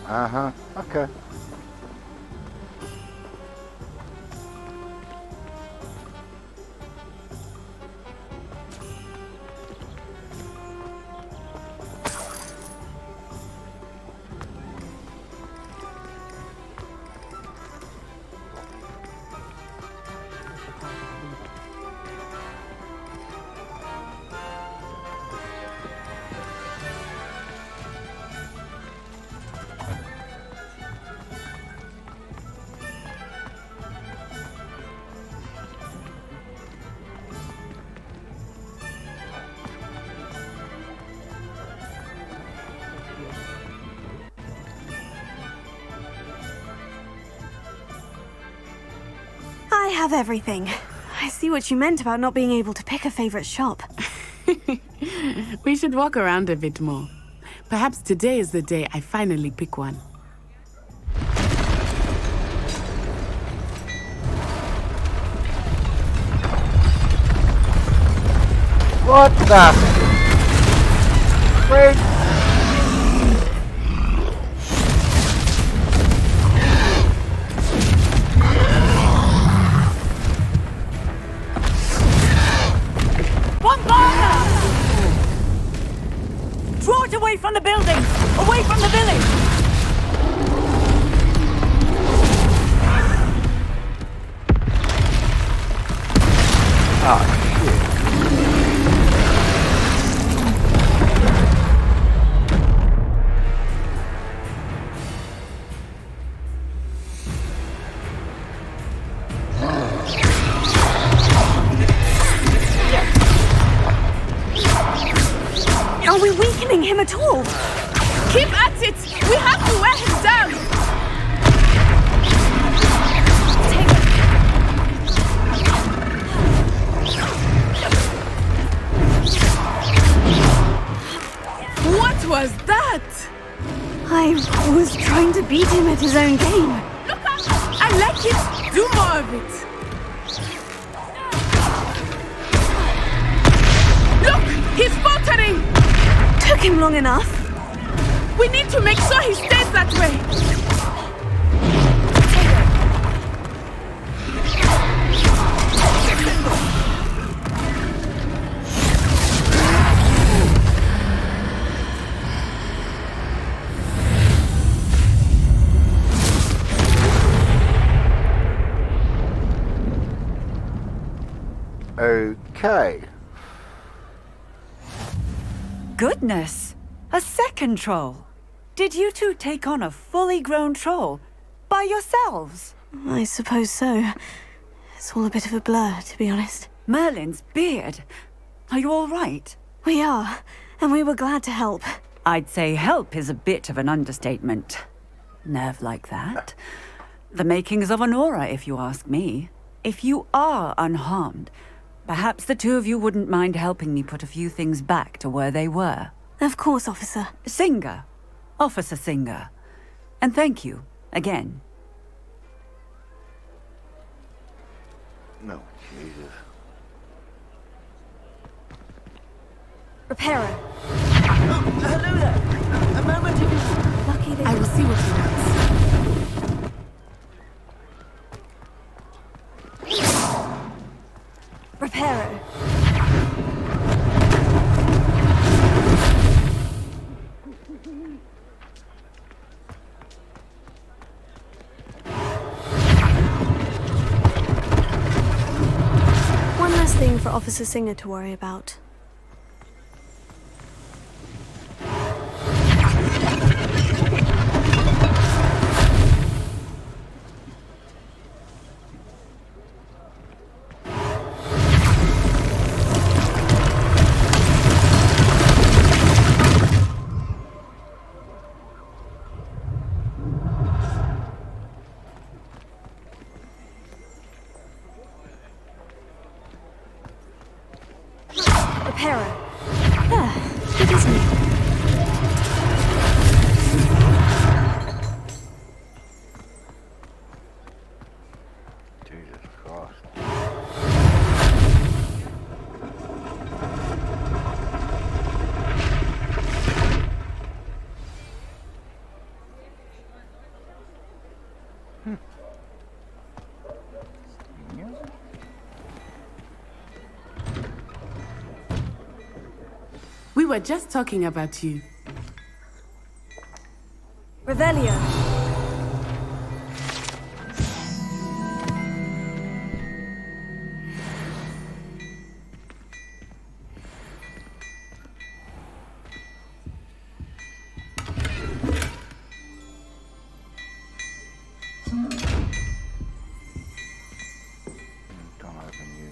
Uh-huh. Okay. I have everything. I see what you meant about not being able to pick a favorite shop. We should walk around a bit more. Perhaps today is the day I finally pick one. What the? Wait. Draw it away from the buildings! Away from the village! Oh, Are we weakening him at all? Keep at it! We have to wear him down! What was that? I was trying to beat him at his own game. Look up! I like it! Do more of it! Look! He's faltering! Took him long enough. We need to make sure he stays that way! okay. Goodness! A second troll! Did you two take on a fully grown troll? By yourselves? I suppose so. It's all a bit of a blur, to be honest. Merlin's beard. Are you all right? We are, and we were glad to help. I'd say help is a bit of an understatement. Nerve like that. The makings of an aura, if you ask me. If you are unharmed, perhaps the two of you wouldn't mind helping me put a few things back to where they were. Of course, officer. Singer. Officer Singer. And thank you, again. No, Jesus. Reparo. Hello there. A moment if you... Lucky they... I will see what he wants. Reparo. One less thing for Officer Singer to worry about. Hera. There, it is me. Jesus Christ. We were just talking about you. Revelio. Don't open you.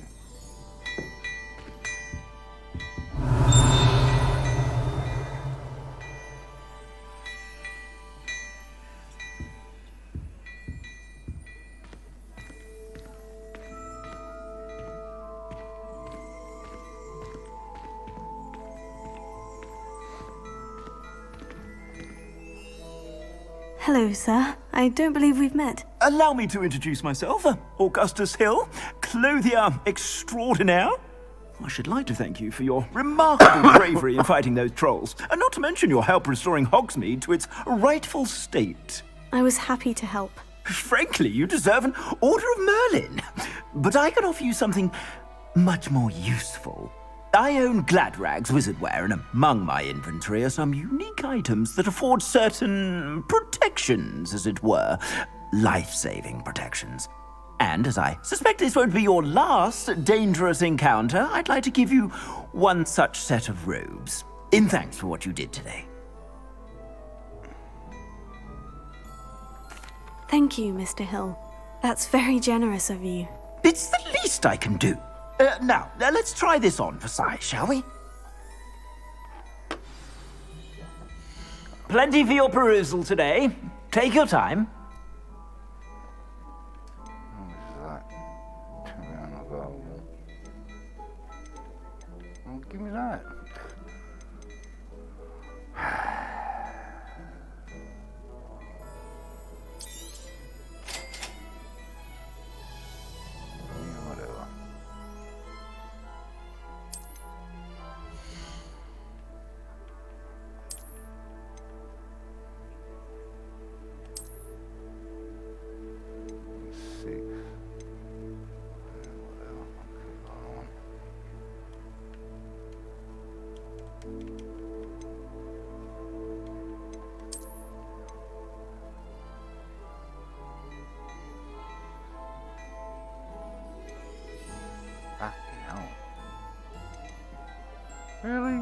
Hello, sir. I don't believe we've met. Allow me to introduce myself. Augustus Hill, clothier extraordinaire. I should like to thank you for your remarkable bravery in fighting those trolls, and not to mention your help restoring Hogsmeade to its rightful state. I was happy to help. Frankly, you deserve an Order of Merlin. But I can offer you something much more useful. I own Gladrag's wizardware, and among my inventory are some unique items that afford certain protections, as it were. Life-saving protections. And as I suspect this won't be your last dangerous encounter, I'd like to give you one such set of robes, in thanks for what you did today. Thank you, Mr. Hill. That's very generous of you. It's the least I can do. Now, let's try this on for size, shall we? Plenty for your perusal today. Take your time. Give me that. Whatever. Really?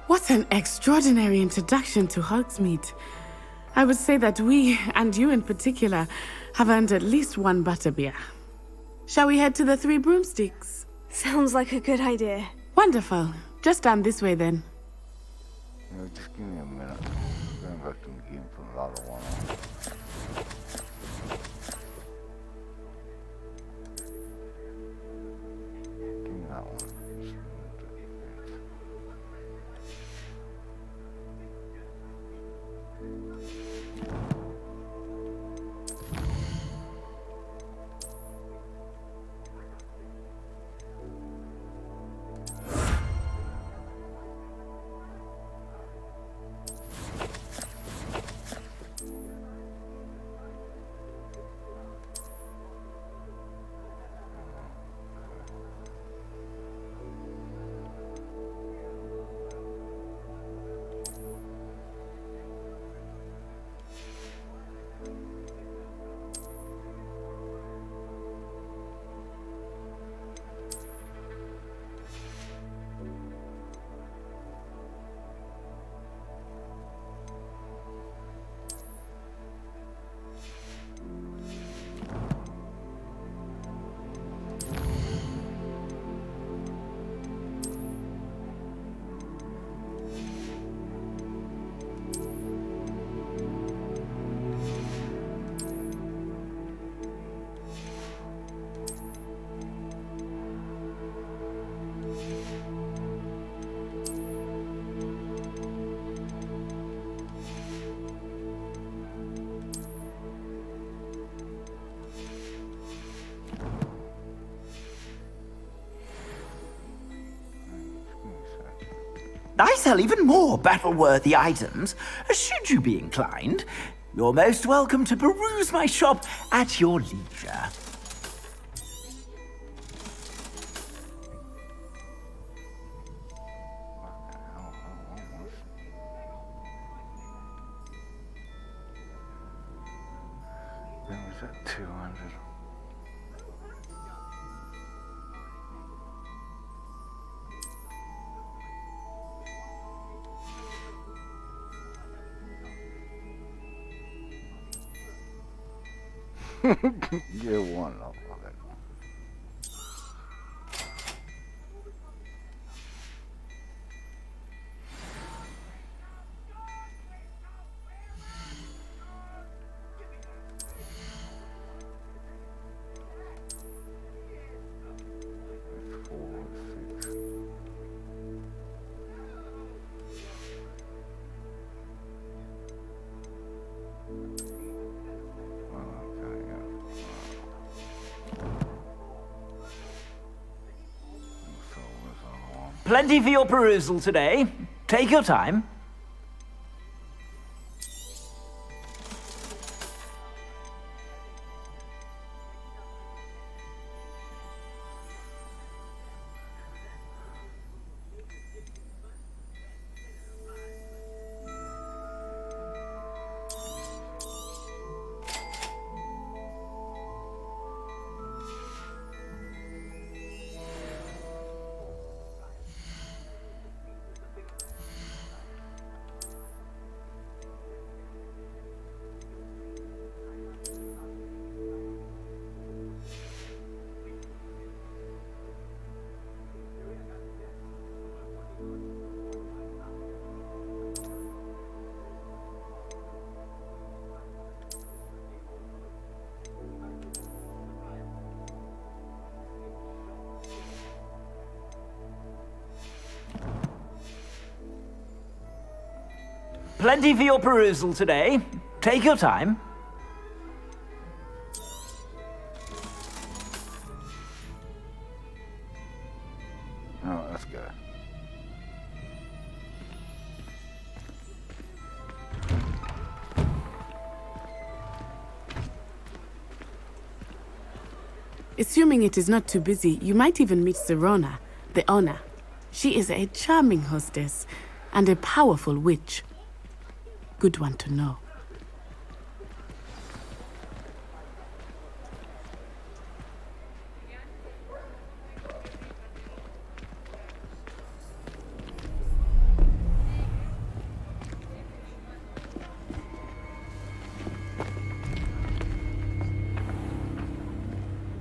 What an extraordinary introduction to Hogsmeade. I would say that we, and you in particular, have earned at least one butterbeer. Shall we head to the Three Broomsticks? Sounds like a good idea. Wonderful. Just down this way then. No, just give me a minute. I'm going back to the game for the other one. Give me that one. I sell even more battle-worthy items. Should you be inclined, you're most welcome to peruse my shop at your leisure. When was that 200? You want off of it. Plenty for your perusal today. Take your time. Plenty for your perusal today. Take your time. Oh, let's go. Assuming it is not too busy, you might even meet Sirona, the owner. She is a charming hostess and a powerful witch. Good one to know.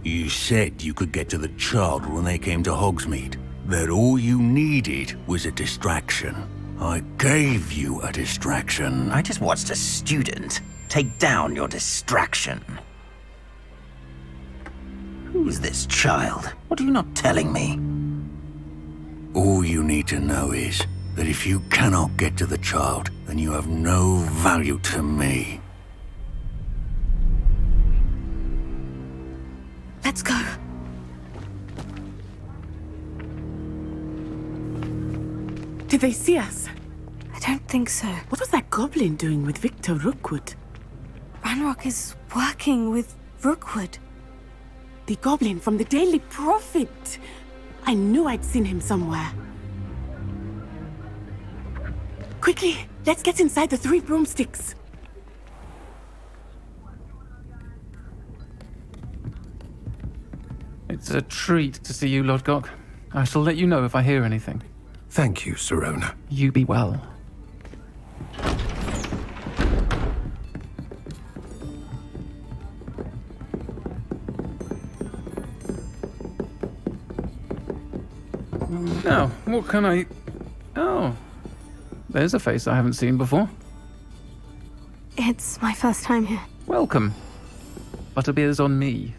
You said you could get to the child when they came to Hogsmeade. That all you needed was a distraction. I gave you a distraction. I just watched a student take down your distraction. Who's this child? What are you not telling me? All you need to know is that if you cannot get to the child, then you have no value to me. Let's go. Did they see us? I don't think so. What was that goblin doing with Victor Rookwood? Ranrock is working with Rookwood. The goblin from the Daily Prophet. I knew I'd seen him somewhere. Quickly, let's get inside the 3 broomsticks. It's a treat to see you, Lodgok. I shall let you know if I hear anything. Thank you, Sirona. You be well. Now, what can I... Oh, there's a face I haven't seen before. It's my first time here. Welcome. Butterbeer's on me.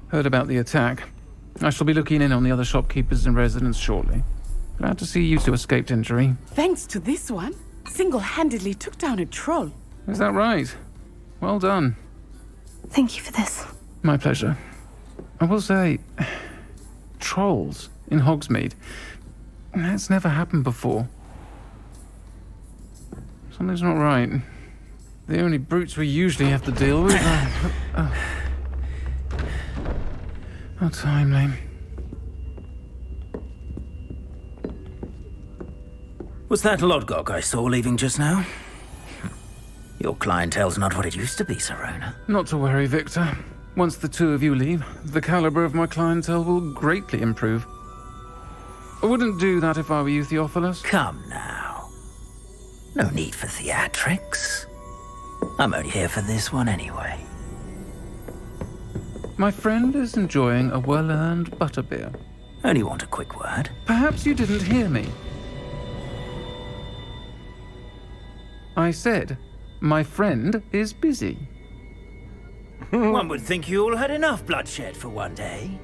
Heard about the attack. I shall be looking in on the other shopkeepers and residents shortly. Glad to see you two escaped injury. Thanks to this one, single-handedly took down a troll. Is that right? Well done. Thank you for this. My pleasure. I will say, trolls in Hogsmeade. That's never happened before. Something's not right. The only brutes we usually have to deal with are... How timely. Was that Lodgok I saw leaving just now? Your clientele's not what it used to be, Sirona. Not to worry, Victor. Once the two of you leave, the caliber of my clientele will greatly improve. I wouldn't do that if I were you, Theophilus. Come now. No need for theatrics. I'm only here for this one anyway. My friend is enjoying a well-earned butterbeer. Only want a quick word. Perhaps you didn't hear me. I said, my friend is busy. One would think you all had enough bloodshed for one day.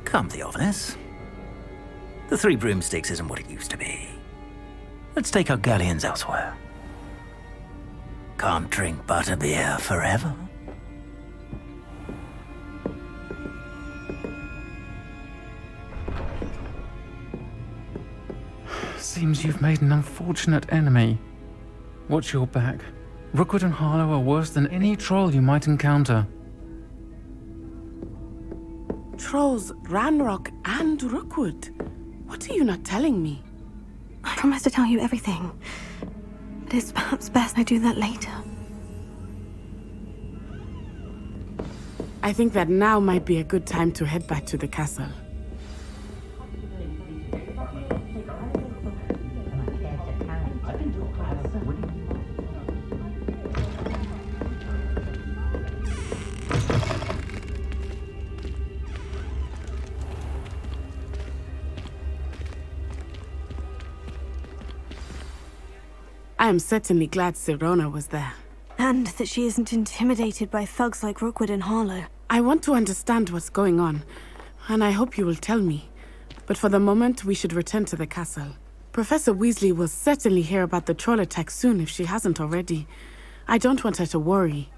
Come, Theophilus. The Three Broomsticks isn't what it used to be. Let's take our galleons elsewhere. Can't drink butterbeer forever. Seems you've made an unfortunate enemy. Watch your back. Rookwood and Harlow are worse than any troll you might encounter. Trolls, Ranrock, and Rookwood. What are you not telling me? I promised to tell you everything. But it's perhaps best I do that later. I think that now might be a good time to head back to the castle. I am certainly glad Sirona was there. And that she isn't intimidated by thugs like Rookwood and Harlow. I want to understand what's going on, and I hope you will tell me. But for the moment, we should return to the castle. Professor Weasley will certainly hear about the troll attack soon if she hasn't already. I don't want her to worry.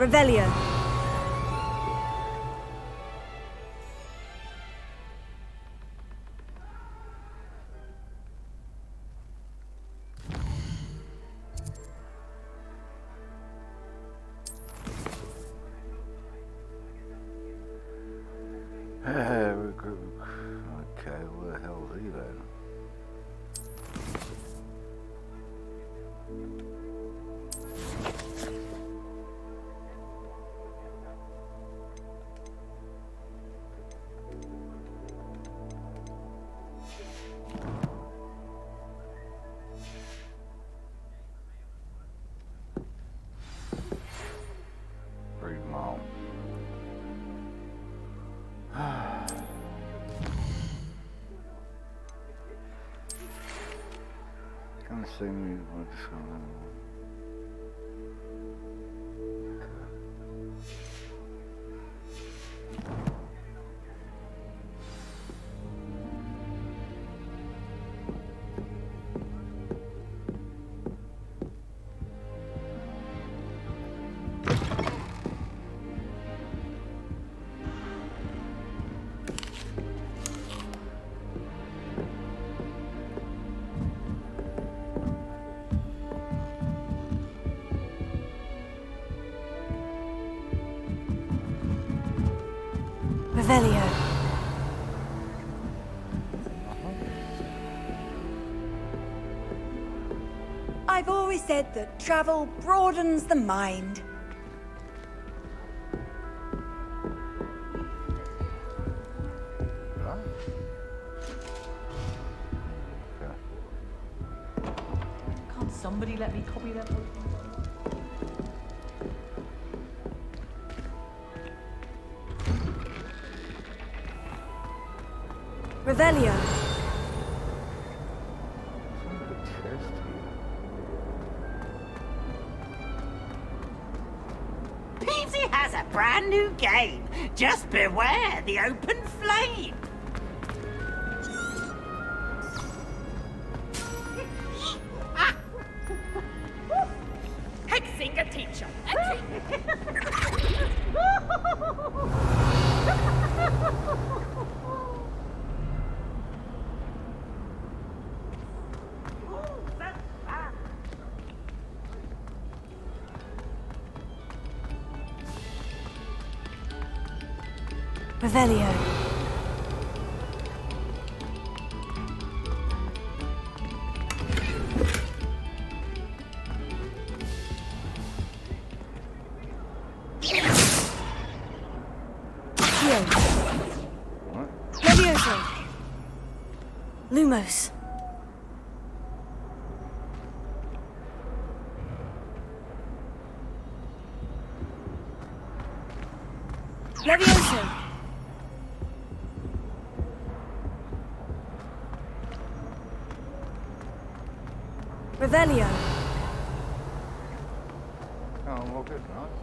Revelio. Okay, where the hell is he then? see me. Revelio. I've always said that travel broadens the mind. Can't somebody let me copy that? Revelio. Peavesy has a brand new game. Just beware the open flame. Hexinger teacher. Revelio. Levioso. Lumos. Levioso. Revelio. Oh, well, good, nice.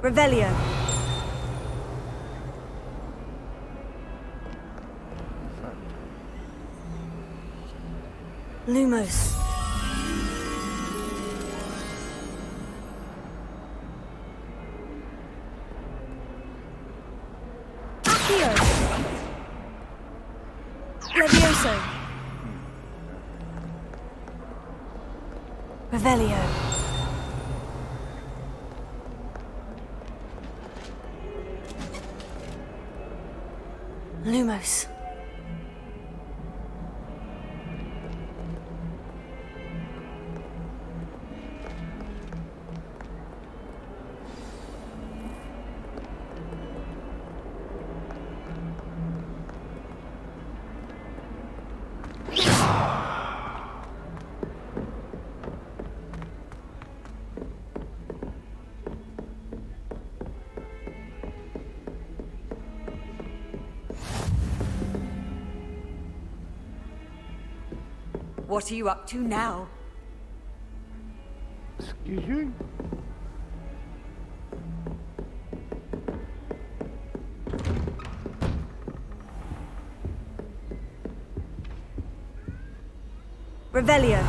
Revelio. Lumos. Accio. Levioso. Revelio. Lumos. What are you up to now? Excuse you? Revelio.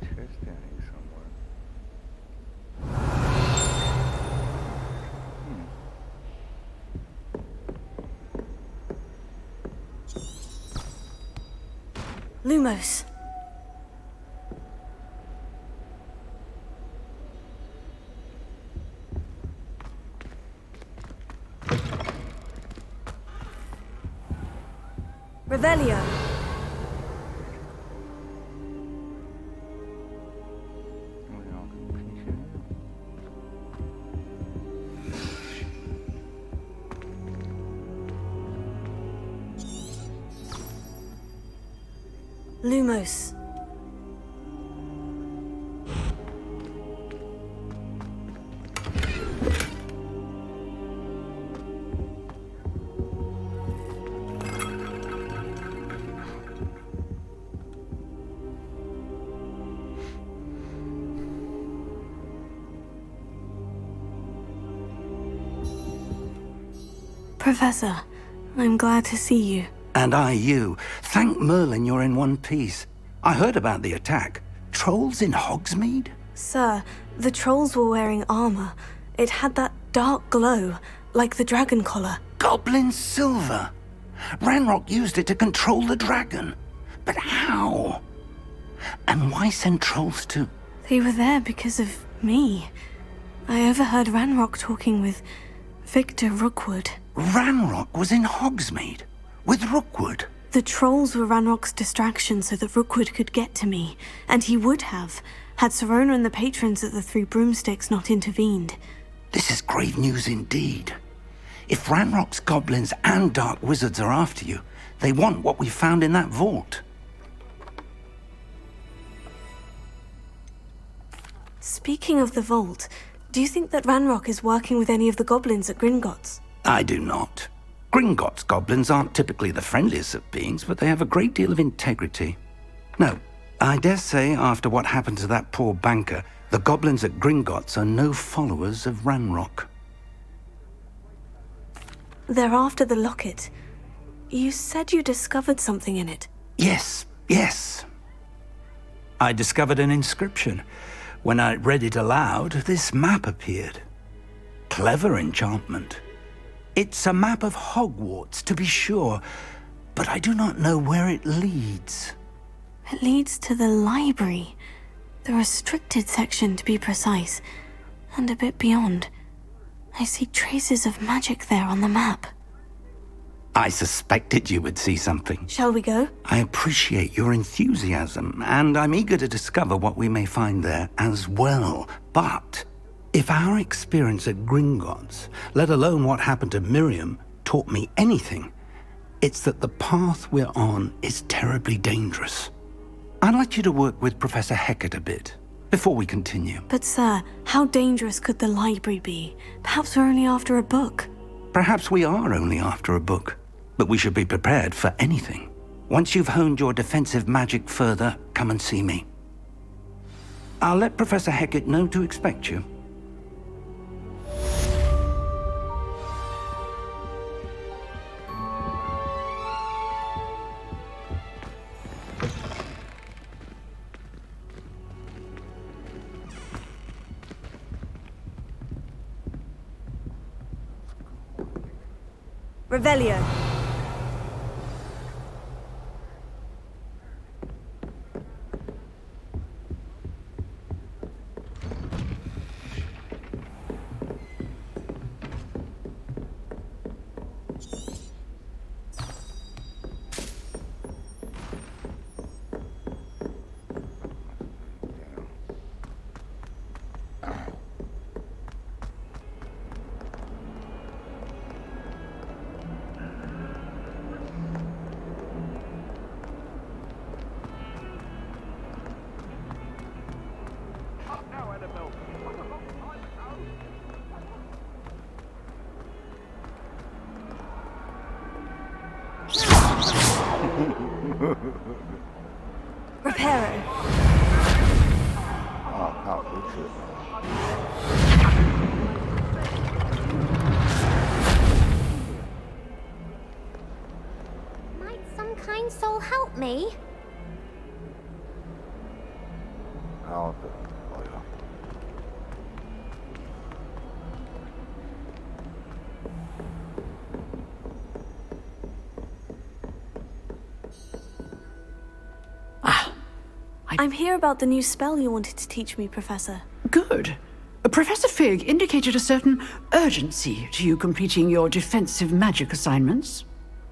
Chest down here somewhere. Lumos. Revelio. Lumos. Professor, I'm glad to see you. And I you. Thank Merlin you're in one piece. I heard about the attack. Trolls in Hogsmeade? Sir, the trolls were wearing armor. It had that dark glow, like the dragon collar. Goblin silver. Ranrock used it to control the dragon. But how? And why send trolls to... They were there because of me. I overheard Ranrock talking with Victor Rookwood. Ranrock was in Hogsmeade? With Rookwood? The trolls were Ranrock's distraction so that Rookwood could get to me, and he would have, had Sirona and the patrons at the Three Broomsticks not intervened. This is grave news indeed. If Ranrock's goblins and dark wizards are after you, they want what we found in that vault. Speaking of the vault, do you think that Ranrock is working with any of the goblins at Gringotts? I do not. Gringotts goblins aren't typically the friendliest of beings, but they have a great deal of integrity. No, I dare say after what happened to that poor banker, the goblins at Gringotts are no followers of Ranrock. They're after the locket. You said you discovered something in it. Yes. I discovered an inscription. When I read it aloud, this map appeared. Clever enchantment. It's a map of Hogwarts, to be sure, but I do not know where it leads. It leads to the library. The restricted section, to be precise. And a bit beyond. I see traces of magic there on the map. I suspected you would see something. Shall we go? I appreciate your enthusiasm, and I'm eager to discover what we may find there as well. But if our experience at Gringotts, let alone what happened to Miriam, taught me anything, it's that the path we're on is terribly dangerous. I'd like you to work with Professor Hecat a bit, before we continue. But sir, how dangerous could the library be? Perhaps we're only after a book. Perhaps we are only after a book, but we should be prepared for anything. Once you've honed your defensive magic further, come and see me. I'll let Professor Hecat know to expect you. Revelio. Reparo. Oh, I can't reach it. Might some kind soul help me? I'll do it later. I'm here about the new spell you wanted to teach me, Professor. Good. Professor Fig indicated a certain urgency to you completing your defensive magic assignments.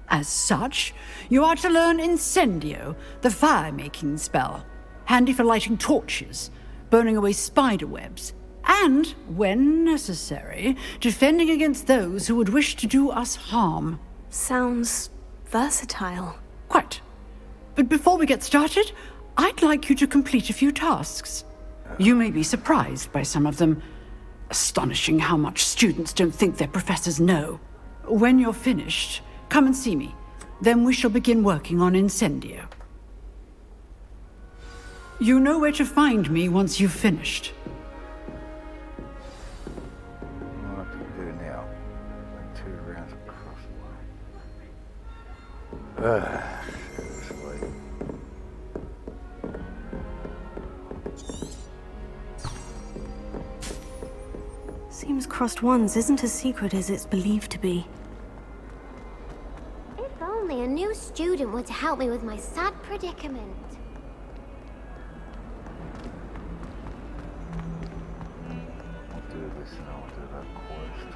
As such, you are to learn Incendio, the fire-making spell, handy for lighting torches, burning away spider webs, and, when necessary, defending against those who would wish to do us harm. Sounds versatile. Quite. But before we get started, I'd like you to complete a few tasks. You may be surprised by some of them. Astonishing how much students don't think their professors know. When you're finished, come and see me. Then we shall begin working on Incendio. You know where to find me once you've finished. What do we do now? 2 rounds across. Seriously. Seems Crossed Wands isn't as secret as it's believed to be. If only a new student were to help me with my sad predicament. I'll do this and I'll do that quest.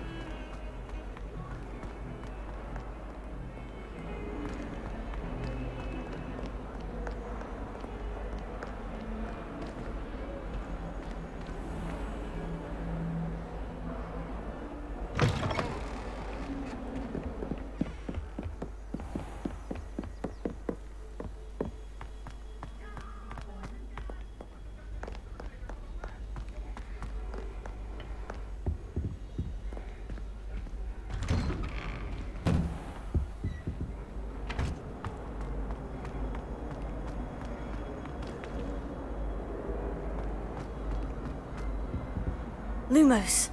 Lumos.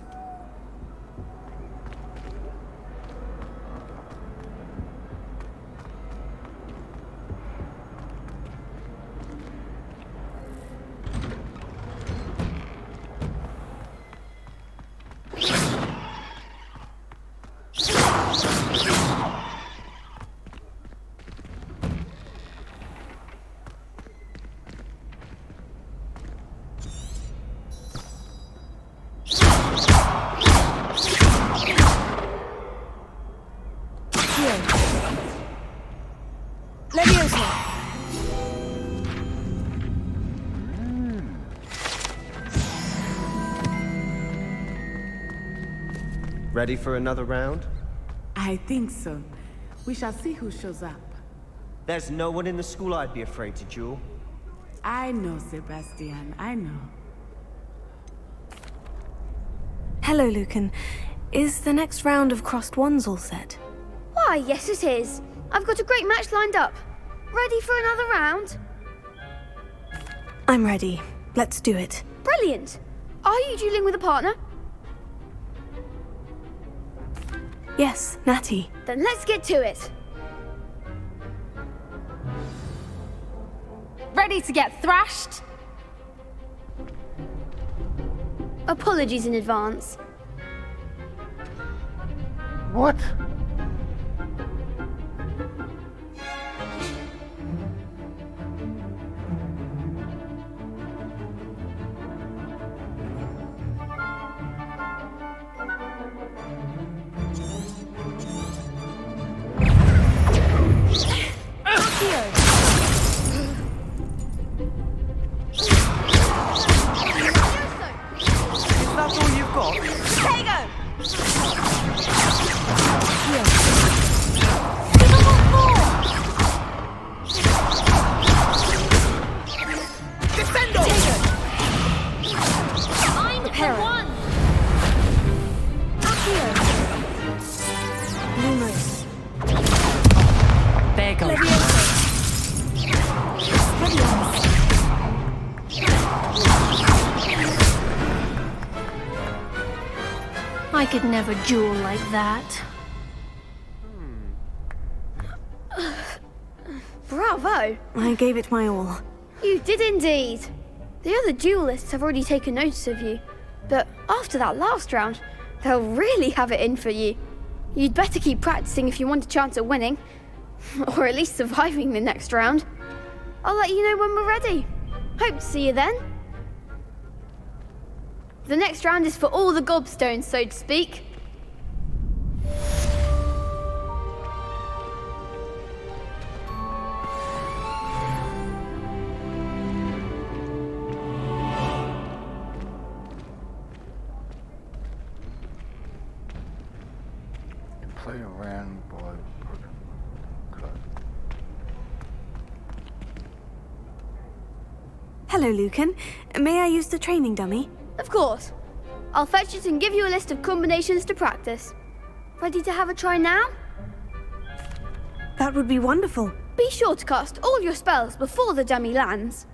Ready for another round? I think so. We shall see who shows up. There's no one in the school I'd be afraid to duel. I know, Sebastian, I know. Hello, Lucan. Is the next round of Crossed Wands all set? Why, yes it is. I've got a great match lined up. Ready for another round? I'm ready. Let's do it. Brilliant. Are you dueling with a partner? Yes, Natty. Then let's get to it. Ready to get thrashed? Apologies in advance. What? That's all you've got? Defendo! I'm the one! Lumos. There goes. I could never duel like that. Bravo! I gave it my all. You did indeed. The other duelists have already taken notice of you, but after that last round, they'll really have it in for you. You'd better keep practicing if you want a chance at winning, or at least surviving the next round. I'll let you know when we're ready. Hope to see you then. The next round is for all the gobstones, so to speak. Play around by Hello, Lucan. May I use the training dummy? Of course. I'll fetch it and give you a list of combinations to practice. Ready to have a try now? That would be wonderful. Be sure to cast all your spells before the dummy lands.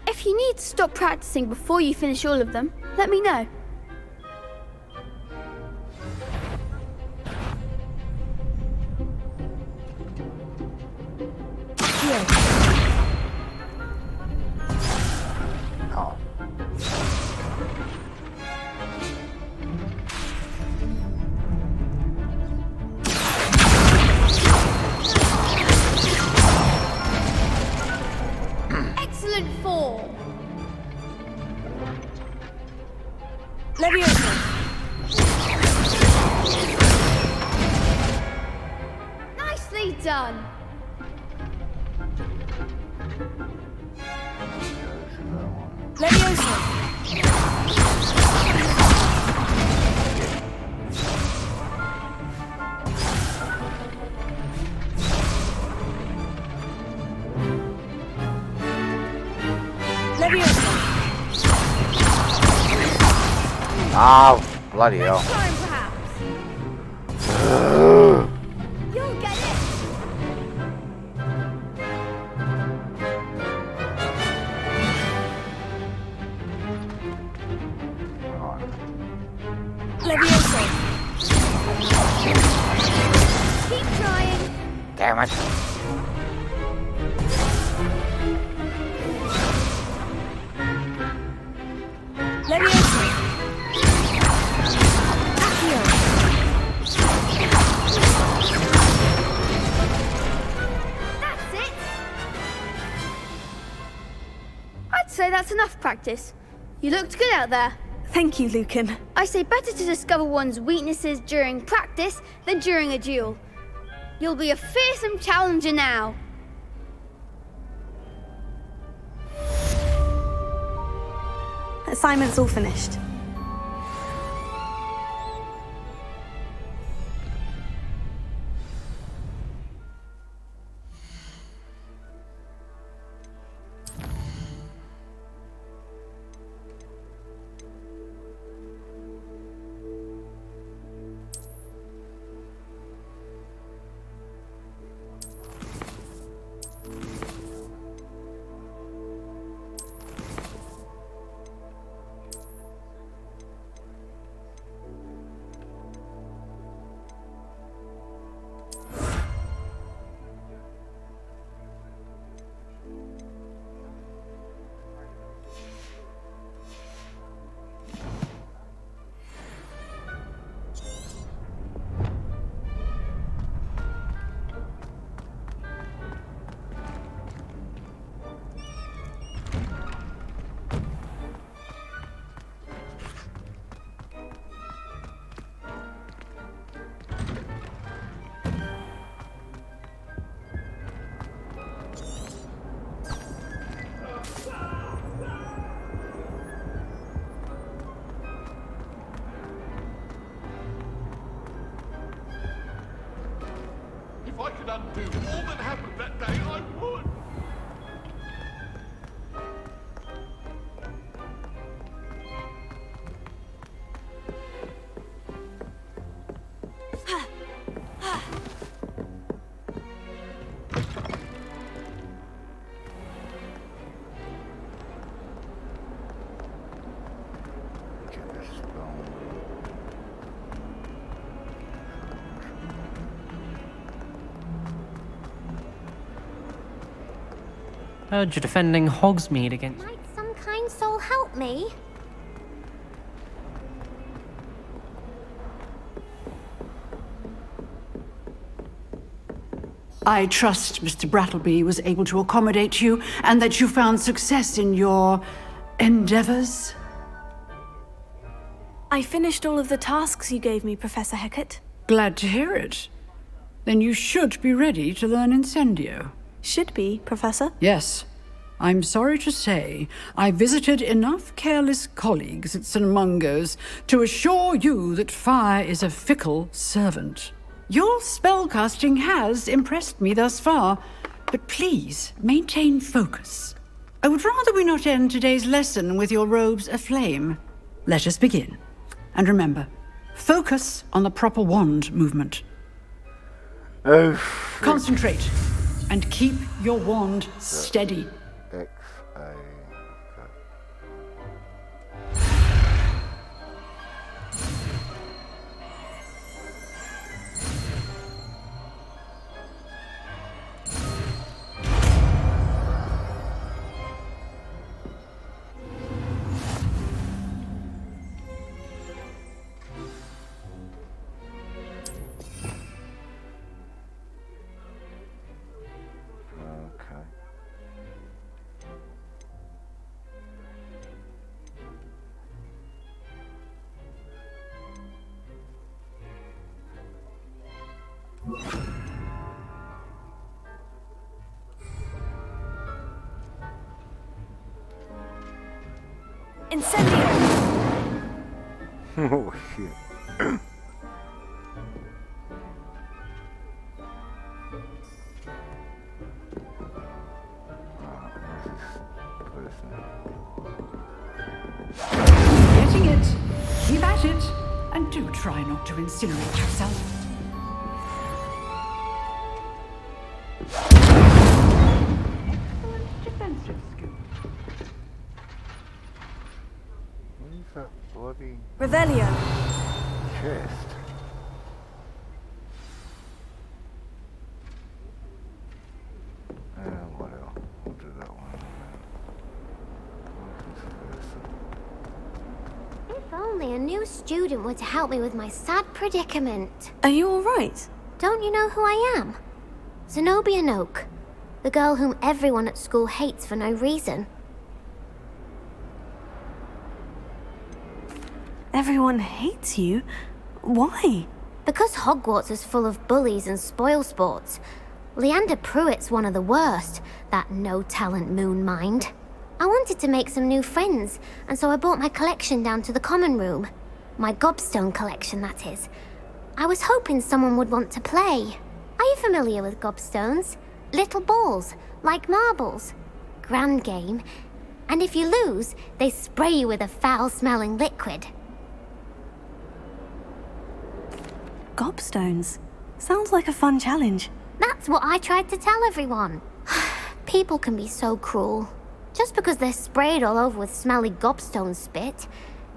If you need to stop practicing before you finish all of them, let me know. Excellent form. Leviosa. Nicely done. Leviosa. Leviosa. Oh, bloody hell. Time, perhaps. You'll get it. Leviosa. Keep trying. Damn it. Leviosa. Accio. That's it. I'd say that's enough practice. You looked good out there. Thank you, Lucan. I say better to discover one's weaknesses during practice than during a duel. You'll be a fearsome challenger now. Assignment's all finished. If I could undo all that happened that day, I would. Heard you're defending Hogsmeade against... Might some kind soul help me? I trust Mr. Brattleby was able to accommodate you and that you found success in your endeavors. I finished all of the tasks you gave me, Professor Hecat. Glad to hear it. Then you should be ready to learn Incendio. Should be, Professor? Yes. I'm sorry to say, I visited enough careless colleagues at St. Mungo's to assure you that fire is a fickle servant. Your spellcasting has impressed me thus far, but please maintain focus. I would rather we not end today's lesson with your robes aflame. Let us begin. And remember, focus on the proper wand movement. Oh. Concentrate, and keep your wand steady. X-A. Incendio! Oh, shit. Getting it. Keep at it. And do try not to incinerate yourself. Excellent defensive skill. Where's that bloody Revelio. chest? Whatever. We'll do that one. If only a new student were to help me with my sad predicament. Are you alright? Don't you know who I am? Zenobia Noak, the girl whom everyone at school hates for no reason. Everyone hates you? Why? Because Hogwarts is full of bullies and spoilsports. Leander Pruitt's one of the worst, that no-talent moon mind. I wanted to make some new friends, and so I brought my collection down to the common room. My gobstone collection, that is. I was hoping someone would want to play. Are you familiar with gobstones? Little balls, like marbles. Grand game. And if you lose, they spray you with a foul-smelling liquid. Gobstones? Sounds like a fun challenge. That's what I tried to tell everyone. People can be so cruel. Just because they're sprayed all over with smelly gobstone spit,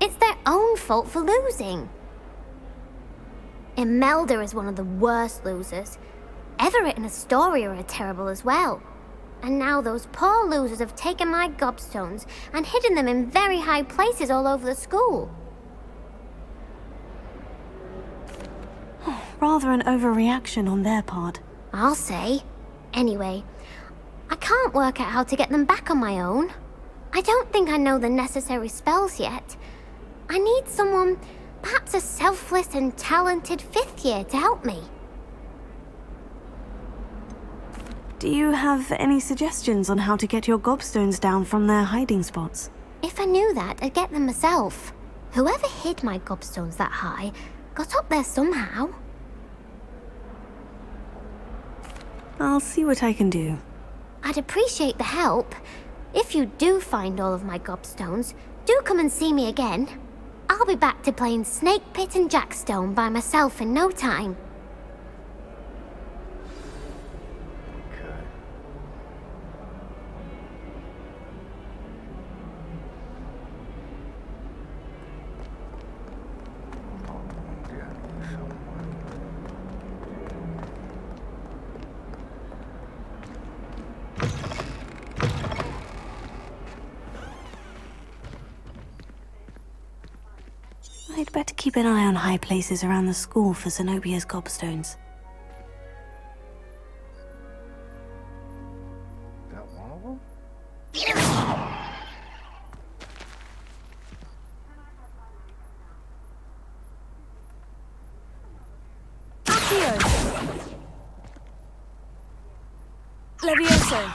it's their own fault for losing. Imelda is one of the worst losers. Everett and Astoria are terrible as well. And now those poor losers have taken my gobstones and hidden them in very high places all over the school. Rather an overreaction on their part. I'll say. Anyway, I can't work out how to get them back on my own. I don't think I know the necessary spells yet. I need someone, perhaps a selfless and talented fifth year to help me. Do you have any suggestions on how to get your gobstones down from their hiding spots? If I knew that, I'd get them myself. Whoever hid my gobstones that high got up there somehow. I'll see what I can do. I'd appreciate the help. If you do find all of my gobstones, do come and see me again. I'll be back to playing Snake Pit and Jackstone by myself in no time. I'd better keep an eye on high places around the school for Zenobia's gobstones. so.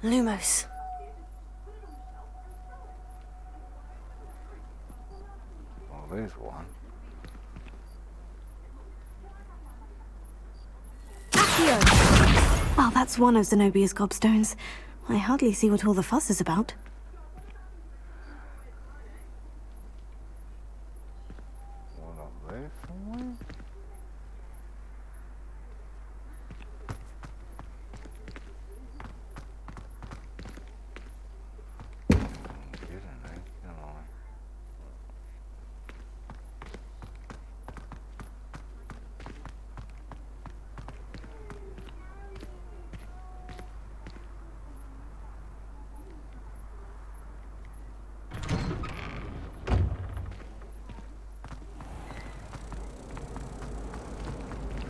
Lumos. Well, there's one. Well, that's one of Zenobia's gobstones. I hardly see what all the fuss is about. One up there somewhere?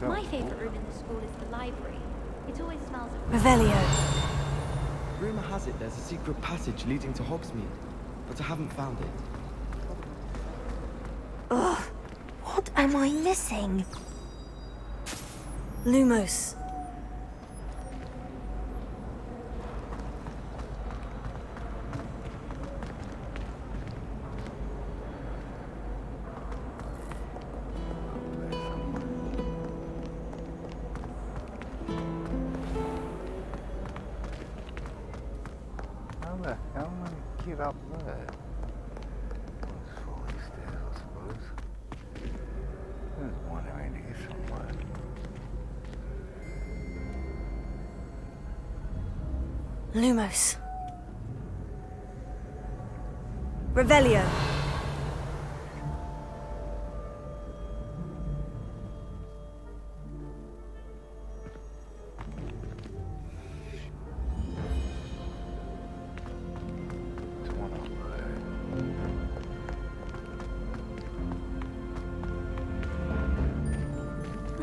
My favorite room in the school is the library. It always smells of... Revelio. Rumor has it there's a secret passage leading to Hogsmeade, but I haven't found it. Ugh, what am I missing? Lumos. How the hell am I going to get up there? Let's follow these stairs, I suppose. There's one around here somewhere. Lumos. Revelio.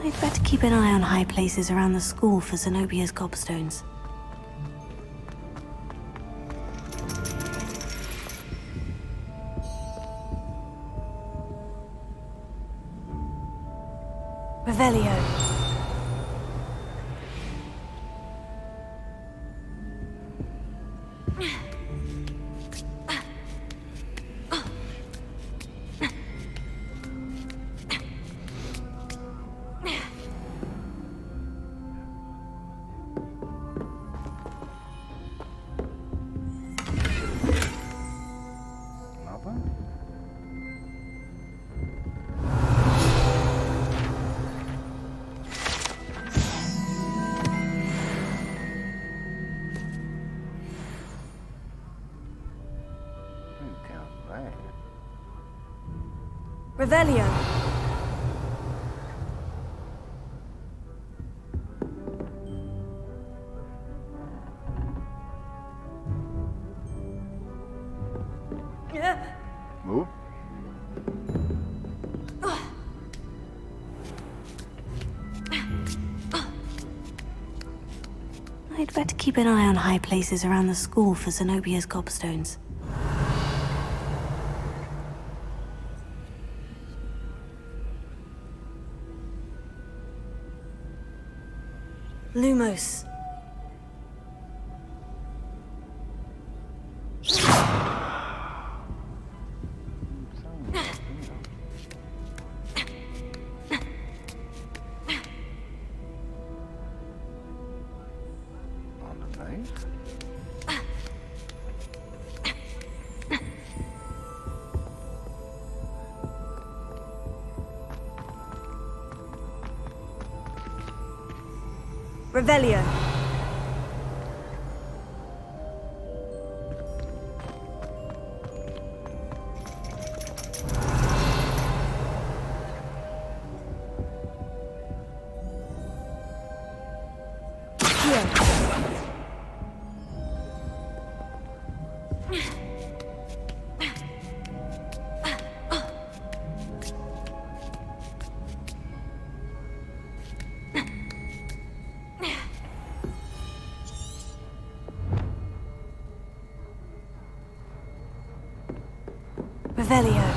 I'd better keep an eye on high places around the school for Zenobia's gobstones. Revelio. Nothing? Revelio. Move. I'd better keep an eye on high places around the school for Zenobia's gobstones. Lumos. Underneath? Revelio. Revelio.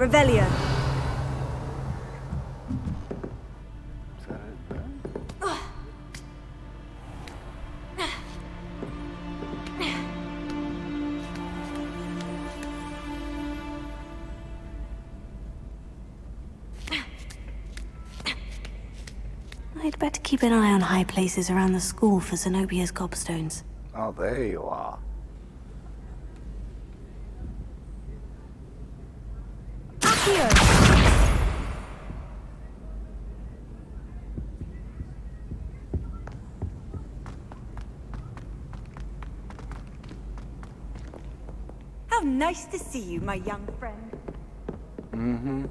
Revelio. Is that it then? I'd better keep an eye on high places around the school for Zenobia's gobstones. Oh, there you are. How nice to see you, my young friend. Mm-hmm.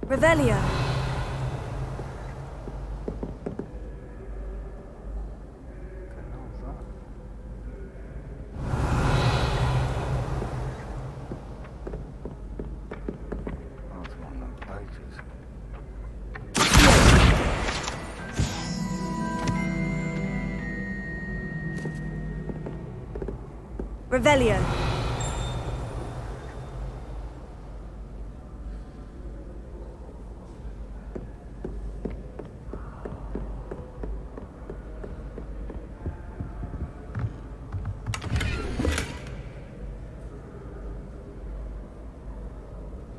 Revelio. Revelio.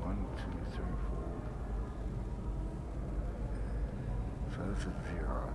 One, two, three, four. So that's a 0.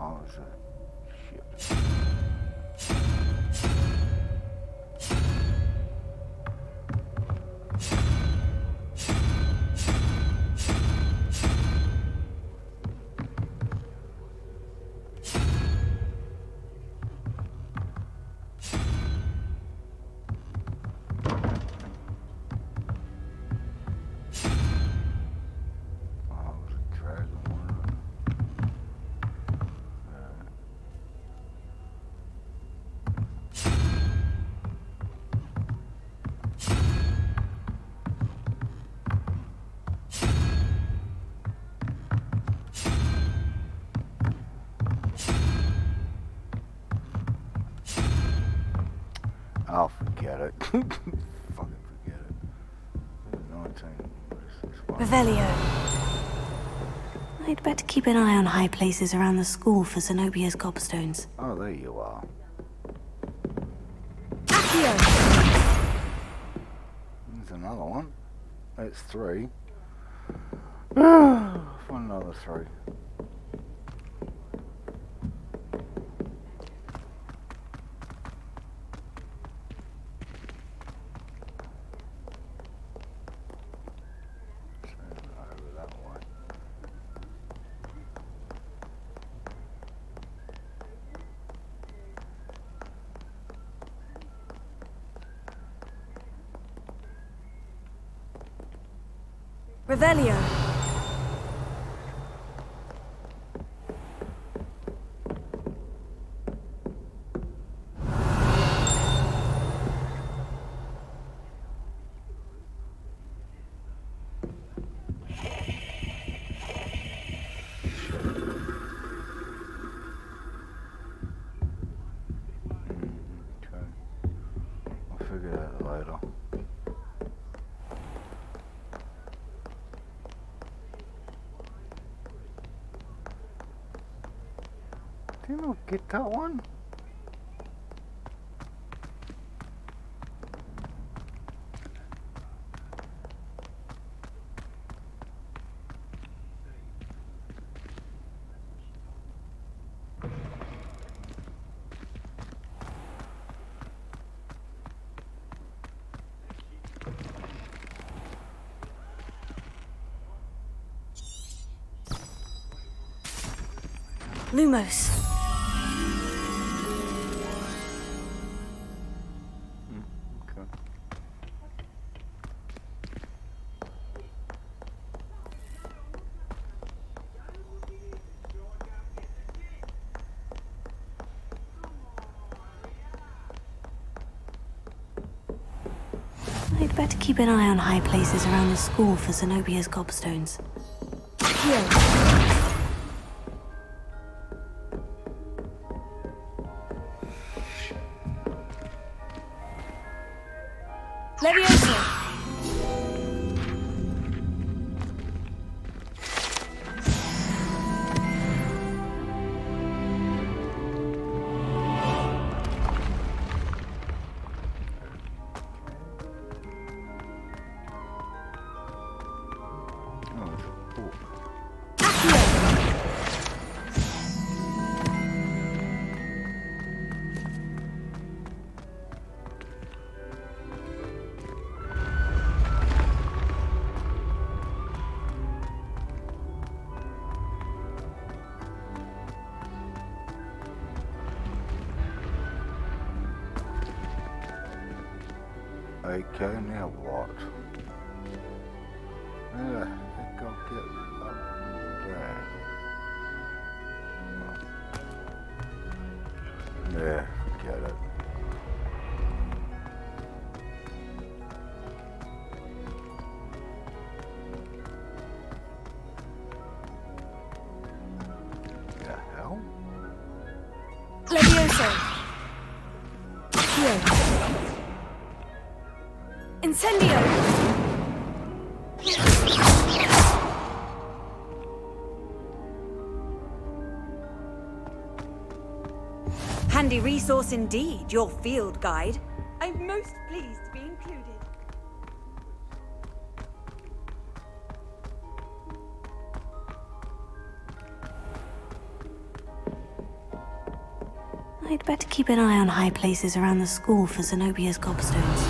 Oh, was a ship. I'll forget it. Fucking forget it. 19. Revelio. I'd better keep an eye on high places around the school for Zenobia's gobstones. Oh, there you are. There's another one. That's 3. Find another 3. Revelio. I'll figure that later. Didn't I get that one? Lumos. I'd better keep an eye on high places around the school for Zenobia's gobstones. Leviosa! Okay, now what? Yeah, I think I'll get up there. Yeah, get it. The hell? Leviosa! Incendio! Handy resource indeed, your field guide. I'm most pleased to be included. I'd better keep an eye on high places around the school for Zenobia's gobstones.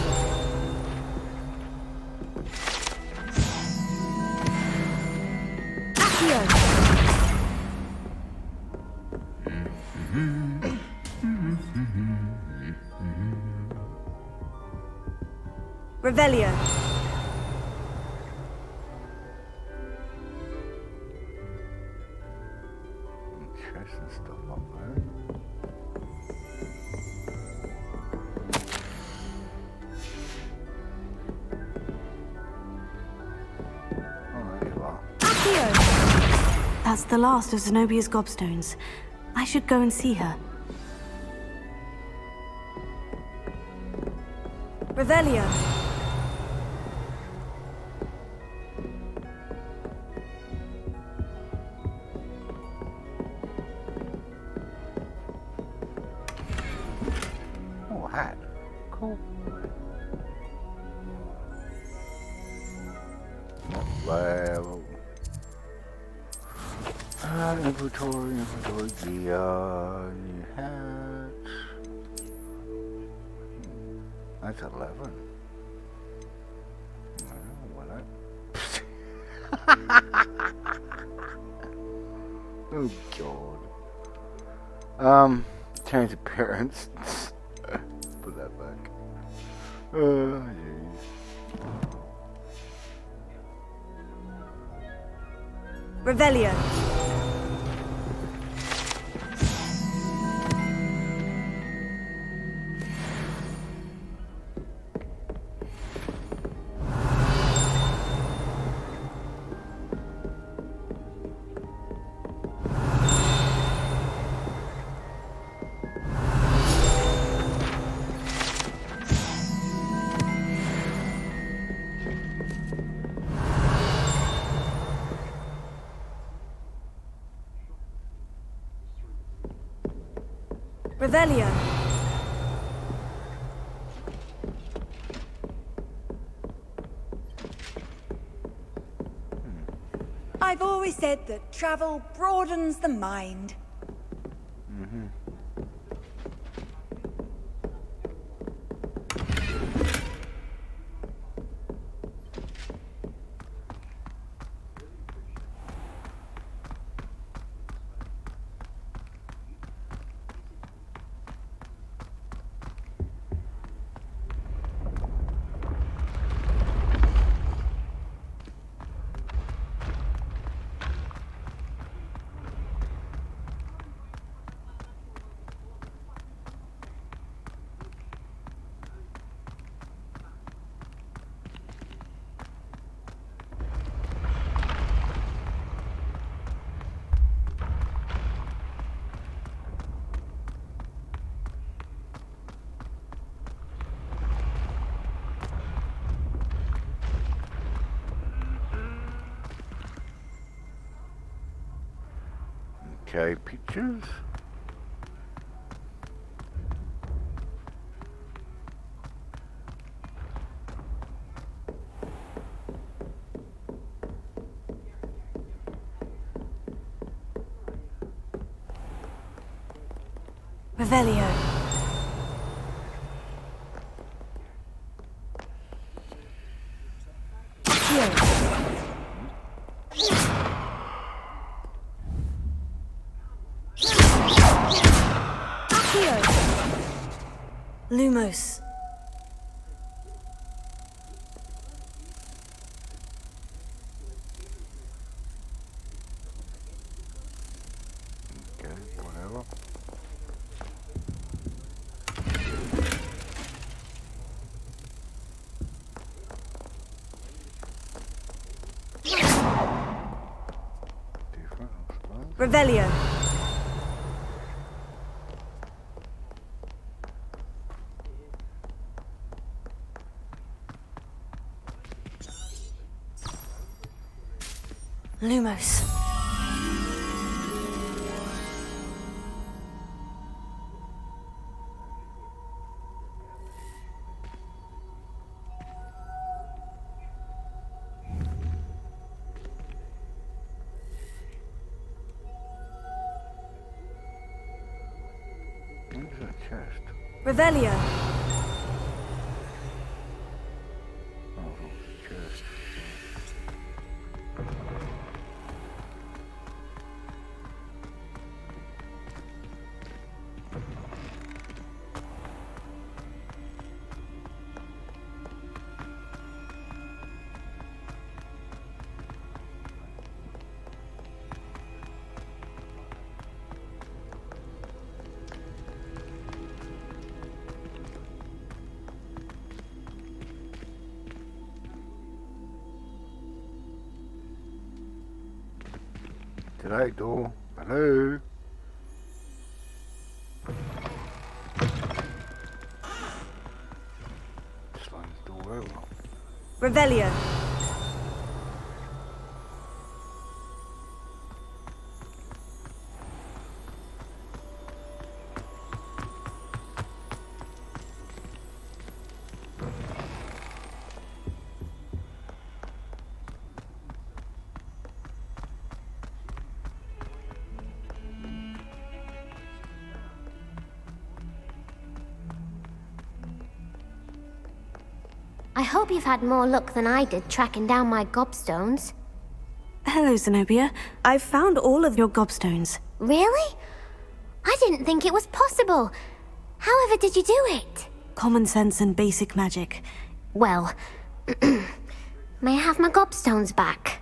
Revelio. Interesting stuff up there. Oh, there you are. That's the last of Zenobia's gobstones. I should go and see her. Revelio. Oh, hat. Cool. Level. Inventory, the hats. That's 11. Well, oh god. Change appearance. Put that back. Oh jeez. Revelio. Revelio. I've always said that travel broadens the mind. Mm-hmm. Okay, pictures. Revelio. Lumos. Okay, whatever. Different, I suppose. Revelio. Lumos. chest. Revelio. Oh, chest. Today, door. Hello. Slides the door over. Revelio. I hope you've had more luck than I did tracking down my gobstones. Hello, Zenobia. I've found all of your gobstones. Really? I didn't think it was possible. However did you do it? Common sense and basic magic. Well, may I have my gobstones back?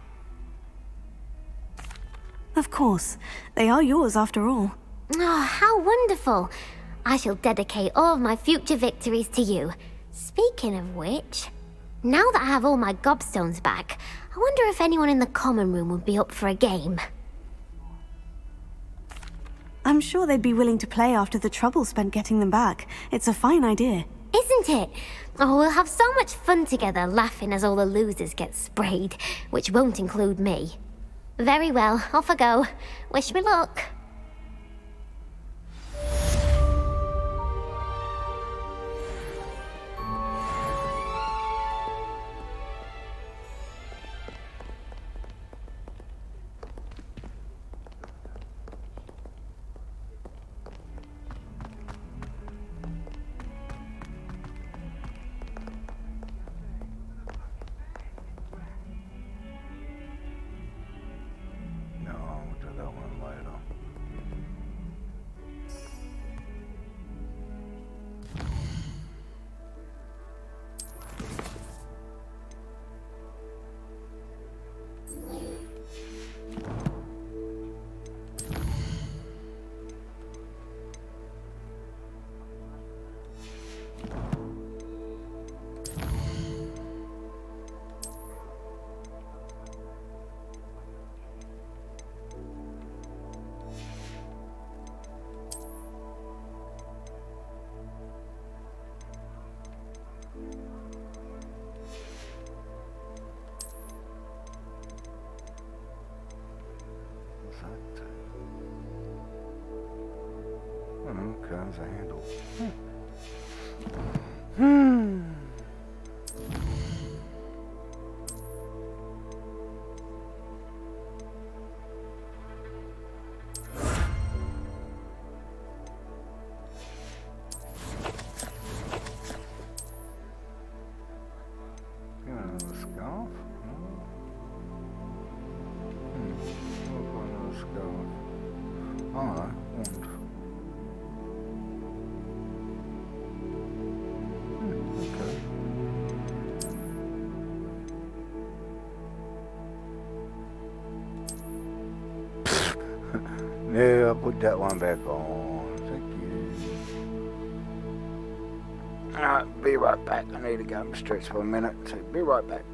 Of course. They are yours after all. Oh, how wonderful. I shall dedicate all of my future victories to you. Speaking of which, now that I have all my gobstones back, I wonder if anyone in the common room would be up for a game. I'm sure they'd be willing to play after the trouble spent getting them back. It's a fine idea. Isn't it? Oh, we'll have so much fun together laughing as all the losers get sprayed, which won't include me. Very well, off I go. Wish me luck. Comes a handle. Another scarf? Another scarf. Oh no, und. Yeah, I'll put that one back on. Thank you. Alright, be right back. I need to go and stretch for a minute, so be right back.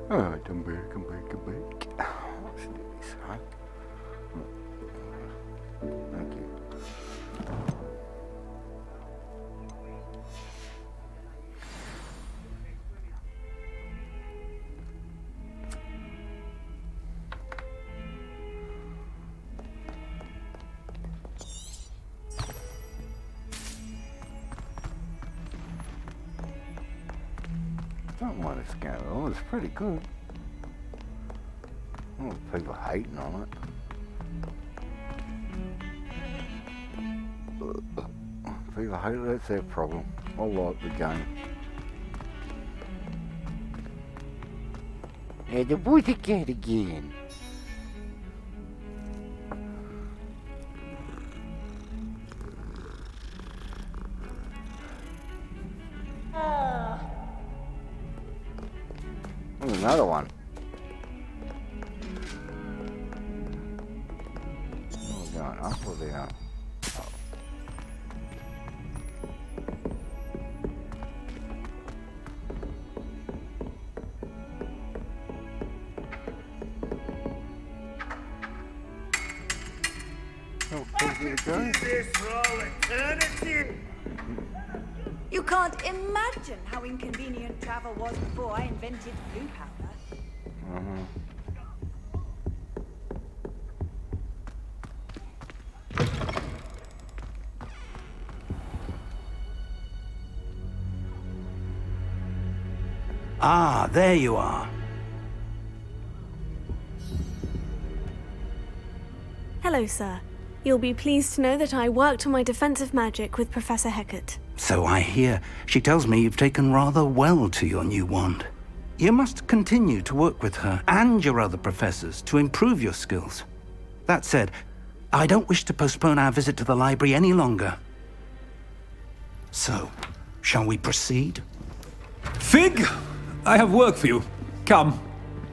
Alright, come back. Let's do this, huh? Thank you. Don't want to scandal. It's pretty good. Oh, people hating on it. People hate it, that's their problem. I like the game. Yeah, the pussycat again. There's another one. Oh, we're going up or down? Oh. You can't imagine how inconvenient travel was before I invented blue powder. Ah, there you are. Hello, sir. You'll be pleased to know that I worked on my defensive magic with Professor Hecat. So I hear. She tells me you've taken rather well to your new wand. You must continue to work with her and your other professors to improve your skills. That said, I don't wish to postpone our visit to the library any longer. So, shall we proceed? Fig! I have work for you. Come.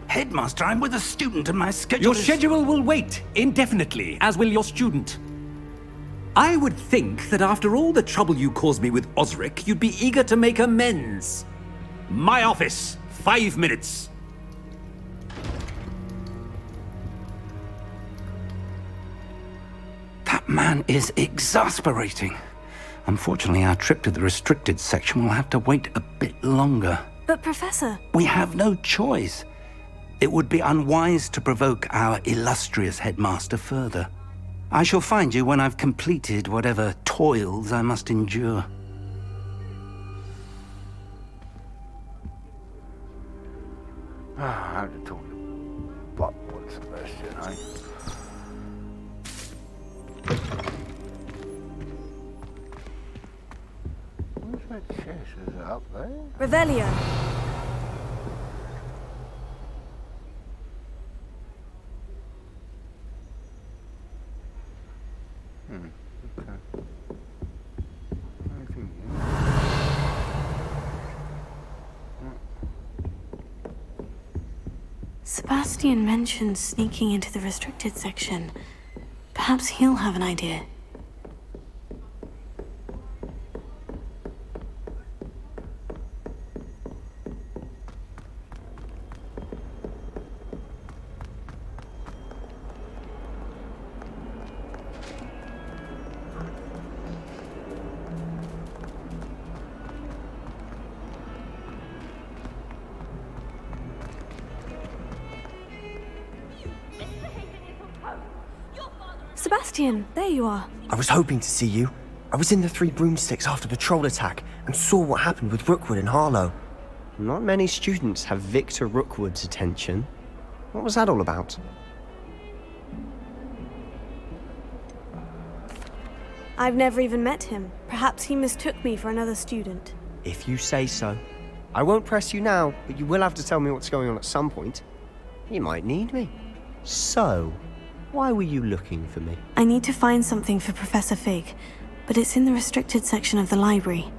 Headmaster, I'm with a student and my schedule Your is... schedule will wait indefinitely, as will your student. I would think that after all the trouble you caused me with Osric, you'd be eager to make amends. My office, 5 minutes. That man is exasperating. Unfortunately, our trip to the restricted section will have to wait a bit longer. But, Professor... We have no choice. It would be unwise to provoke our illustrious headmaster further. I shall find you when I've completed whatever toils I must endure. I have to talk to Buckwood Sebastian, eh? Where's that chest? Is it up there? Revelio. Okay. Anything Sebastian mentioned sneaking into the restricted section. Perhaps he'll have an idea. Sebastian, there you are. I was hoping to see you. I was in the Three Broomsticks after the troll attack and saw what happened with Rookwood and Harlow. Not many students have Victor Rookwood's attention. What was that all about? I've never even met him. Perhaps he mistook me for another student. If you say so. I won't press you now, but you will have to tell me what's going on at some point. You might need me. So, why were you looking for me? I need to find something for Professor Fig, but it's in the restricted section of the library.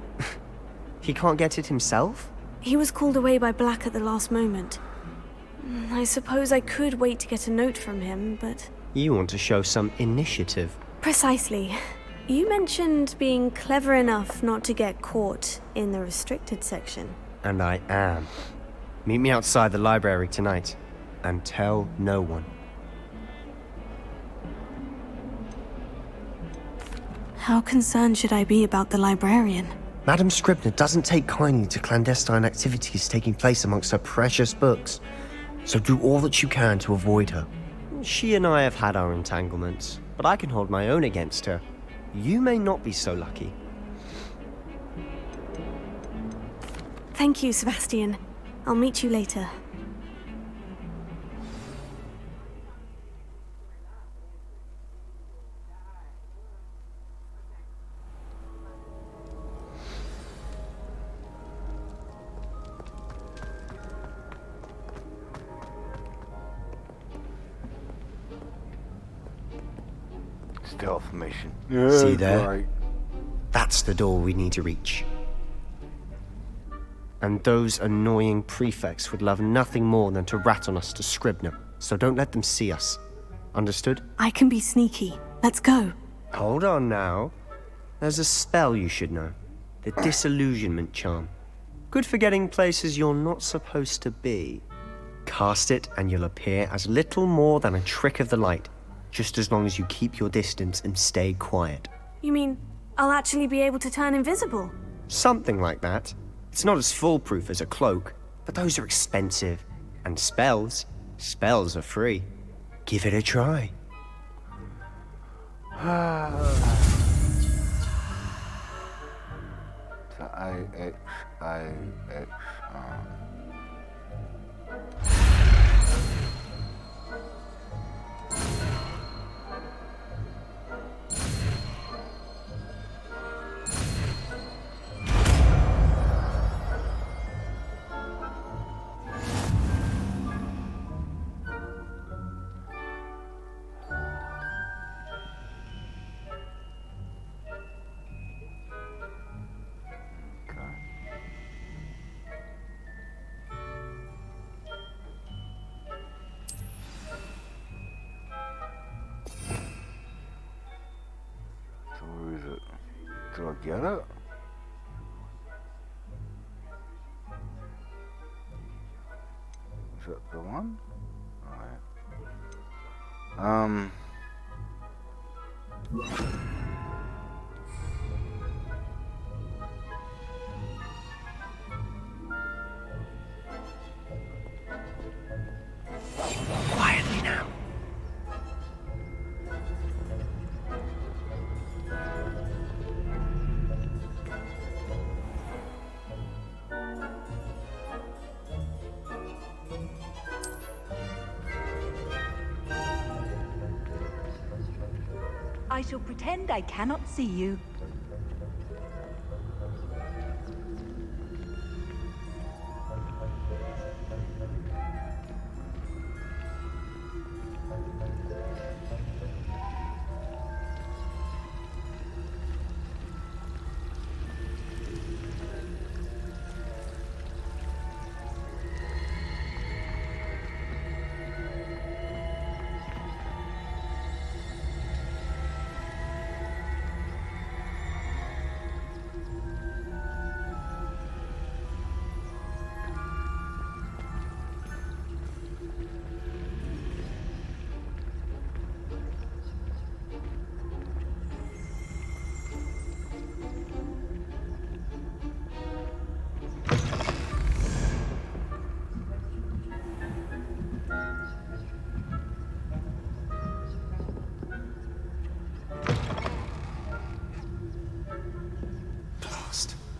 He can't get it himself? He was called away by Black at the last moment. I suppose I could wait to get a note from him, but... You want to show some initiative. Precisely. You mentioned being clever enough not to get caught in the restricted section. And I am. Meet me outside the library tonight, and tell no one. How concerned should I be about the librarian? Madam Scribner doesn't take kindly to clandestine activities taking place amongst her precious books, so do all that you can to avoid her. She and I have had our entanglements, but I can hold my own against her. You may not be so lucky. Thank you, Sebastian. I'll meet you later. Stealth mission. See there? Right. That's the door we need to reach. And those annoying prefects would love nothing more than to rat on us to Scribner, so don't let them see us. Understood? I can be sneaky. Let's go. Hold on now. There's a spell you should know. The Disillusionment Charm. Good for getting places you're not supposed to be. Cast it and you'll appear as little more than a trick of the light, just as long as you keep your distance and stay quiet. You mean I'll actually be able to turn invisible? Something like that. It's not as foolproof as a cloak, but those are expensive. And spells are free. Give it a try. IX. Where is it? Did I get it? Is that the one? Alright. Quietly now. I shall pretend I cannot see you.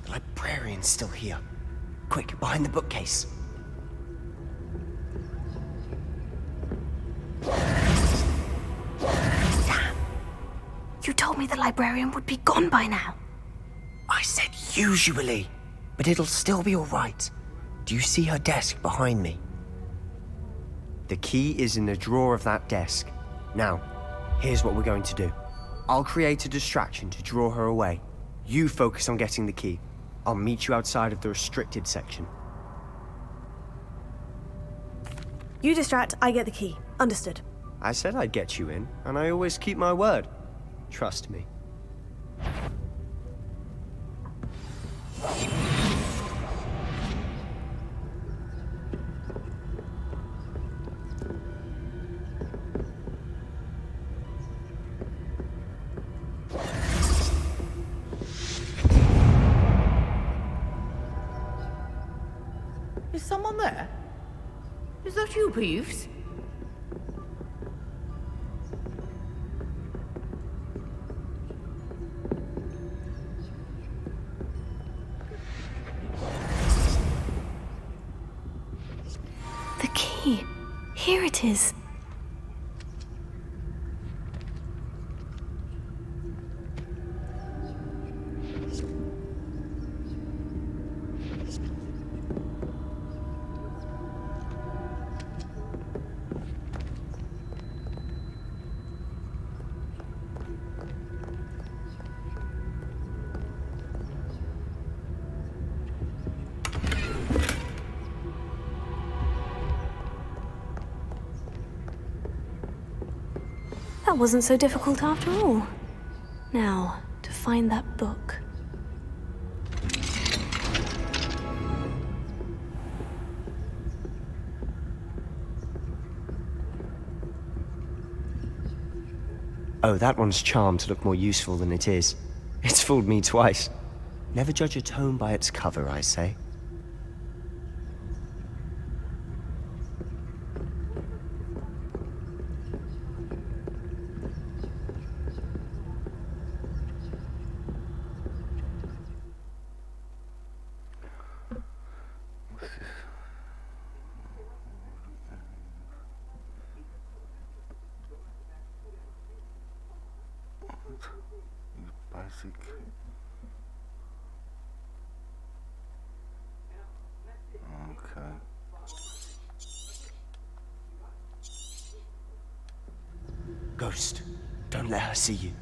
The librarian's still here. Quick, behind the bookcase. Damn. You told me the librarian would be gone by now. I said usually, but it'll still be all right. Do you see her desk behind me? The key is in the drawer of that desk. Now, here's what we're going to do. I'll create a distraction to draw her away. You focus on getting the key. I'll meet you outside of the restricted section. You distract, I get the key. Understood. I said I'd get you in, and I always keep my word. Trust me. down there? Is that you, Peeves? The key. Here it is. That wasn't so difficult after all. Now, to find that book. Oh, that one's charmed to look more useful than it is. It's fooled me twice. Never judge a tome by its cover, I say. Basic. Okay. Ghost, don't let her see you.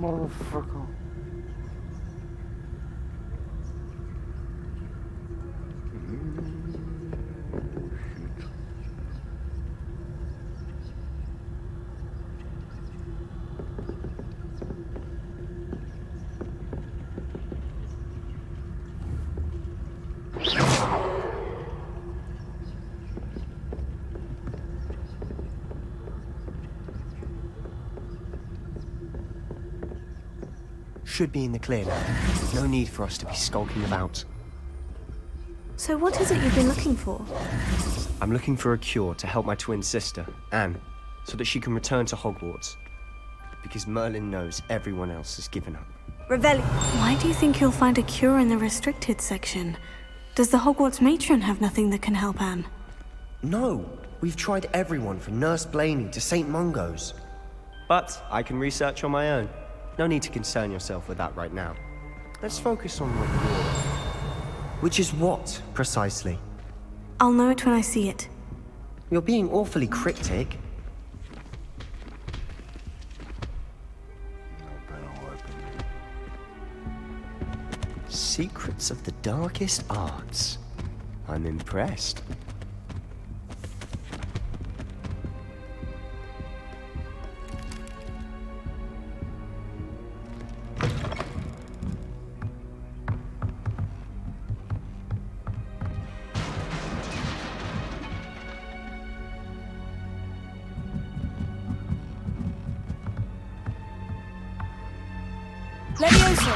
Motherfucker. Should be in the clear now. No need for us to be skulking about. So what is it you've been looking for? I'm looking for a cure to help my twin sister, Anne, so that she can return to Hogwarts. Because Merlin knows everyone else has given up. Revelio. Why do you think you'll find a cure in the restricted section? Does the Hogwarts matron have nothing that can help Anne? No! We've tried everyone from Nurse Blaney to St. Mungo's. But I can research on my own. No need to concern yourself with that right now. Let's focus on what you're... Which is what, precisely? I'll know it when I see it. You're being awfully cryptic. Secrets of the darkest arts. I'm impressed. Levioso!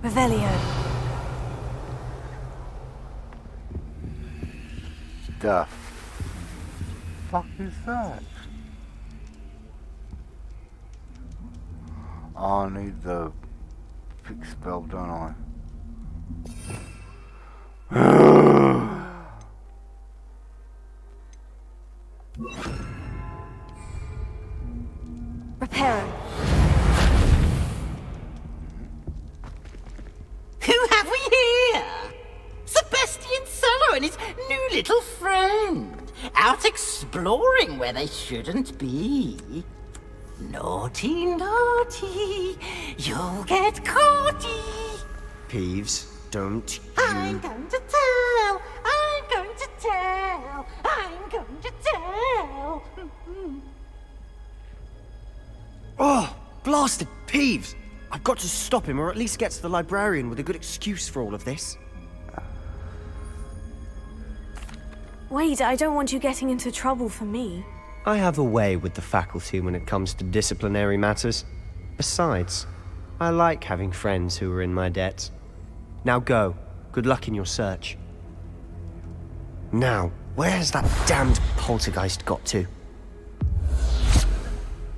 Revelio. The fuck is that? Oh, I need the fix spell, don't I? Reparo. Who have we here? Sebastian Solo and his new little friend. Out exploring where they shouldn't be. Naughty, naughty. You'll get caughty. Peeves, don't you... I'm going to tell. I'm going to tell. I'm going to tell. Oh, blasted Peeves! I've got to stop him, or at least get to the librarian with a good excuse for all of this. Wait, I don't want you getting into trouble for me. I have a way with the faculty when it comes to disciplinary matters. Besides, I like having friends who are in my debt. Now go. Good luck in your search. Now, where's that damned poltergeist got to?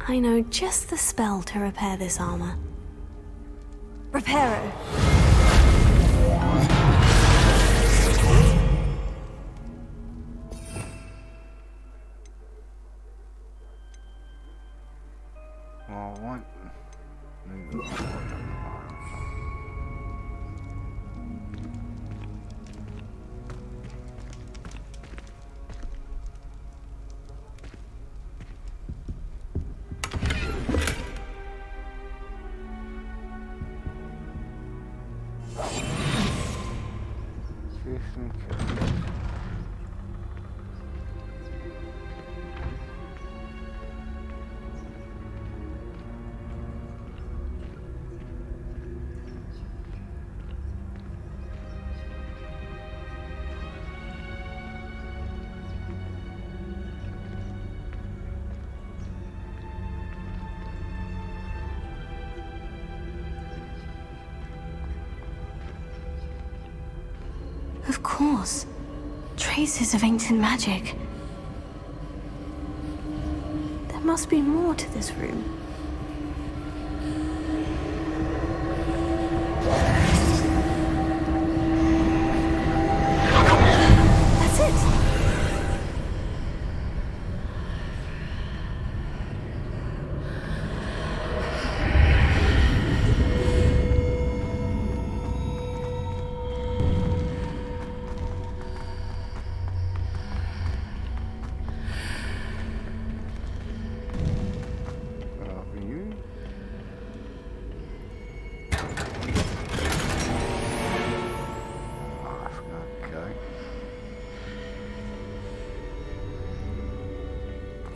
I know just the spell to repair this armor. Reparo. Well, what? Of course. Traces of ancient magic. There must be more to this room. That's it!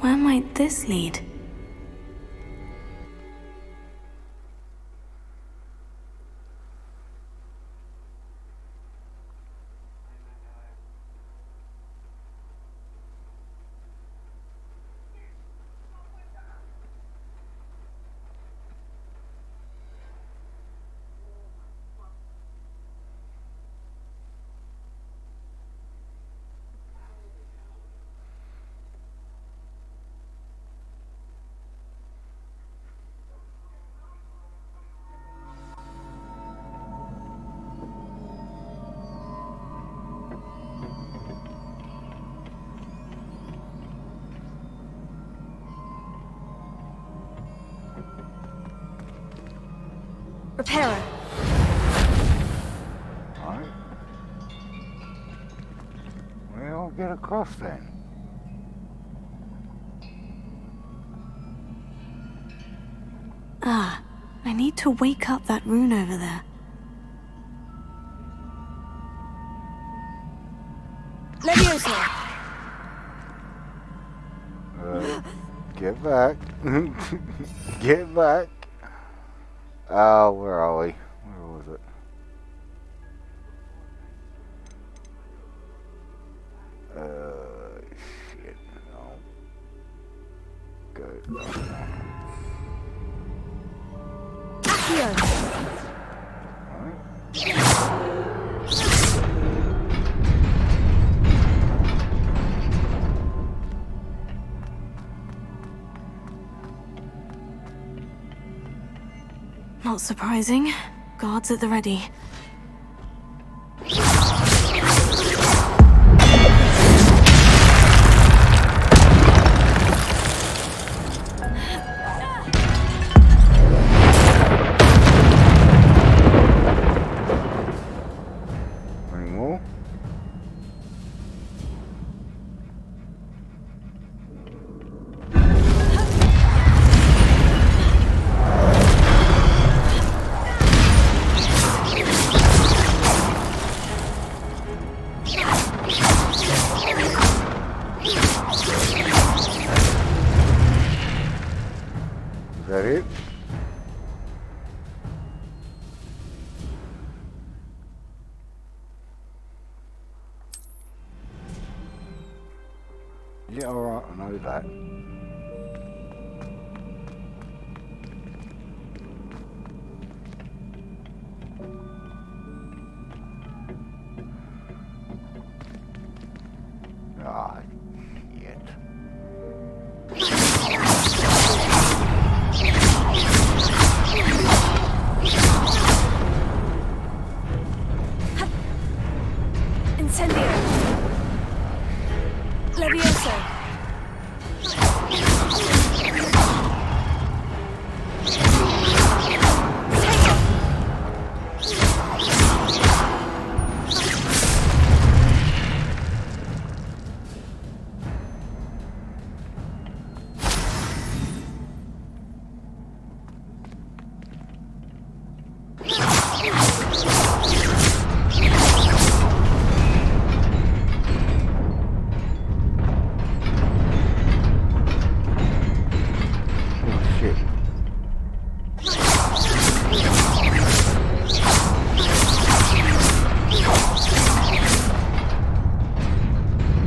Where might this lead? Reparo. Alright. We'll get across then. Ah, I need to wake up that rune over there. Leviosa. Get back. Get back. Oh, where are we? Where was it? Shit. No. Good. Not surprising. Guards at the ready. Yeah, alright, I know that. Ah, shit. Incendio. Levioso.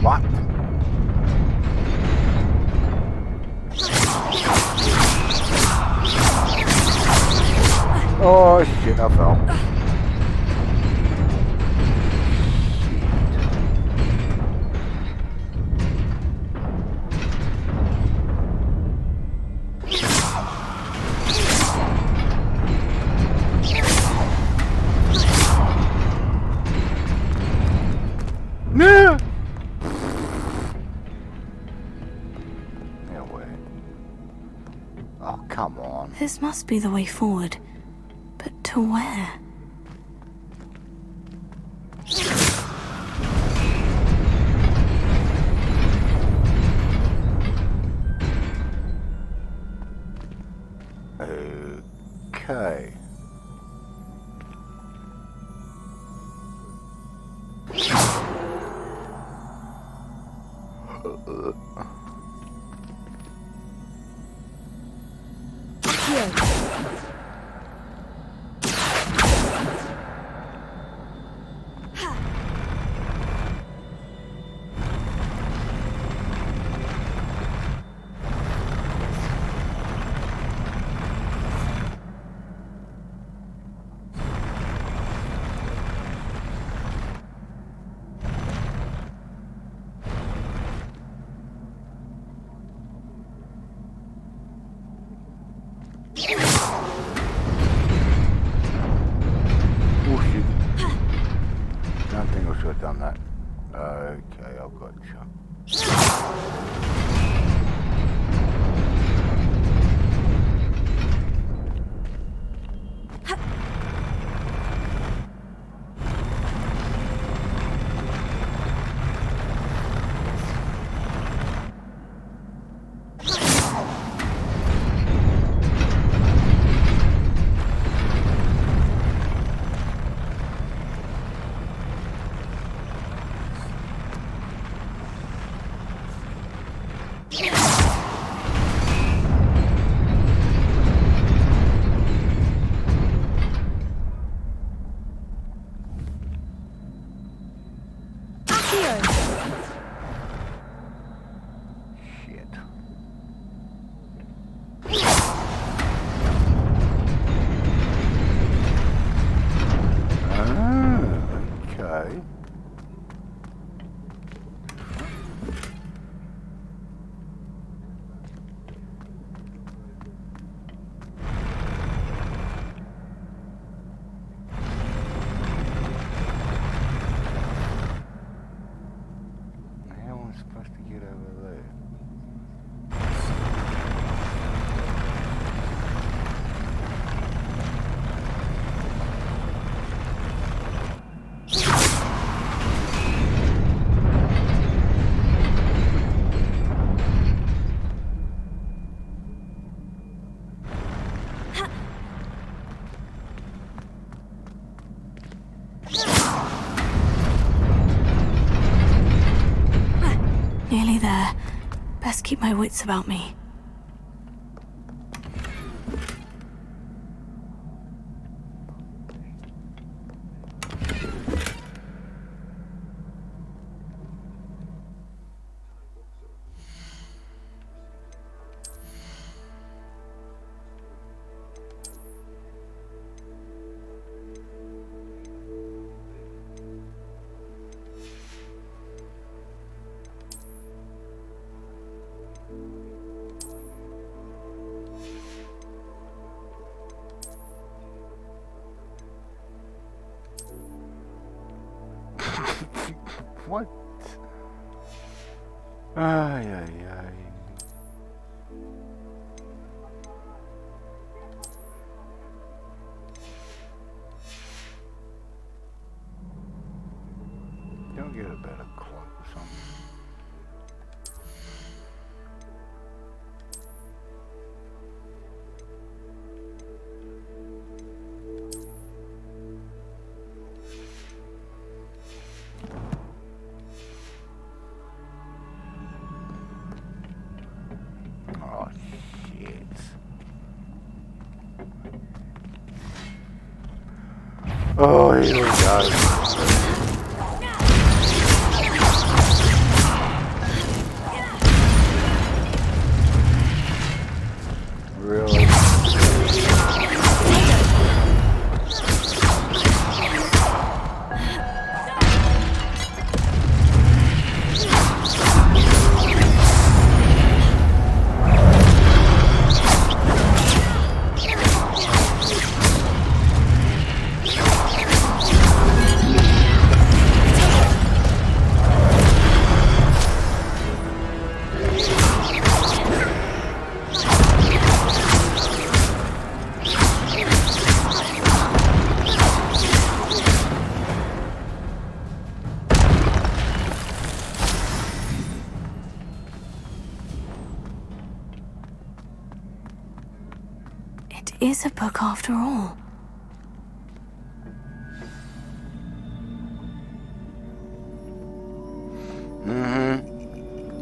What? Oh shit, I fell. No! No way. Oh, come on. This must be the way forward. But to where? Okay. Oh shit. Don't think I should have done that. Okay, I've got you. Okay. How am I supposed to get over there? Nearly there. Best keep my wits about me. What? Ay, ay, ay. Don't get a better clock or something. Oh, shit. Oh, here we go. Really? It is a book after all.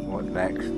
What next?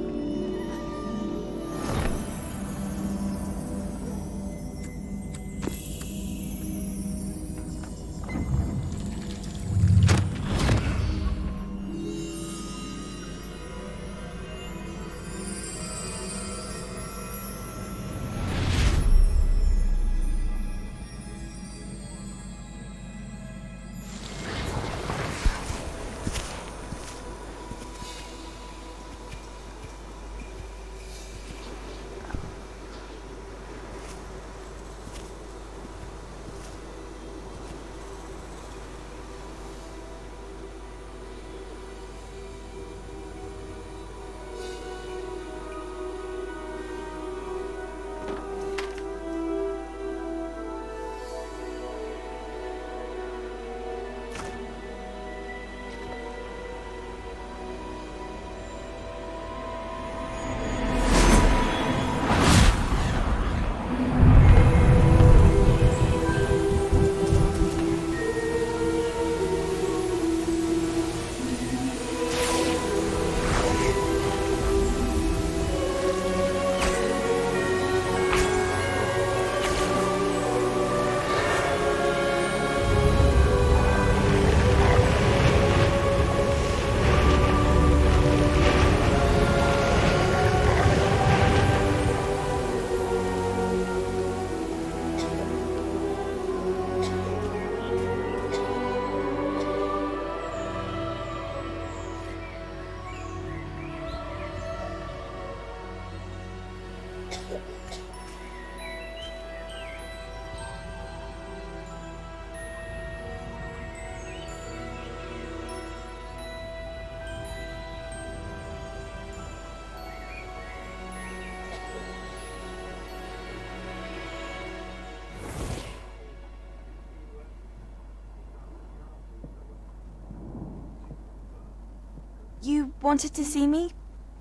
You wanted to see me?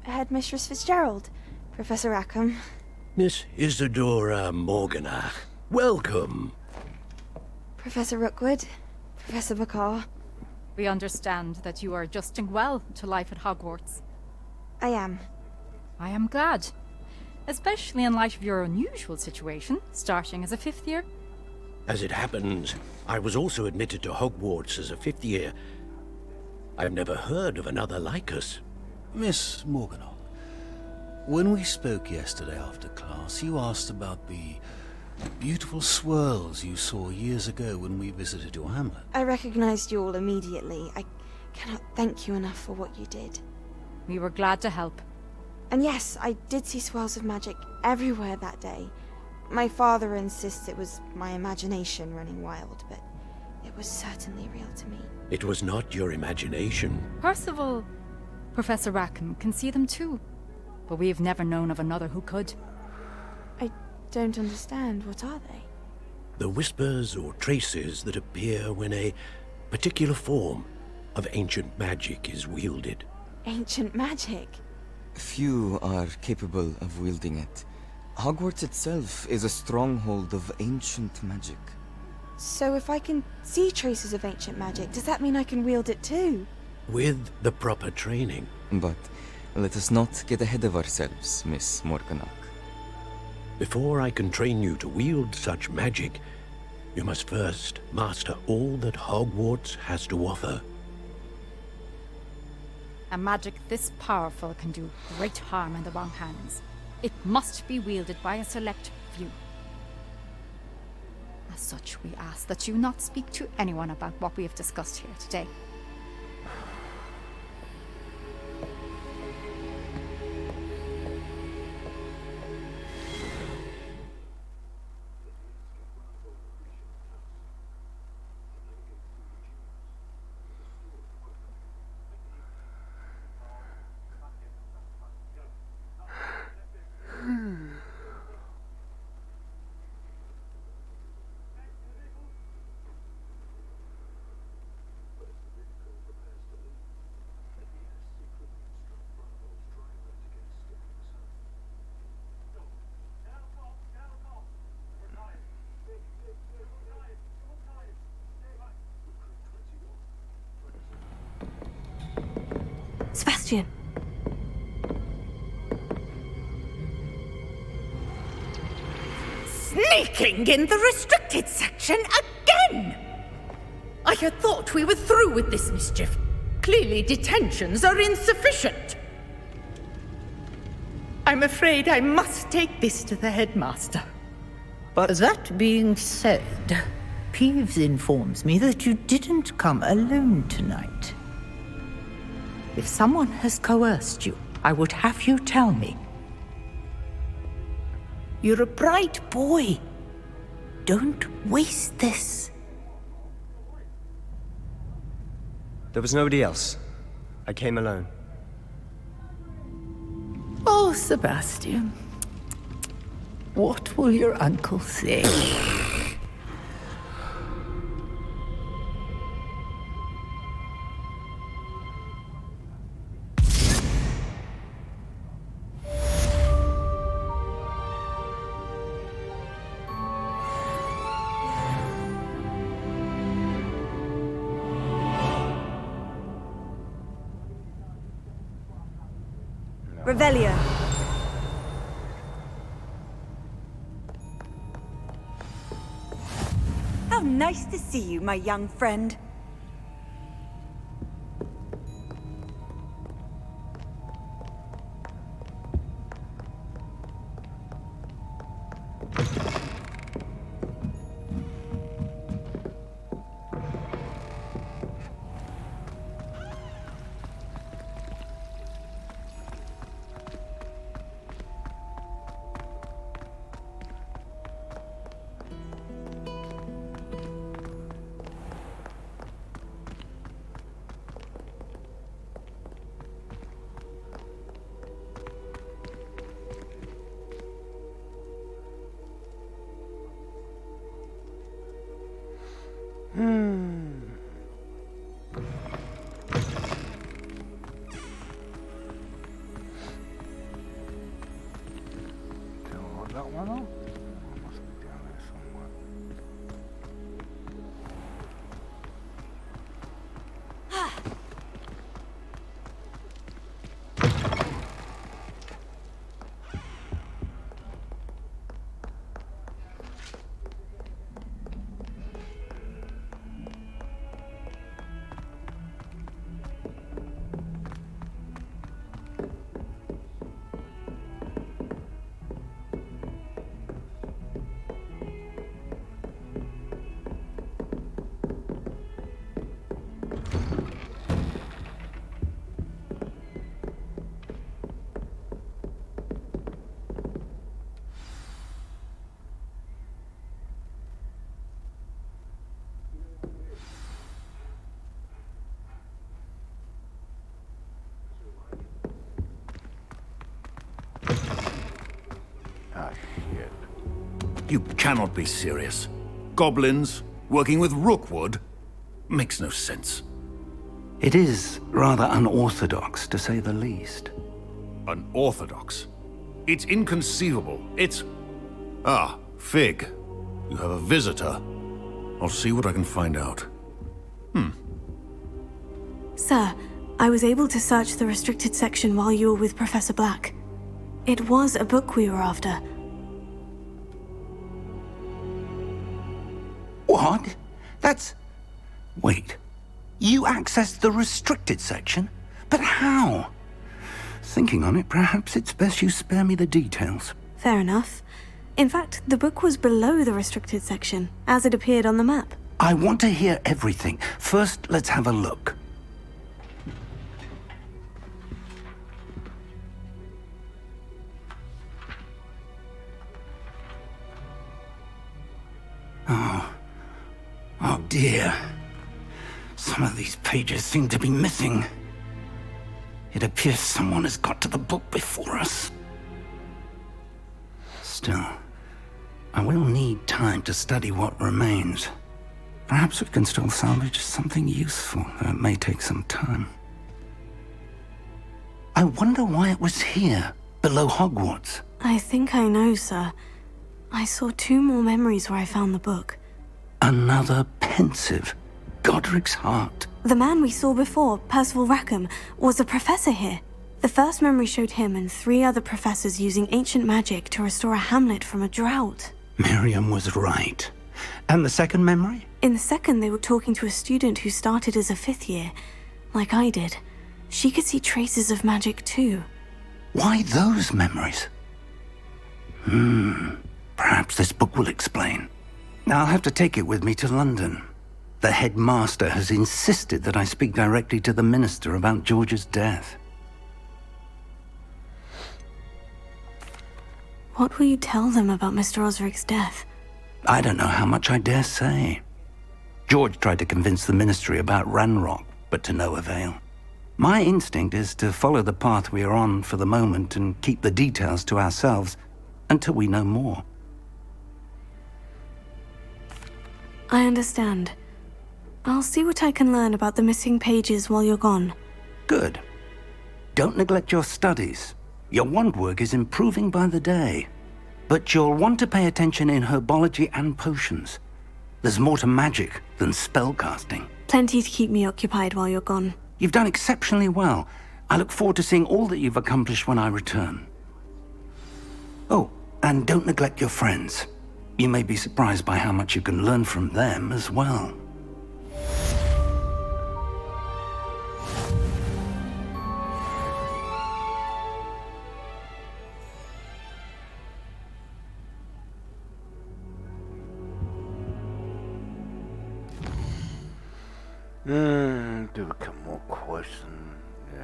Headmistress Fitzgerald, Professor Rackham. Miss Isadora Morganach, welcome. Professor Rookwood, Professor Bakar. We understand that you are adjusting well to life at Hogwarts. I am. I am glad. Especially in light of your unusual situation, starting as a 5th year. As it happens, I was also admitted to Hogwarts as a 5th year. I've never heard of another like us. Miss Morganach, when we spoke yesterday after class, you asked about the beautiful swirls you saw years ago when we visited your hamlet. I recognized you all immediately. I cannot thank you enough for what you did. We were glad to help. And yes, I did see swirls of magic everywhere that day. My father insists it was my imagination running wild, but it was certainly real to me. It was not your imagination. Percival, Professor Rackham can see them too. But we've never known of another who could. I don't understand. What are they? The whispers or traces that appear when a particular form of ancient magic is wielded. Ancient magic? Few are capable of wielding it. Hogwarts itself is a stronghold of ancient magic. So if I can see traces of ancient magic, does that mean I can wield it too? With the proper training. But let us not get ahead of ourselves, Miss Morganach. Before I can train you to wield such magic, you must first master all that Hogwarts has to offer. A magic this powerful can do great harm in the wrong hands. It must be wielded by a select few. As such, we ask that you not speak to anyone about what we have discussed here today. Sebastian. Sneaking in the restricted section again! I had thought we were through with this mischief. Clearly detentions are insufficient. I'm afraid I must take this to the headmaster. But that being said, Peeves informs me that you didn't come alone tonight. If someone has coerced you, I would have you tell me. You're a bright boy. Don't waste this. There was nobody else. I came alone. Oh, Sebastian. What will your uncle say? Revelio. How nice to see you, my young friend. You cannot be serious. Goblins working with Rookwood? Makes no sense. It is rather unorthodox, to say the least. Unorthodox? It's inconceivable. It's... Ah, Fig. You have a visitor. I'll see what I can find out. Sir, I was able to search the restricted section while you were with Professor Black. It was a book we were after. What? That's... Wait. You accessed the restricted section? But how? Thinking on it, perhaps it's best you spare me the details. Fair enough. In fact, the book was below the restricted section, as it appeared on the map. I want to hear everything. First, let's have a look. Oh dear. Some of these pages seem to be missing. It appears someone has got to the book before us. Still, I will need time to study what remains. Perhaps we can still salvage something useful, though it may take some time. I wonder why it was here, below Hogwarts. I think I know, sir. I saw 2 more memories where I found the book. Another pensive. Godric's heart. The man we saw before, Percival Rackham, was a professor here. The first memory showed him and 3 other professors using ancient magic to restore a hamlet from a drought. Miriam was right. And the second memory? In the second, they were talking to a student who started as a 5th year, like I did. She could see traces of magic too. Why those memories? Perhaps this book will explain. I'll have to take it with me to London. The headmaster has insisted that I speak directly to the minister about George's death. What will you tell them about Mr. Osric's death? I don't know how much I dare say. George tried to convince the ministry about Ranrock, but to no avail. My instinct is to follow the path we are on for the moment and keep the details to ourselves until we know more. I understand. I'll see what I can learn about the missing pages while you're gone. Good. Don't neglect your studies. Your wand work is improving by the day. But you'll want to pay attention in herbology and potions. There's more to magic than spellcasting. Plenty to keep me occupied while you're gone. You've done exceptionally well. I look forward to seeing all that you've accomplished when I return. Oh, and don't neglect your friends. You may be surprised by how much you can learn from them as well. Do a couple more questions. Yeah.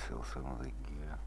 Sell some of the gear.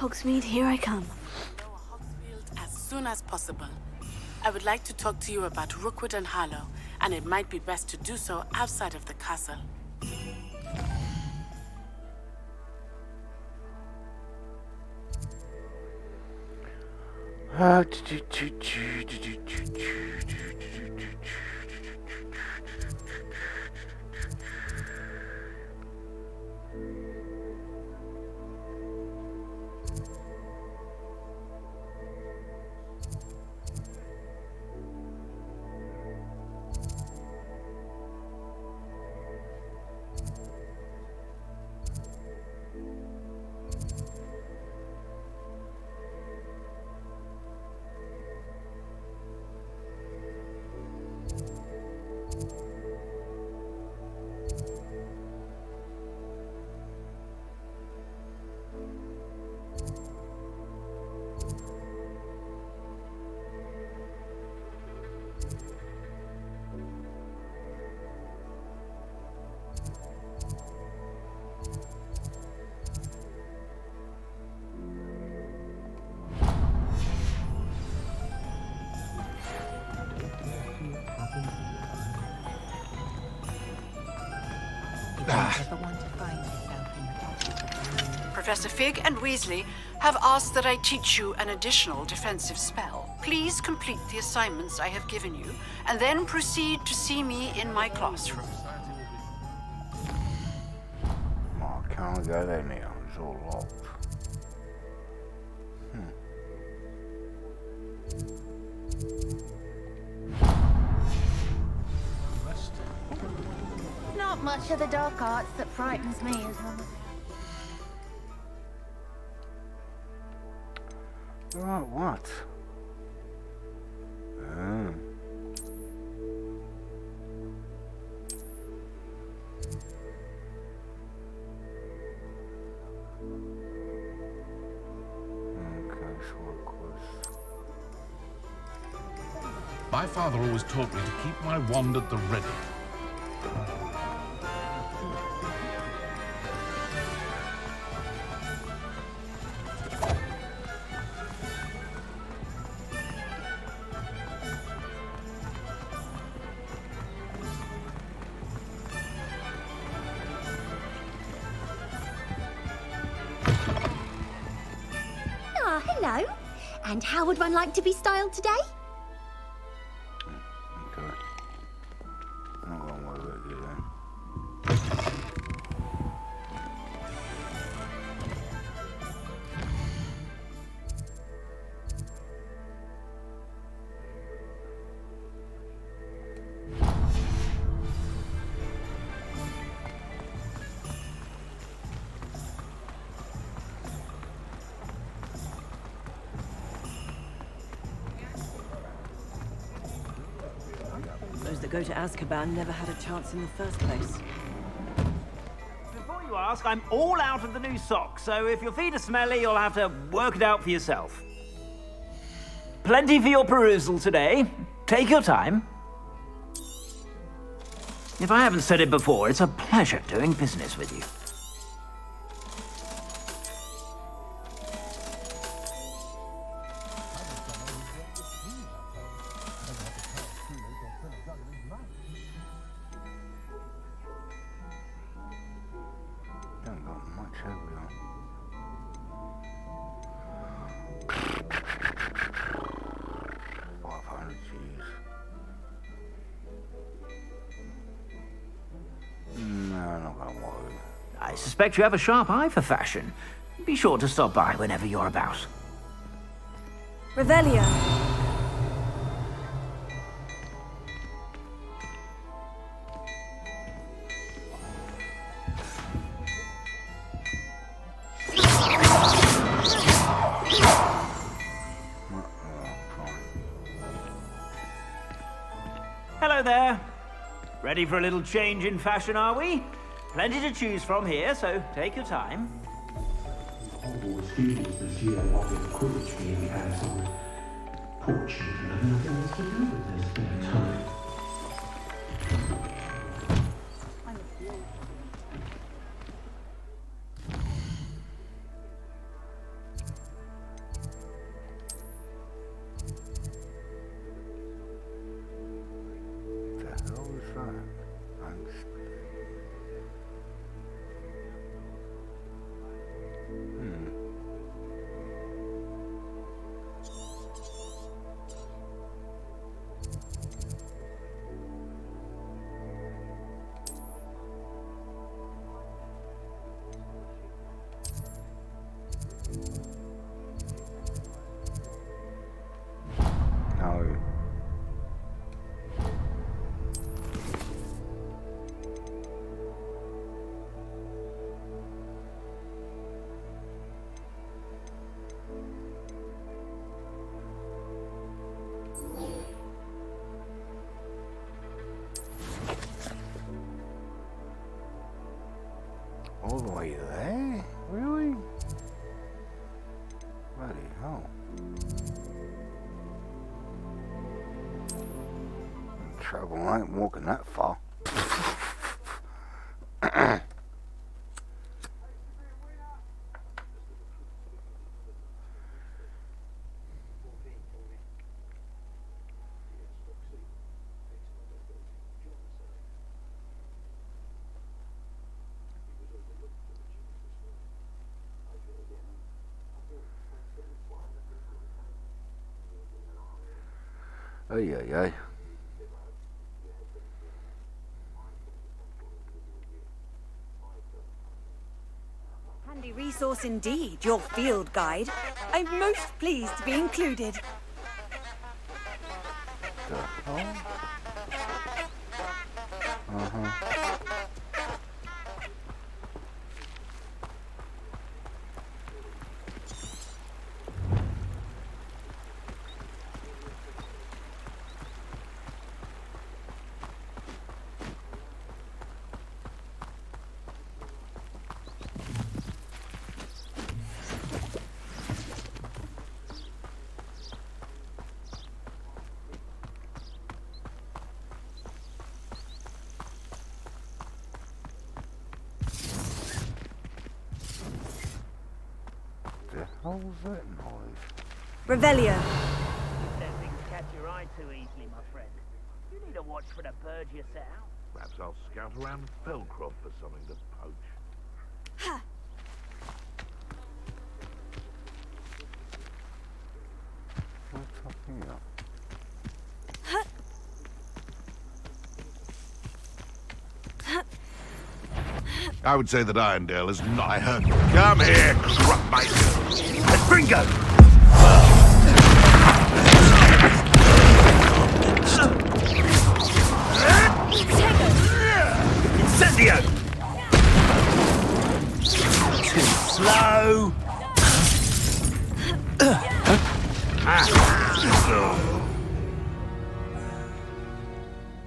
Hogsmeade, here I come. As soon as possible. I would like to talk to you about Rookwood and Harlow, and it might be best to do so outside of the castle. Professor Fig and Weasley have asked that I teach you an additional defensive spell. Please complete the assignments I have given you, and then proceed to see me in my classroom. Oh, I can't get in here. It's all locked. Not much of the dark arts that frightens me as well. Right, what? Oh. Okay, so what was... My father always taught me to keep my wand at the ready. Ah, hello. And how would one like to be styled today? Okay. I'm not gonna worry about you then. Those that go to Azkaban never had a chance in the first place. Before you ask, I'm all out of the new socks, so if your feet are smelly, you'll have to work it out for yourself. Plenty for your perusal today. Take your time. If I haven't said it before, it's a pleasure doing business with you. Don't got much, have we? No, not gonna worry. I suspect you have a sharp eye for fashion. Be sure to stop by whenever you're about. Revelio. Hello there. Ready for a little change in fashion, are we? Plenty to choose from here, so take your time. Hogwarts students this year wanted Quidditch being cancelled. Poor children have nothing else to do with their spare time. way there? Really? Bloody hell. Trouble, I ain't walking that far. Ay, ay, ay. Handy resource indeed, your field guide. I'm most pleased to be included. How's that noise? Revelio. Don't things catch your eye too easily, my friend. You need to watch for the bird yourself. Perhaps I'll scout around Felcroft for something to poach. Ha! What's up here? I would say that Irondale is not. I heard. Come here, Crupmate. Gringo! Incendio! Too slow.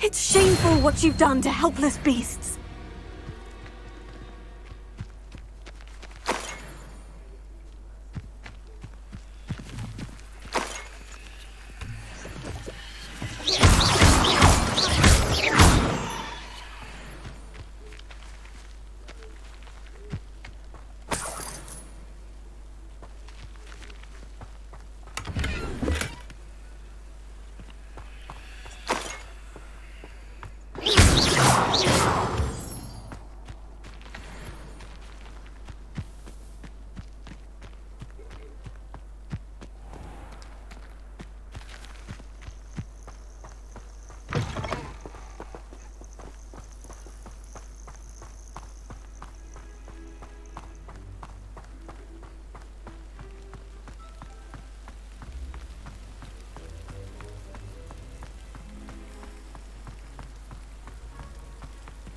It's shameful what you've done to helpless beasts.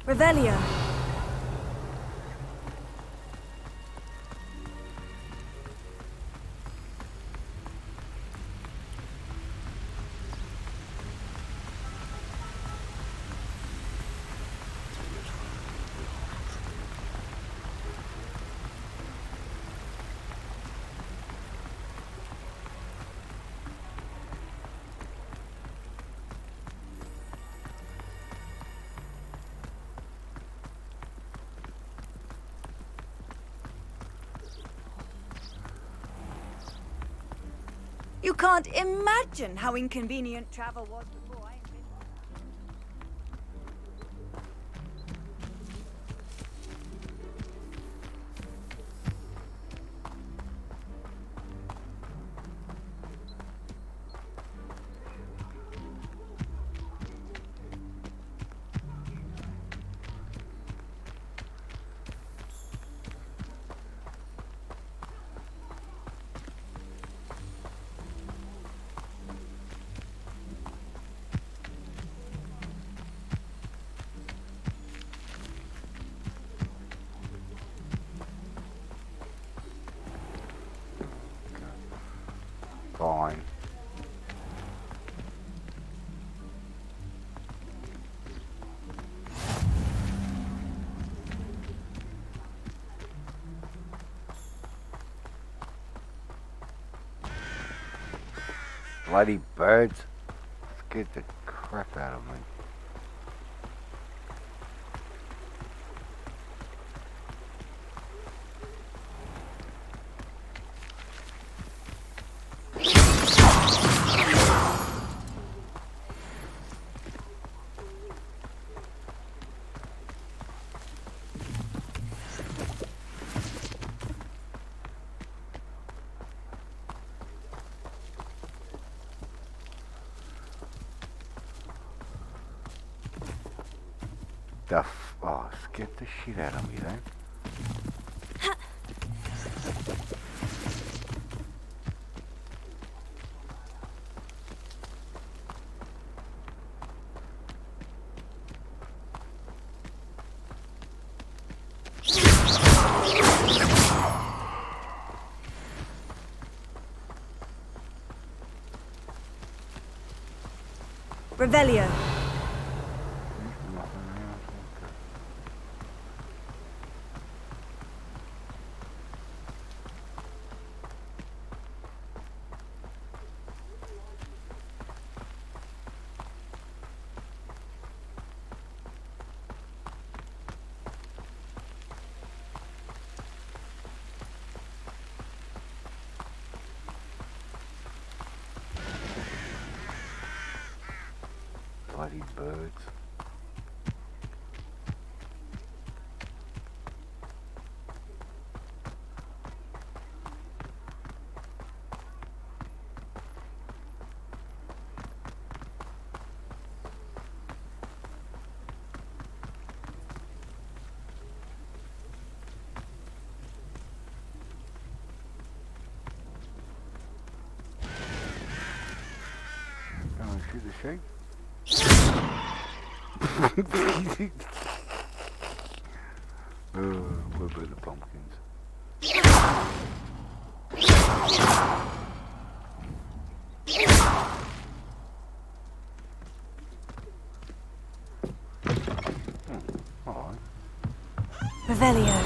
Revelio. You can't imagine how inconvenient travel was before I... Fine. Bloody birds. Scared the crap out of me. Oh, scared the shit out of me then. Revelio. Bloody birds. Oh, see the shape? What about the pumpkins? Alright. Revelio.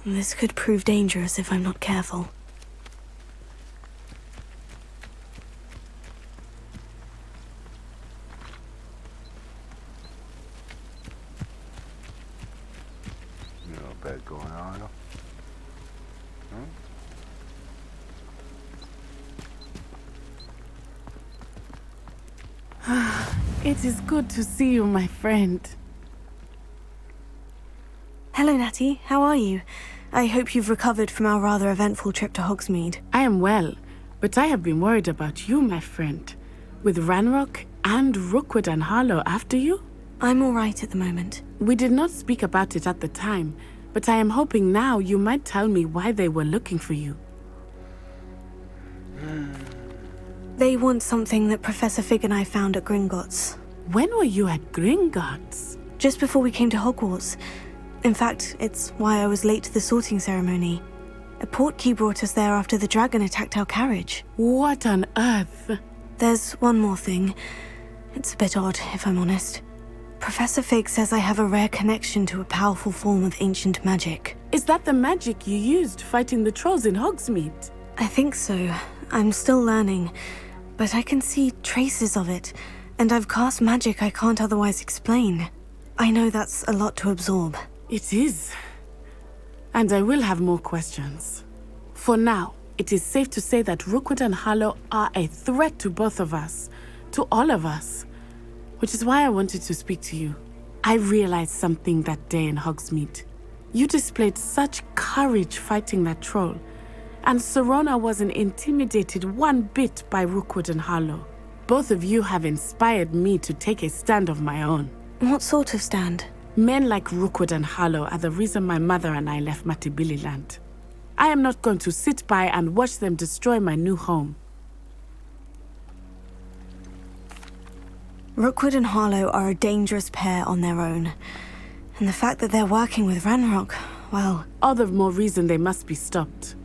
This could prove dangerous if I'm not careful. You know bad going on, It is good to see you, my friend. Hello, Natty. How are you? I hope you've recovered from our rather eventful trip to Hogsmeade. I am well, but I have been worried about you, my friend. With Ranrock and Rookwood and Harlow after you? I'm all right at the moment. We did not speak about it at the time, but I am hoping now you might tell me why they were looking for you. They want something that Professor Fig and I found at Gringotts. When were you at Gringotts? Just before we came to Hogwarts. In fact, it's why I was late to the sorting ceremony. A portkey brought us there after the dragon attacked our carriage. What on earth? There's one more thing. It's a bit odd, if I'm honest. Professor Fig says I have a rare connection to a powerful form of ancient magic. Is that the magic you used fighting the trolls in Hogsmeade? I think so. I'm still learning, but I can see traces of it, and I've cast magic I can't otherwise explain. I know that's a lot to absorb. It is. And I will have more questions. For now, it is safe to say that Rookwood and Harlow are a threat to both of us, to all of us, which is why I wanted to speak to you. I realized something that day in Hogsmeade. You displayed such courage fighting that troll, and Sirona wasn't intimidated one bit by Rookwood and Harlow. Both of you have inspired me to take a stand of my own. What sort of stand? Men like Rookwood and Harlow are the reason my mother and I left Matabeleland. I am not going to sit by and watch them destroy my new home. Rookwood and Harlow are a dangerous pair on their own. And the fact that they're working with Ranrock, well... All the more reason they must be stopped.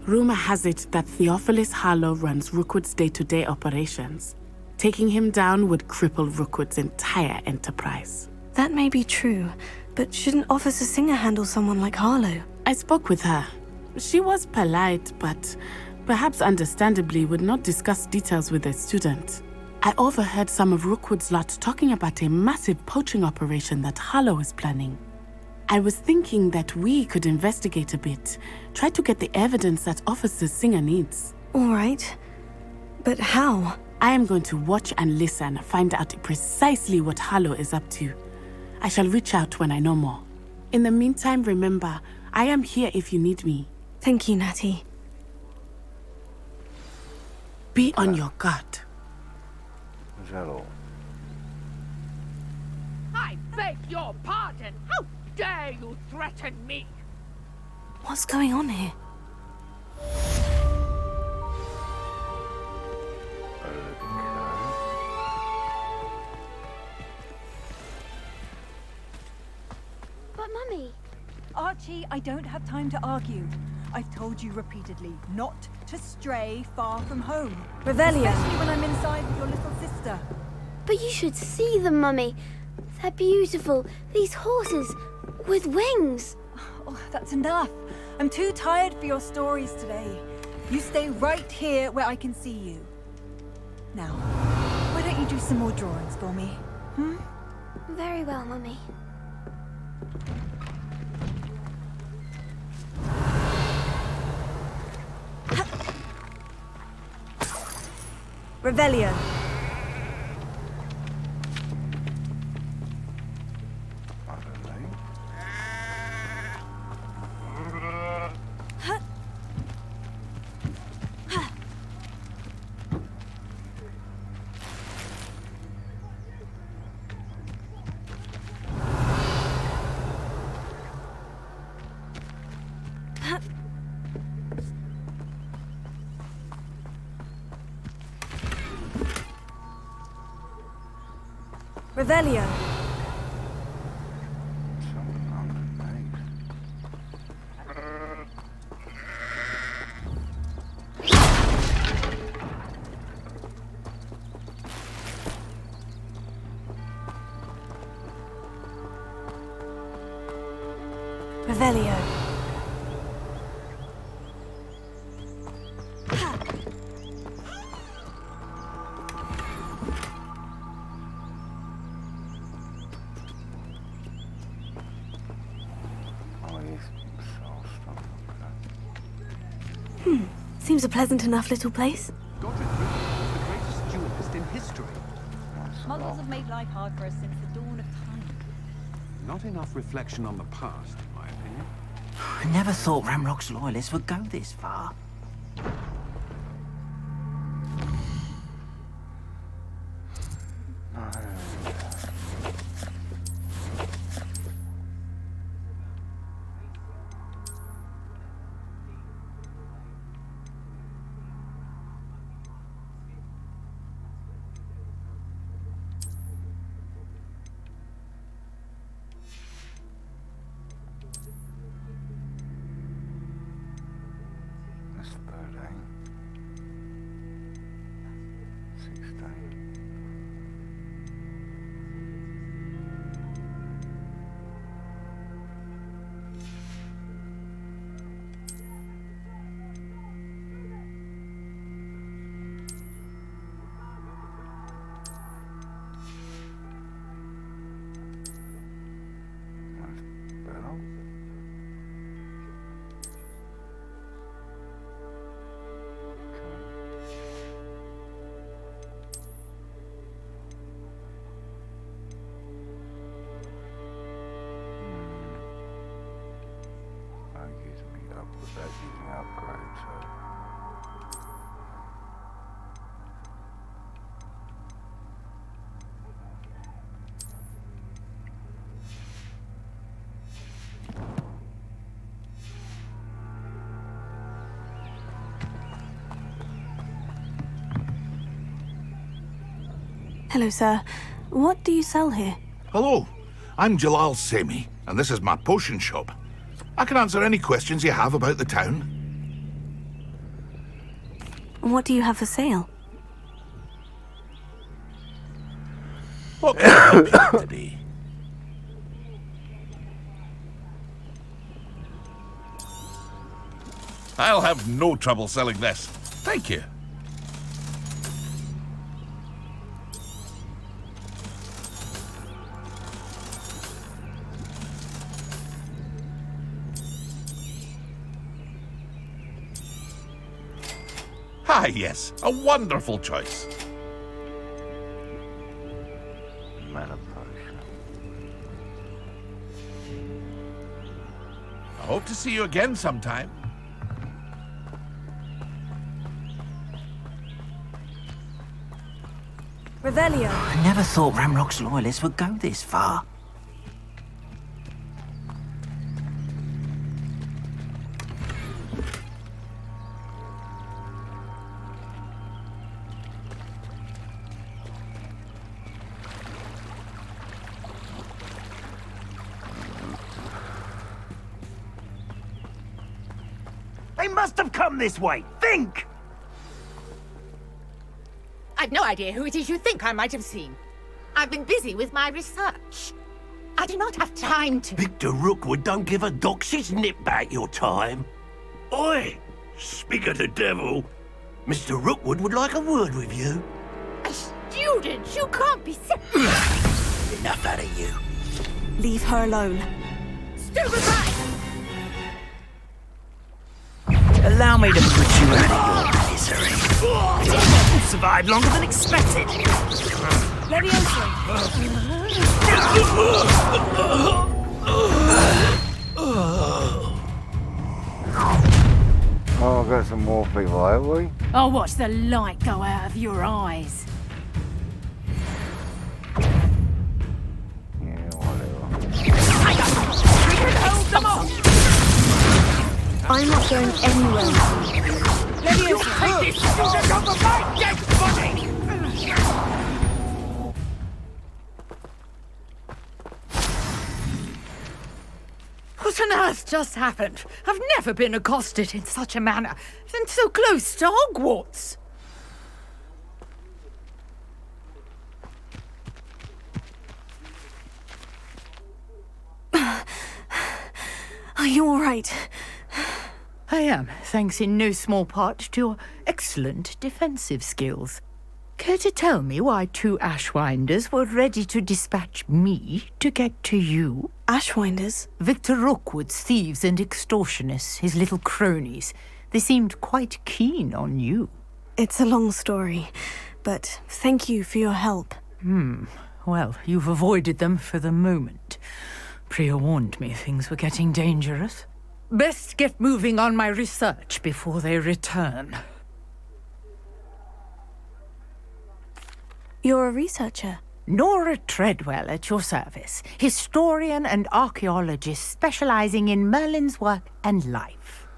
Rumor has it that Theophilus Harlow runs Rookwood's day-to-day operations. Taking him down would cripple Rookwood's entire enterprise. That may be true, but shouldn't Officer Singer handle someone like Harlow? I spoke with her. She was polite, but perhaps understandably would not discuss details with a student. I overheard some of Rookwood's lot talking about a massive poaching operation that Harlow is planning. I was thinking that we could investigate a bit, try to get the evidence that Officer Singer needs. All right. But how? I am going to watch and listen, find out precisely what Harlow is up to. I shall reach out when I know more. In the meantime, remember, I am here if you need me. Thank you, Natty. Be on your guard. Is that all? I beg your pardon. How dare you threaten me? What's going on here? But Mummy... Archie, I don't have time to argue. I've told you repeatedly not to stray far from home. Revelio. Especially when I'm inside with your little sister. But you should see them, Mummy. They're beautiful. These horses with wings. Oh, that's enough. I'm too tired for your stories today. You stay right here where I can see you. Now, why don't you do some more drawings for me? Hmm? Very well, Mummy. Revelio. Revelio. Revelio. Seems a pleasant enough little place. Godric Gryffindor was the greatest duelist in history. Muggles have made life hard for us since the dawn of time. Not enough reflection on the past, in my opinion. I never thought Ranrock's loyalists would go this far. Hello, sir. What do you sell here? Hello, I'm Jalal Semi, and this is my potion shop. I can answer any questions you have about the town. What do you have for sale? What can I help you with today? I'll have no trouble selling this. Thank you. Ah, yes, a wonderful choice. Mana potion. I hope to see you again sometime. Revelio. I never thought Ranrock's loyalists would go this far. They must have come this way. Think! I've no idea who it is you think I might have seen. I've been busy with my research. I do not have time to... Victor Rookwood don't give a doxy's nip back your time. Oi! Speak of the devil. Mr. Rookwood would like a word with you. A student? You can't be sick. Enough out of you. Leave her alone. Stupefy! Allow me to put you out of your misery. You survived longer than expected. Oh, I've got some more people, have we? I'll watch the light go out of your eyes. Yeah, whatever. I'm not going anywhere. You hate this student over my dead body! What on earth just happened? I've never been accosted in such a manner, and so close to Hogwarts. Are you all right? I am, thanks in no small part to your excellent defensive skills. Care to tell me why 2 Ashwinders were ready to dispatch me to get to you? Ashwinders? Victor Rookwood's thieves and extortionists, his little cronies. They seemed quite keen on you. It's a long story, but thank you for your help. Well, you've avoided them for the moment. Priya warned me things were getting dangerous. Best get moving on my research before they return. You're a researcher? Nora Treadwell at your service. Historian and archaeologist specializing in Merlin's work and life.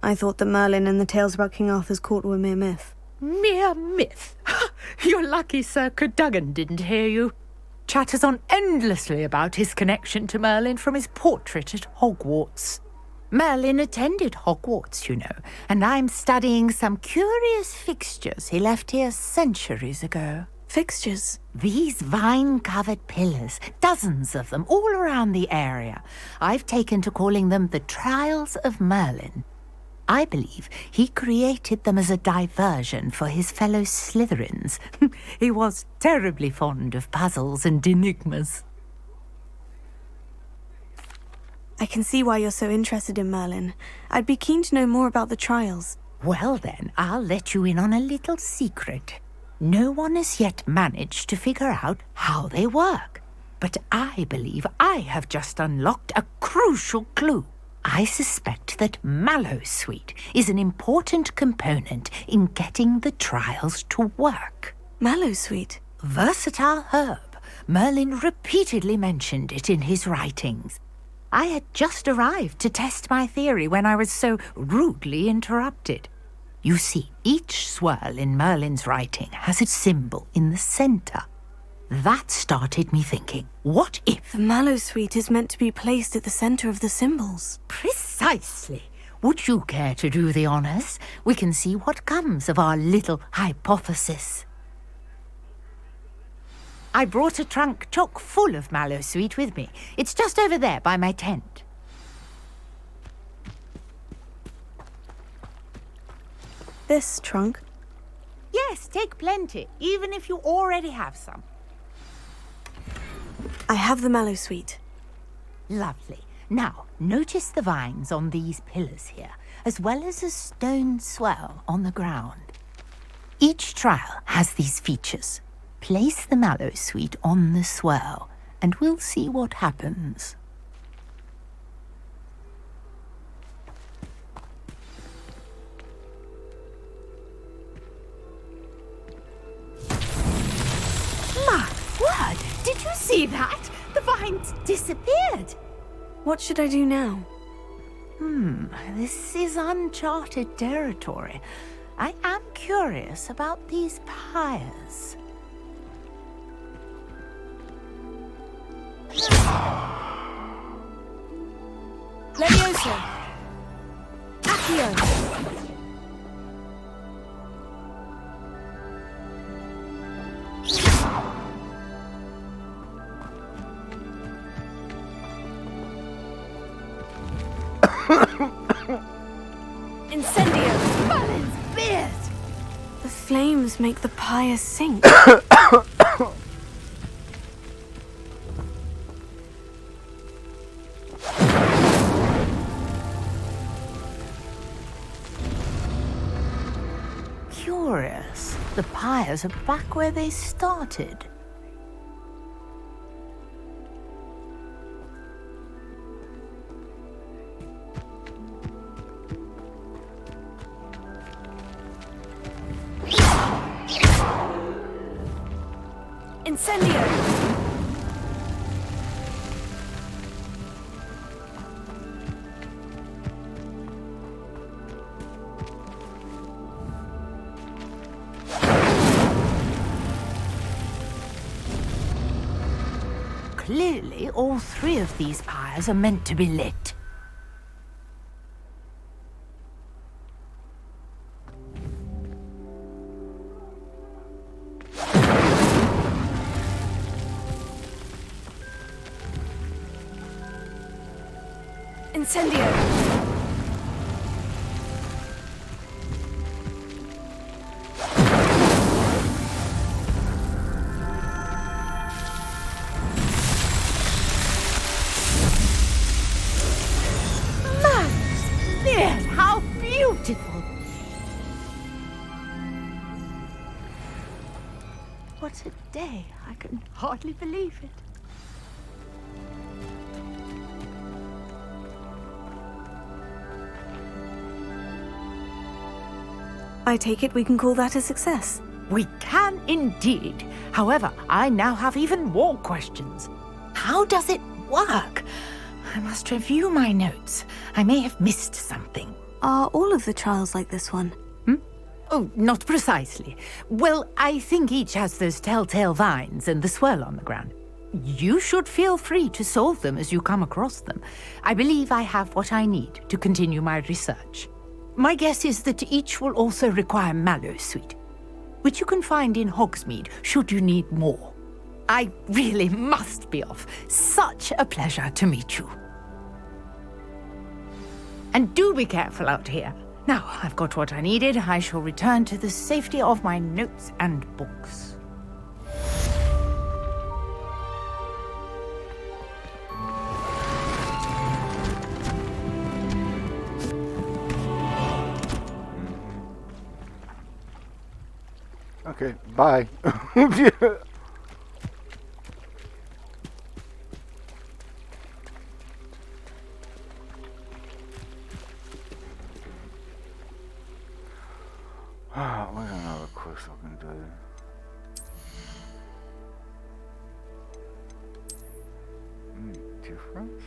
I thought that Merlin and the tales about King Arthur's court were mere myth. Mere myth? You're lucky Sir Cadogan didn't hear you. Chatters on endlessly about his connection to Merlin from his portrait at Hogwarts. Merlin attended Hogwarts, you know, and I'm studying some curious fixtures he left here centuries ago. Fixtures? These vine-covered pillars, dozens of them, all around the area. I've taken to calling them the Trials of Merlin. I believe he created them as a diversion for his fellow Slytherins. He was terribly fond of puzzles and enigmas. I can see why you're so interested in Merlin. I'd be keen to know more about the trials. Well then, I'll let you in on a little secret. No one has yet managed to figure out how they work. But I believe I have just unlocked a crucial clue. I suspect that Mallowsweet is an important component in getting the trials to work. Mallowsweet? Versatile herb. Merlin repeatedly mentioned it in his writings. I had just arrived to test my theory when I was so rudely interrupted. You see, each swirl in Merlin's writing has a symbol in the center. That started me thinking, what if... The Mallowsweet is meant to be placed at the center of the symbols. Precisely. Would you care to do the honors? We can see what comes of our little hypothesis. I brought a trunk chock full of Mallowsweet with me. It's just over there by my tent. This trunk? Yes, take plenty, even if you already have some. I have the Mallowsweet. Lovely. Now, notice the vines on these pillars here, as well as a stone swell on the ground. Each trial has these features. Place the Mallowsweet on the swell, and we'll see what happens. My word! Did you see that? The vines disappeared. What should I do now? This is uncharted territory. I am curious about these pyres. Leviosa! Accio! Incendio! Merlin's beard! The flames make the pyre sink. Curious. The pyres are back where they started. Incendio! Clearly, all three of these pyres are meant to be lit. Incendio! Beard, how beautiful! What a day. I can hardly believe it. I take it we can call that a success. We can indeed. However, I now have even more questions. How does it work? I must review my notes. I may have missed something. Are all of the trials like this one? Oh, not precisely. Well, I think each has those telltale vines and the swirl on the ground. You should feel free to solve them as you come across them. I believe I have what I need to continue my research. My guess is that each will also require Mallowsweet, which you can find in Hogsmeade should you need more. I really must be off. Such a pleasure to meet you. And do be careful out here. Now, I've got what I needed. I shall return to the safety of my notes and books. Okay, bye. What another quest I can do? Difference?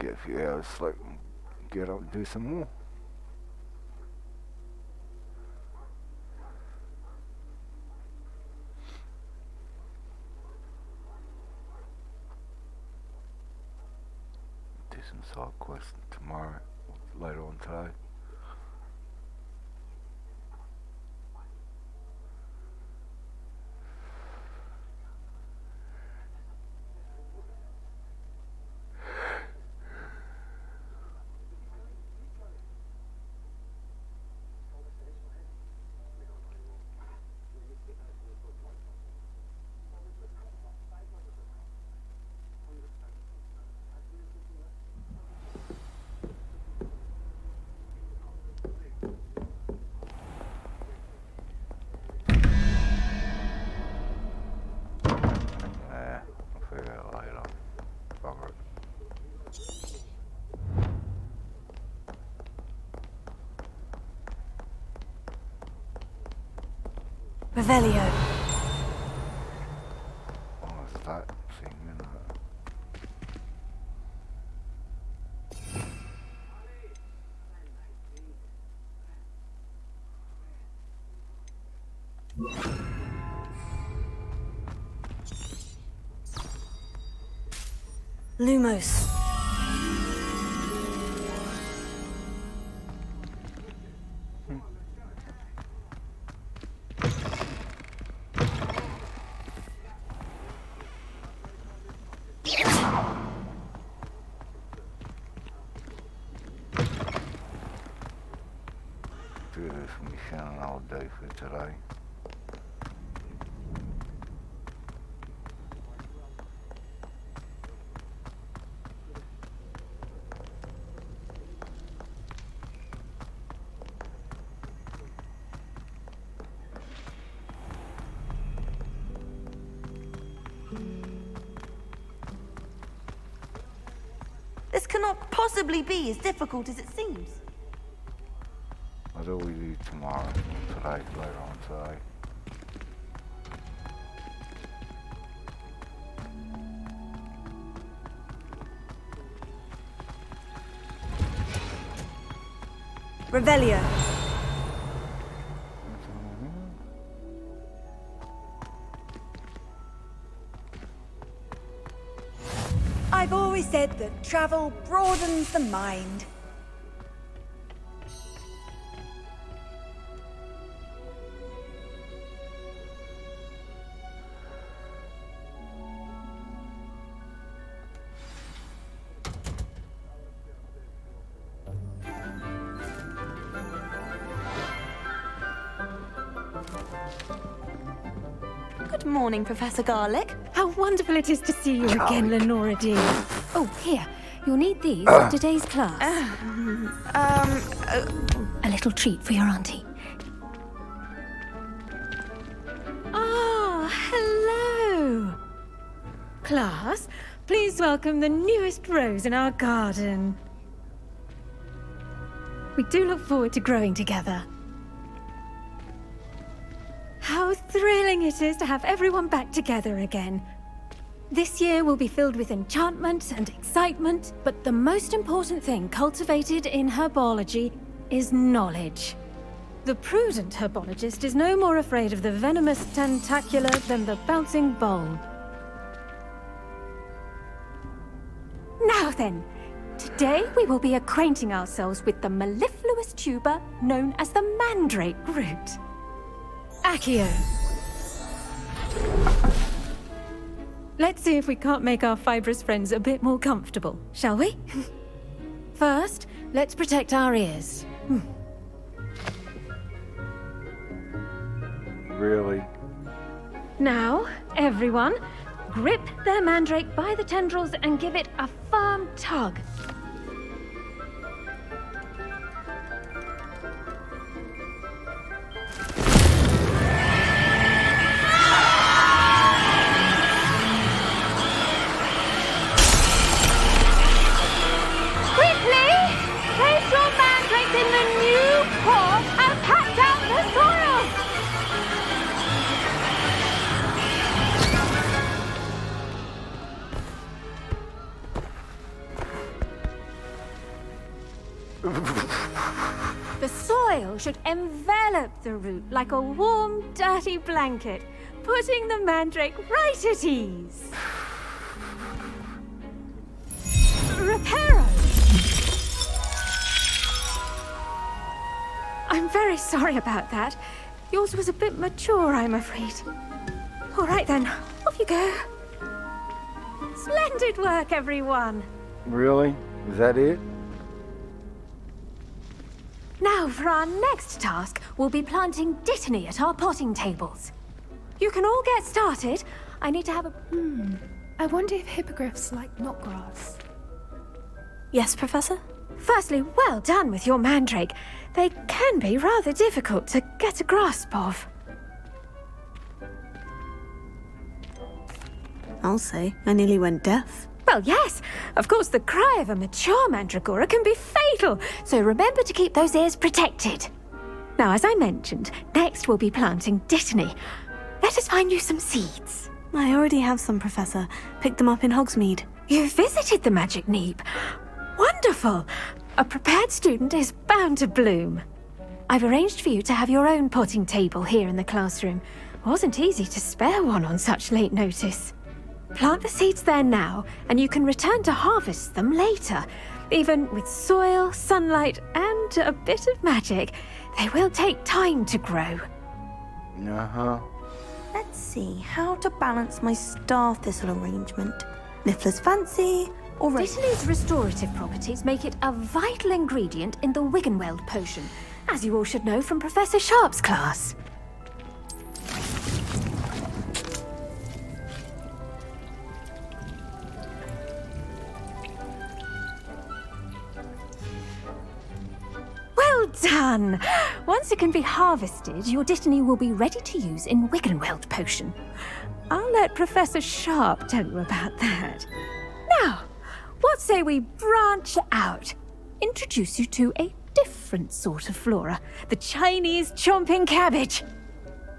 get a few hours sleep and get up and do some more. Do some side quests tomorrow, later on today. Revelio. What's that thing in Lumos. Do this mission all day for today. This cannot possibly be as difficult as it seems. What do we do tomorrow? Today, later on today. Revelio. I've always said that travel broadens the mind. Good morning, Professor Garlick. How wonderful it is to see you again, Lenora dear. Oh, here. You'll need these for today's class. A little treat for your auntie. Ah, hello. Class, please welcome the newest rose in our garden. We do look forward to growing together. How thrilling it is to have everyone back together again. This year will be filled with enchantment and excitement, but the most important thing cultivated in herbology is knowledge. The prudent herbologist is no more afraid of the venomous tentacula than the bouncing bulb. Now then, today we will be acquainting ourselves with the mellifluous tuber known as the mandrake root. Accio. Let's see if we can't make our fibrous friends a bit more comfortable, shall we? First, let's protect our ears. Really? Now, everyone, grip their mandrake by the tendrils and give it a firm tug. soil should envelop the root like a warm, dirty blanket, putting the mandrake right at ease. Reparo! I'm very sorry about that. Yours was a bit mature, I'm afraid. All right then, off you go. Splendid work, everyone. Really? Is that it? Now, for our next task, we'll be planting Dittany at our potting tables. You can all get started. I need to have a... I wonder if hippogriffs like knotgrass. Yes, Professor? Firstly, well done with your mandrake. They can be rather difficult to get a grasp of. I'll say, I nearly went deaf. Well, yes. Of course, the cry of a mature mandragora can be fatal, so remember to keep those ears protected. Now, as I mentioned, next we'll be planting Dittany. Let us find you some seeds. I already have some, Professor. Picked them up in Hogsmeade. You visited the Magic Neep. Wonderful! A prepared student is bound to bloom. I've arranged for you to have your own potting table here in the classroom. Wasn't easy to spare one on such late notice. Plant the seeds there now, and you can return to harvest them later. Even with soil, sunlight, and a bit of magic, they will take time to grow. Uh-huh. Let's see how to balance my star thistle arrangement. Niffler's fancy, or... Dittany's restorative properties make it a vital ingredient in the Wiggenweld potion, as you all should know from Professor Sharp's class. Well done! Once it can be harvested, your Dittany will be ready to use in Wiggenweld potion. I'll let Professor Sharp tell you about that. Now, what say we branch out? Introduce you to a different sort of flora, the Chinese chomping cabbage.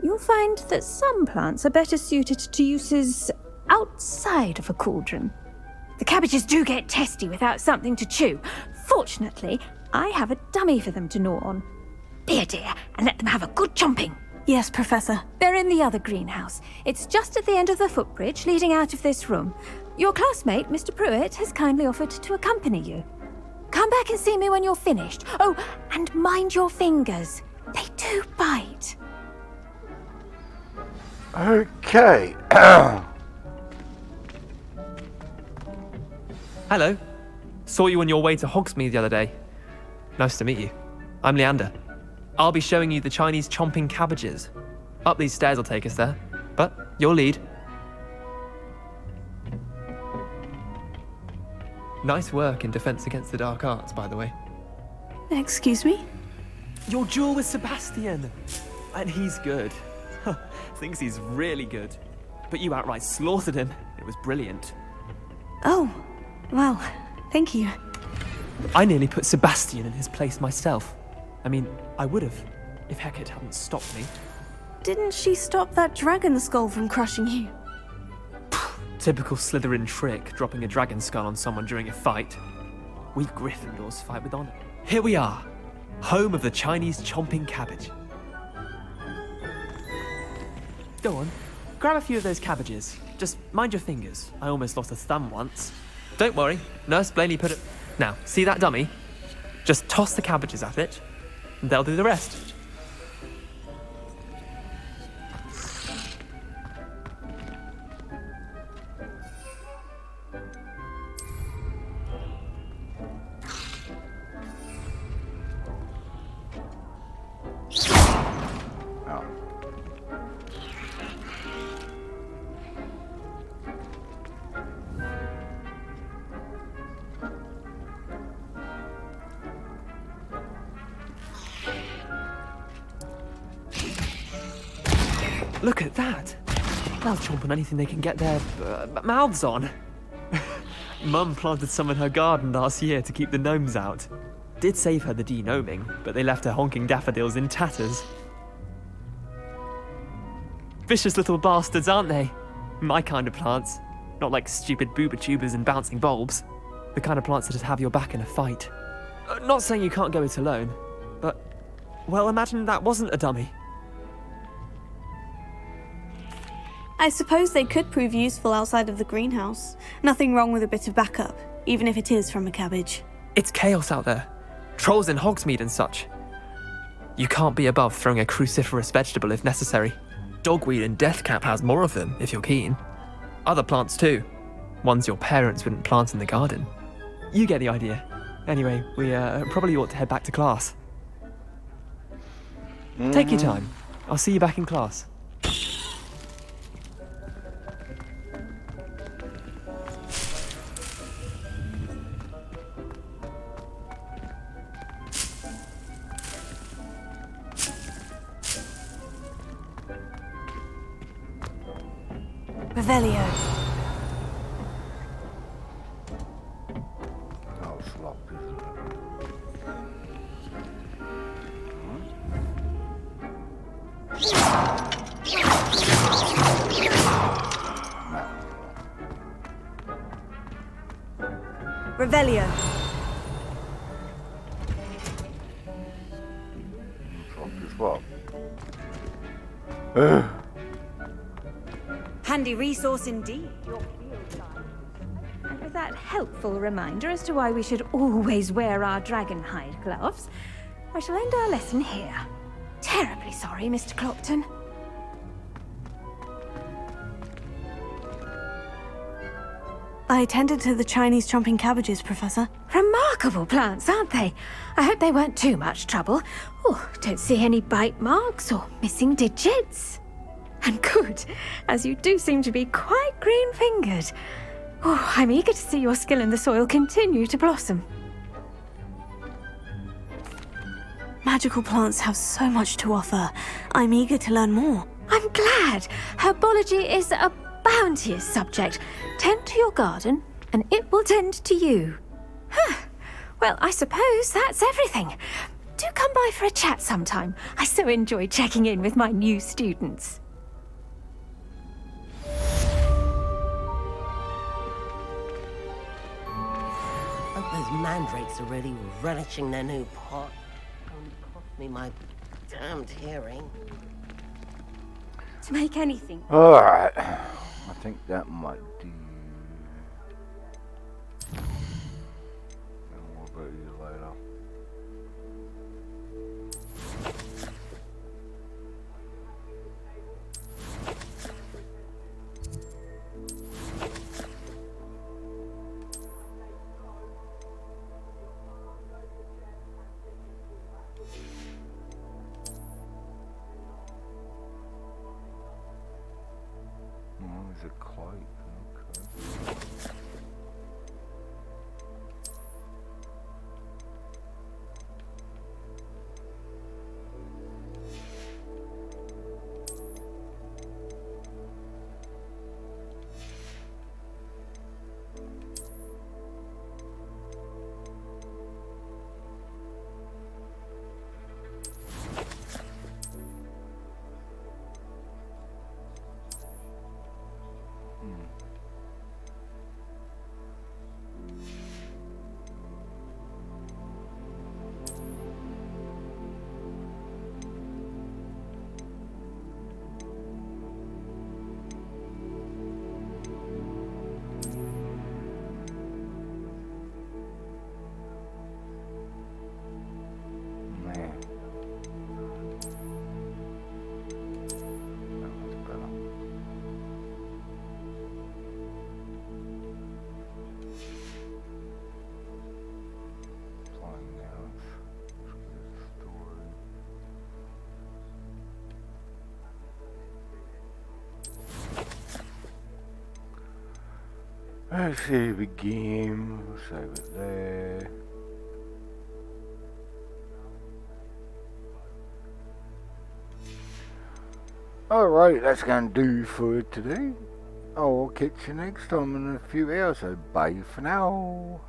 You'll find that some plants are better suited to uses outside of a cauldron. The cabbages do get testy without something to chew. Fortunately, I have a dummy for them to gnaw on. Be a dear and let them have a good chomping. Yes, Professor. They're in the other greenhouse. It's just at the end of the footbridge leading out of this room. Your classmate, Mr. Pruitt, has kindly offered to accompany you. Come back and see me when you're finished. Oh, and mind your fingers. They do bite. Okay. Hello. Saw you on your way to Hogsmeade the other day. Nice to meet you. I'm Leander. I'll be showing you the Chinese chomping cabbages. Up these stairs will take us there, but your lead. Nice work in Defense Against the Dark Arts, by the way. Excuse me? Your duel with Sebastian! And he's good. Thinks he's really good. But you outright slaughtered him. It was brilliant. Oh, well, thank you. I nearly put Sebastian in his place myself. I mean, I would have, if Hecate hadn't stopped me. Didn't she stop that dragon skull from crushing you? Typical Slytherin trick, dropping a dragon skull on someone during a fight. We Gryffindors fight with honor. Here we are, home of the Chinese chomping cabbage. Go on, grab a few of those cabbages. Just mind your fingers. I almost lost a thumb once. Don't worry, Nurse Blaney put it... Now, see that dummy? Just toss the cabbages at it, and they'll do the rest. Look at that! They'll chomp on anything they can get their mouths on. Mum planted some in her garden last year to keep the gnomes out. Did save her the de-gnoming, but they left her honking daffodils in tatters. Vicious little bastards, aren't they? My kind of plants. Not like stupid booba tubers and bouncing bulbs. The kind of plants that'd have your back in a fight. Not saying you can't go it alone, but Well, imagine that wasn't a dummy. I suppose they could prove useful outside of the greenhouse. Nothing wrong with a bit of backup, even if it is from a cabbage. It's chaos out there. Trolls in Hogsmeade and such. You can't be above throwing a cruciferous vegetable if necessary. Dogweed and Deathcap has more of them, if you're keen. Other plants too. Ones your parents wouldn't plant in the garden. You get the idea. Anyway, we probably ought to head back to class. Take your time. I'll see you back in class. Revelio. Oh, it's locked, isn't it? Revelio. Locked as well. Handy resource indeed, your field guide. And with that helpful reminder as to why we should always wear our dragonhide gloves, I shall end our lesson here. Terribly sorry, Mr. Clopton. I attended to the Chinese chomping cabbages, Professor. Remarkable plants, aren't they? I hope they weren't too much trouble. Oh, don't see any bite marks or missing digits. And good, as you do seem to be quite green-fingered. Oh, I'm eager to see your skill in the soil continue to blossom. Magical plants have so much to offer. I'm eager to learn more. I'm glad. Herbology is a bounteous subject. Tend to your garden, and it will tend to you. Huh. Well, I suppose that's everything. Do come by for a chat sometime. I so enjoy checking in with my new students. Those mandrakes are really relishing their new pot. Only cost me my damned hearing. To make anything. Alright. I think that might do. And what about you later? Is it quite okay? Let's save the game, we'll save it there. Alright, that's gonna do for today. I'll catch you next time in a few hours, so bye for now.